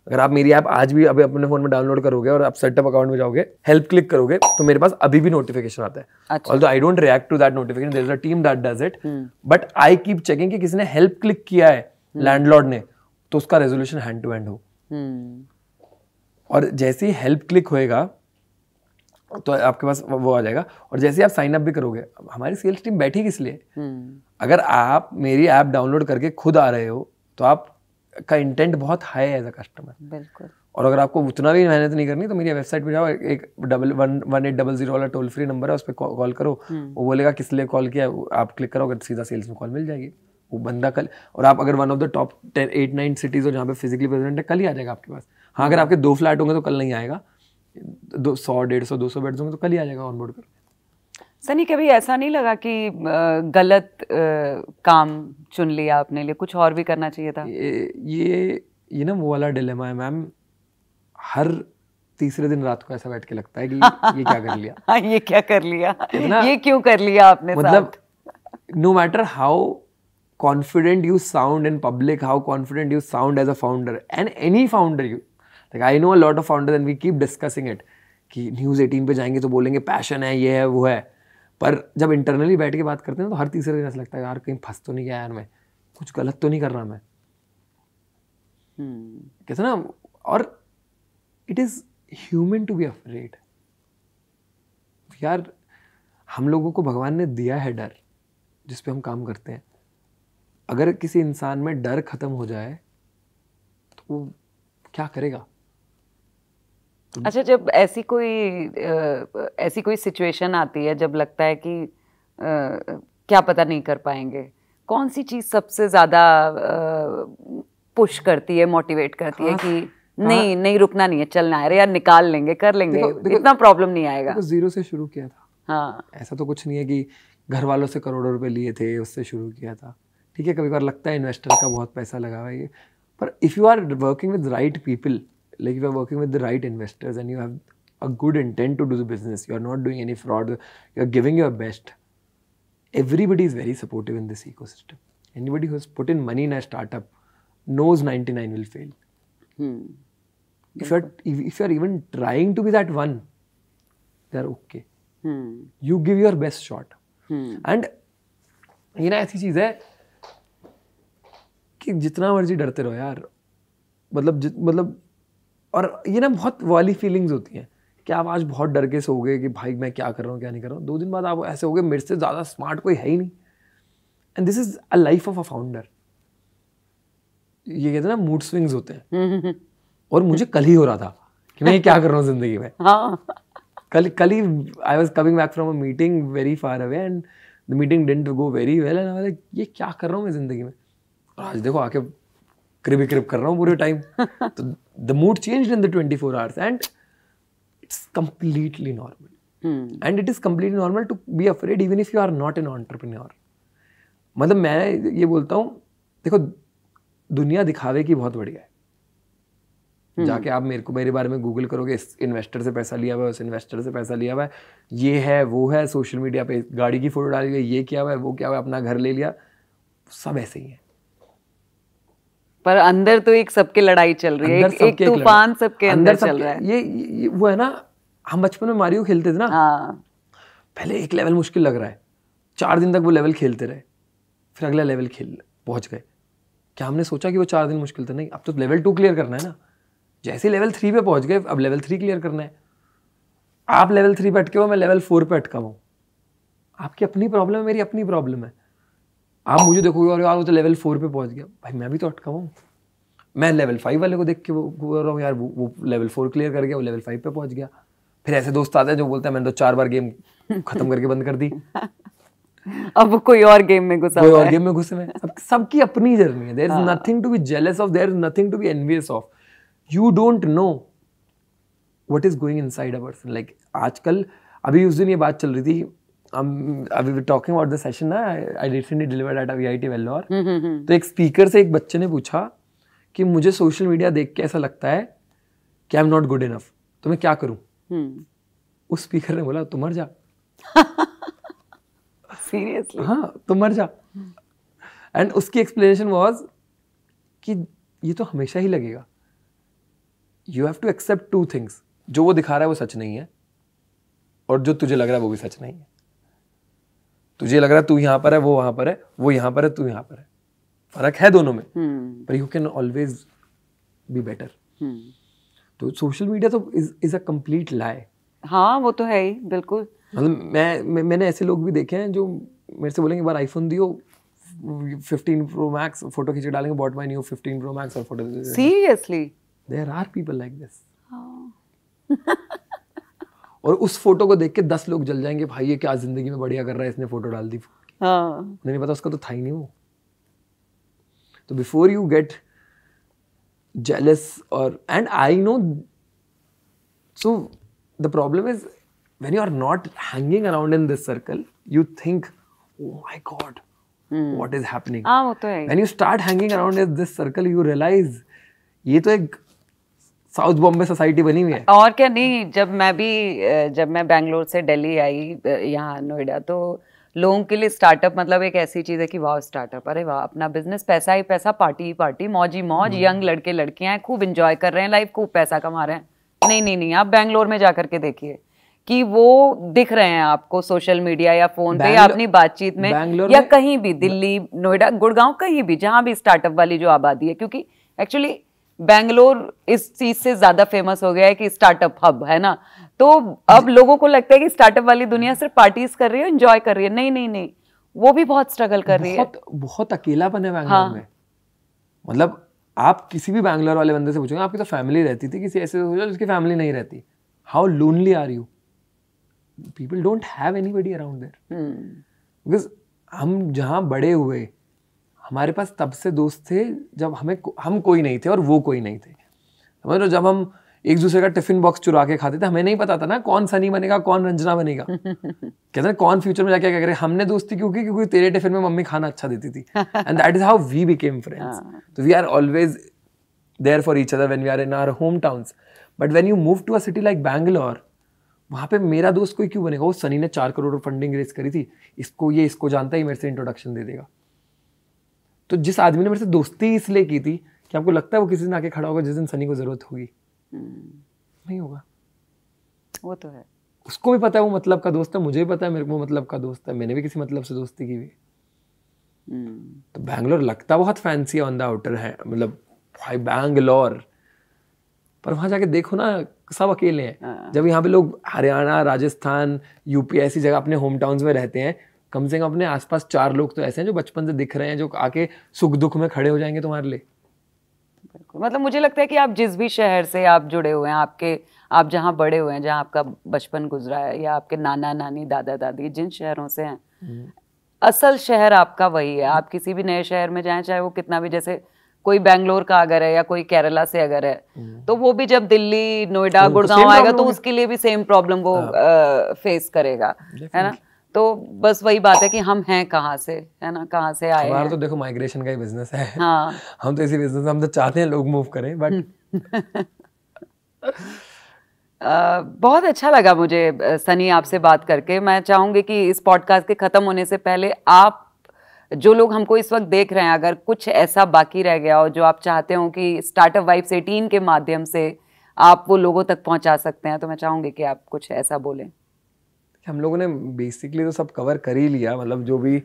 Speaker 2: अगर आप मेरी ऐप आज भी अभी अपने फोन में डाउनलोड करोगे और आप सेटअप अकाउंट में जाओगे, हेल्प क्लिक करोगे, तो मेरे पास अभी भी नोटिफिकेशन आता है। Although I don't react to that notification, there is a team that does it, but I keep checking कि किसी ने हेल्प क्लिक किया है लैंडलॉर्ड ने, तो उसका रेजोल्यूशन हैंड टू हैंड हो। और जैसे ही हेल्प क्लिक होएगा तो आपके पास वो आ जाएगा। और जैसे ही आप साइन अप भी करोगे, हमारी सेल्स टीम बैठी किस लिए? अगर आप मेरी ऐप डाउनलोड करके खुद आ रहे हो तो आप का इंटेंट बहुत हाई है एज अ कस्टमर।
Speaker 1: बिल्कुल।
Speaker 2: और अगर आपको उतना भी मेहनत नहीं करनी तो मेरी वेबसाइट पे जाओ, एक 1800 वाला टोल फ्री नंबर है, उस पर कॉल करो। वो बोलेगा किस लिए कॉल किया, आप क्लिक करोगे सीधा सेल्स में कॉल मिल जाएगी। वो बंदा कल, और आप अगर one of the top 8-9 cities हो जहाँ पे फिजिकली प्रेजेंट है, कल ही आ जाएगा आपके पास। हाँ, अगर आपके 2 फ्लैट होंगे तो कल नहीं आएगा, 100-150-200 बेड्स होंगे तो कल ही आ जाएगा ऑनबोर्ड कर।
Speaker 1: सनी, कभी ऐसा नहीं लगा कि गलत काम चुन लिया अपने लिए, कुछ और भी करना चाहिए था?
Speaker 2: ये ना वो वाला डिलेमा है मैम। हर तीसरे दिन रात को ऐसा बैठ के लगता है कि ये क्या कर लिया।
Speaker 1: हाँ, ये क्या कर लिया,
Speaker 2: कितना
Speaker 1: ये क्यों कर लिया आपने
Speaker 2: मतलब
Speaker 1: साथ।
Speaker 2: no matter how confident you sound in public, how confident you sound as a founder, and any founder you, like I know a lot of founders and we keep discussing it कि news 18 पे जाएंगे तो बोलेंगे passion है, ये है, वो है, पर जब इंटरनली बैठ के बात करते हैं तो हर तीसरे दिन ऐसा लगता है यार कहीं फंस तो नहीं गया, यार मैं कुछ गलत तो नहीं कर रहा मैं। कहते ना, और it is human to be afraid यार। हम लोगों को भगवान ने दिया है डर जिस पे हम काम करते हैं। अगर किसी इंसान में डर खत्म हो जाए तो वो क्या करेगा।
Speaker 1: अच्छा, जब ऐसी कोई सिचुएशन आती है जब लगता है कि क्या पता नहीं कर पाएंगे, कौन सी चीज सबसे ज्यादा पुश करती है, मोटिवेट करती है कि नहीं रुकना नहीं है, चलना है यार, निकाल लेंगे, कर लेंगे, इतना प्रॉब्लम नहीं आएगा।
Speaker 2: जीरो से शुरू किया था।
Speaker 1: हाँ,
Speaker 2: ऐसा तो कुछ नहीं है कि घर वालों से करोड़ों रुपए लिए थे उससे शुरू किया था। ठीक है, कभी बार लगता है इन्वेस्टर का बहुत पैसा लगा हुआ है ये, पर if you are working with right people, like if you are working with the right investors and you have a good intent to do the business, you are not doing any fraud, you are giving your best, everybody is very supportive in this ecosystem. Anybody who has put in money in a startup knows 99 will fail. If you are even trying to be that one, they are okay. You give your best shot. And ये ना ऐसी चीज है कि जितना मर्जी डरते रहो यार, मतलब और ये ना बहुत वाली फीलिंग्स होती हैं कि आप आज बहुत डर के सो गए कि भाई मैं क्या कर रहा हूँ क्या नहीं कर रहा हूँ, 2 दिन बाद आप ऐसे हो गए मेरे से ज़्यादा स्मार्ट कोई है ही नहीं। And this is a life of a founder. ये कहते हैं ना मूड स्विंग्स होते हैं, और मुझे कल ही हो रहा था कि मैं ये क्या कर रहा हूँ जिंदगी में। कल ही I was coming back from a meeting very far away and the meeting didn't go very well and I was like ये क्या कर रहा हूँ मैं जिंदगी में। और आज देखो आके क्रिब कर रहा हूँ पूरे टाइम। तो the mood changed in the 24 hours and it's completely normal. And it is completely normal to be afraid even if you are not an entrepreneur. मतलब मैं ये बोलता हूँ, देखो दुनिया दिखावे की बहुत बढ़िया है। जाके आप मेरे बारे में गूगल करोगे, इस इन्वेस्टर से पैसा लिया हुआ है, उस इन्वेस्टर से पैसा लिया हुआ है, ये है वो है, सोशल मीडिया पे गाड़ी की फोटो डाली गई, ये क्या हुआ है वो क्या हुआ है, अपना घर ले लिया, सब ऐसे ही है।
Speaker 1: पर अंदर तो एक सबके लड़ाई चल रही है, एक तूफान सबके अंदर चल रहा है।
Speaker 2: ये वो है ना, हम बचपन में मारियो खेलते थे ना। पहले एक लेवल मुश्किल लग रहा है, 4 दिन तक वो लेवल खेलते रहे, फिर अगला लेवल पहुंच गए। क्या हमने सोचा कि वो 4 दिन मुश्किल था? नहीं, अब तो लेवल 2 क्लियर करना है ना। जैसे लेवल 3 पे पहुंच गए, अब लेवल 3 क्लियर करना है। आप लेवल 3 पे अटके हो, मैं लेवल 4 पे अटका हूँ। आपकी अपनी प्रॉब्लम है, मेरी अपनी प्रॉब्लम है। आप मुझे देखोगे और यार वो तो लेवल 4 पे पहुंच गया, भाई मैं भी तो अटका हूँ। मैं लेवल 5 वाले को देख के वो बोल रहा हूँ यार वो लेवल 4 क्लियर कर गया, वो लेवल 5 पे पहुंच गया। फिर ऐसे दोस्त आते हैं जो बोलते हैं मैंने तो 4 बार गेम खत्म करके बंद कर दी।
Speaker 1: अब वो कोई और गेम में घुसा हुआ है।
Speaker 2: सबकी अपनी जर्नी है। There is nothing to be jealous of, there is nothing to be envious of. You don't know what is going inside a person. Like आजकल अभी उस दिन ये बात चल रही थी, we were talking about the session ना, I recently delivered at a VIT Vellore। तो एक स्पीकर से एक बच्चे ने पूछा कि मुझे सोशल मीडिया देख के ऐसा लगता है कि I am not good enough, तो मैं क्या करूं? उस स्पीकर ने बोला तू मर जा।
Speaker 1: सीरियसली?
Speaker 2: हाँ, तू मर जा। एंड उसकी एक्सप्लेनेशन वाज कि ये तो हमेशा ही लगेगा। You have to accept 2 things, जो वो दिखा रहा है वो सच नहीं है, और जो तुझे लग रहा है वो भी सच नहीं है। तुझे लग रहा है तू यहाँ पर है, वो वहां पर है, वो यहाँ पर है, तू यहाँ पर है, फर्क है दोनों में, पर you can always be better. तो सोशल मीडिया तो इज अ कंप्लीट लाई।
Speaker 1: हाँ, वो तो है ही, बिल्कुल।
Speaker 2: मतलब मैंने ऐसे लोग भी देखे हैं जो मेरे से बोलेंगे बार आईफोन दियो, 15 Pro Max फोटो खींच के डालेंगे, bought my new 15 Pro Max और photo.
Speaker 1: Seriously?
Speaker 2: There are people like this. और उस फोटो को देख के 10 लोग जल जाएंगे, भाई ये क्या जिंदगी में बढ़िया कर रहा है, इसने फोटो डाल दी।
Speaker 1: हाँ,
Speaker 2: नहीं पता उसका तो था ही नहीं वो। तो बिफोर यू गेट जेलस और and I know, so the problem is when you are not hanging around in this circle, you think oh my god what is happening.
Speaker 1: हाँ, वो तो है।
Speaker 2: When you start hanging around in this circle, you realise ये तो एक south Bombay society बनी हुई है।
Speaker 1: और क्या नहीं, जब मैं बैंगलोर से दिल्ली आई यहाँ नोएडा, तो लोगों के लिए स्टार्टअप मतलब एक ऐसी चीज़ है कि वाह स्टार्टअप, अरे वाह अपना बिजनेस, पैसा ही पैसा, पार्टी ही पार्टी, मौज ही मौज, यंग लड़के लड़कियां हैं, खूब एंजॉय कर रहे हैं लाइफ, खूब पैसा कमा रहे हैं। नहीं नहीं नहीं, आप बैंगलोर में जाकर के देखिए कि वो दिख रहे हैं आपको सोशल मीडिया या फोन पे या अपनी बातचीत में या कहीं भी, दिल्ली, नोएडा, गुड़गांव, कहीं भी जहां भी स्टार्टअप वाली जो आबादी है, क्योंकि एक्चुअली बैंगलोर इस चीज से ज्यादा फेमस हो गया है कि स्टार्टअप हब है ना। तो अब लोगों को लगता है कि स्टार्टअप वाली दुनिया सिर्फ पार्टीज कर रही है, एंजॉय कर रही है। नहीं नहीं नहीं, वो भी बहुत स्ट्रगल कर रही है।
Speaker 2: बहुत अकेलापन है बैंगलोर में। मतलब आप किसी भी बैंगलोर वाले बंदे से पूछोगे, आपकी तो फैमिली रहती थी, किसी ऐसे जिसकी फैमिली नहीं रहती, how lonely are you? People don't have anybody around there. Because हम जहाँ बड़े हुए, हमारे पास तब से दोस्त थे जब हम कोई नहीं थे और वो कोई नहीं थे। मतलब जब हम एक दूसरे का टिफिन बॉक्स चुरा के खाते थे, हमें नहीं पता था ना कौन सनी बनेगा, कौन रंजना बनेगा, कहते हैं कौन फ्यूचर में जाके क्या करें। हमने दोस्ती क्यों की? क्योंकि तेरे टिफिन में मम्मी खाना अच्छा देती थी, and that is how we became friends. तो we are always there for each other when we are in our home towns. But when you move to a city like Bangalore, वहाँ पे मेरा दोस्त कोई क्यों बनेगा? वो सनी ने 4 करोड़ फंडिंग रेज करी थी, इसको जानता ही, मेरे से इंट्रोडक्शन दे देगा। तो जिस आदमी ने मेरे से दोस्ती इसलिए की थी, कि आपको लगता है वो किसी दिन आके खड़ा होगा जिस दिन सनी को जरूरत होगी? नहीं होगा।
Speaker 1: वो तो है।
Speaker 2: उसको भी पता है वो मतलब का दोस्त है, मुझे भी पता है मेरे को मतलब का दोस्त है, मैंने भी किसी मतलब से दोस्ती की हुई। तो बैंगलोर लगता बहुत फैंसी ऑन द आउटर है, मतलब भाई बैंगलोर, पर वहां जाके देखो ना सब अकेले हैं। जब यहाँ पे लोग हरियाणा, राजस्थान, यूपी ऐसी जगह अपने होम टाउन्स में रहते हैं, कम से कम अपने आसपास 4 लोग तो ऐसे हैं जो बचपन से दिख रहे हैं, जो आके सुख दुख में खड़े हो जाएंगे तुम्हारे लिए।
Speaker 1: बिल्कुल, मतलब मुझे लगता है कि आप जिस भी शहर से आप जुड़े हुए हैं, आप जहाँ बड़े हुए हैं, जहाँ आपका बचपन गुजरा है, या आपके नाना नानी, दादा दादी जिन शहरों से हैं, असल शहर आपका वही है। आप किसी भी नए शहर में जाएं, चाहे वो कितना भी, जैसे कोई बैंगलोर का अगर है या कोई केरला से अगर है, तो वो भी जब दिल्ली, नोएडा, गुड़गांव आएगा तो उसके लिए भी सेम प्रॉब्लम वो फेस करेगा, है ना। तो बस वही बात है कि हम हैं कहाँ से, है ना, कहाँ से आए हैं।
Speaker 2: तो देखो माइग्रेशन का ही बिजनेस है।
Speaker 1: हाँ,
Speaker 2: हम तो इसी बिजनेस, हम तो चाहते हैं लोग मूव करें, बट
Speaker 1: बहुत अच्छा लगा मुझे सनी आपसे बात करके। मैं चाहूंगी कि इस पॉडकास्ट के खत्म होने से पहले आप, जो लोग हमको इस वक्त देख रहे हैं, अगर कुछ ऐसा बाकी रह गया हो जो आप चाहते हो कि स्टार्टअप वाइब्स 18 के माध्यम से आप वो लोगों तक पहुंचा सकते हैं, तो मैं चाहूंगी कि आप कुछ ऐसा बोलें।
Speaker 2: हम लोगों ने बेसिकली तो सब कवर कर ही लिया, मतलब जो भी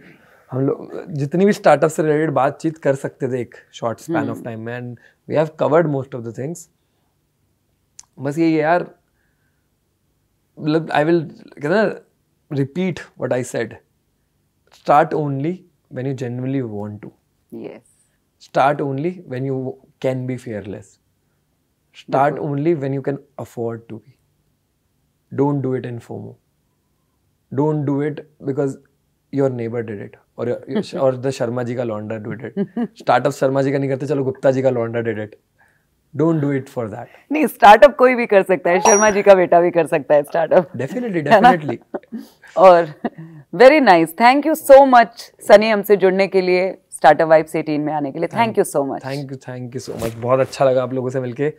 Speaker 2: हम लोग जितनी भी स्टार्टअप से रिलेटेड बातचीत कर सकते थे एक शॉर्ट स्पैन ऑफ टाइम में, and we have covered most of the things. बस यही है यार, मतलब I will repeat what I said, start only when you genuinely want to.
Speaker 1: Yes.
Speaker 2: Start only when you can be fearless. Start only when you can afford to be. Don't do it in FOMO. Don't do it because your neighbor did it or the Sharma ji ka laundra did it. Startup Sharma ji ka नहीं करते, चलो गुप्ता जी का laundra did it. Don't do it for that.
Speaker 1: नहीं, startup कोई भी कर सकता है, शर्मा जी का बेटा भी कर सकता है स्टार्टअप।
Speaker 2: डेफिनेटली।
Speaker 1: और very nice, thank you so much Sunny हमसे जुड़ने के लिए, स्टार्टअप वाइब्स 18 में आने के लिए। Thank you so much.
Speaker 2: Thank you so much. बहुत अच्छा लगा आप लोगों से मिलके।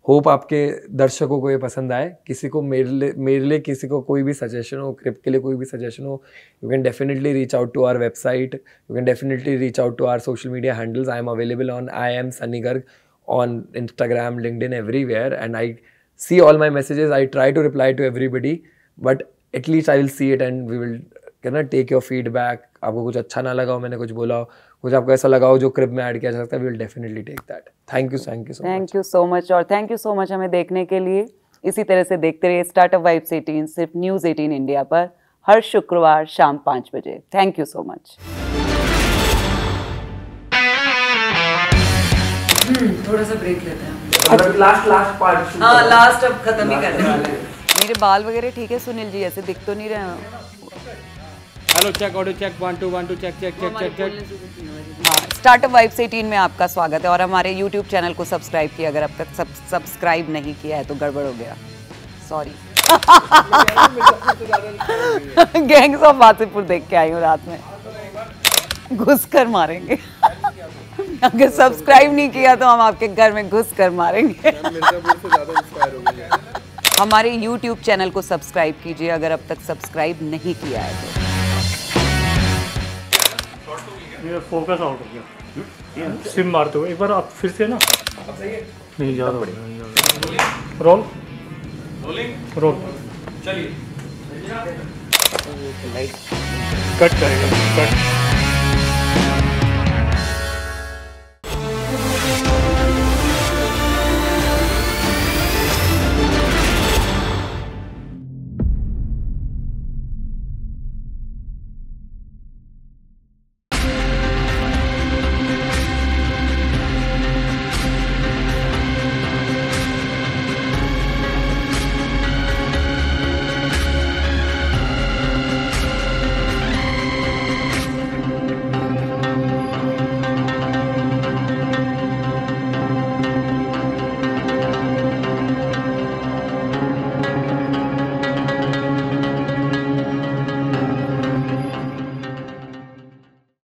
Speaker 2: होप आपके दर्शकों को ये पसंद आए। किसी को मेरे लिए किसी को कोई भी सजेशन हो, क्रिप्ट के लिए कोई भी सजेशन हो, you can definitely reach out to our website, you can definitely reach out to our social media handles. I am available on IAM Sunny Garg on Instagram, LinkedIn, everywhere, and I see all my messages. I try to reply to everybody, but at least I will see it and we will take your feedback. आपको कुछ अच्छा ना लगा हो, मैंने कुछ बोला हो, कुछ आपको ऐसा लगा हो जो क्रिप में ऐड किया जा सकता है, we will definitely take that. Thank you so much.
Speaker 1: Thank you so much, और thank you so much हमें देखने के लिए। इसी तरह से देखते रहिए स्टार्टअप वाइब्स 18 सिर्फ न्यूज़ 18 इंडिया पर, हर शुक्रवार शाम 5 बजे। Thank you so much. थोड़ा सा ब्रेक लेते हैं।
Speaker 2: Last part.
Speaker 1: हाँ, लास्ट अब खत्म ही करने वाले हैं। मेरे बाल वगैरह ठीक है सुनील जी, ऐसे दिख तो नहीं रहे हैं?
Speaker 3: Hello check, audio check, 1 2 1 2 check.
Speaker 1: हाँ, स्टार्टअप वाइब्स 18 में आपका स्वागत है, और हमारे YouTube चैनल को सब्सक्राइब किया, अगर अब तक सब्सक्राइब नहीं किया है तो गड़बड़ हो गया, सॉरी। गैंग्स ऑफ वासेपुर देख के आई हूँ रात में, घुस कर मारेंगे। अगर सब्सक्राइब नहीं किया तो हम आपके घर में घुस कर मारेंगे। हमारे YouTube चैनल को सब्सक्राइब कीजिए अगर अब तक सब्सक्राइब नहीं किया है तो।
Speaker 4: ये फोकस आउट हो गया, सिम मारते हुए एक बार आप फिर से ना, नहीं ज़्यादा रोल रोल
Speaker 3: चलिए
Speaker 4: कट करेगा, कट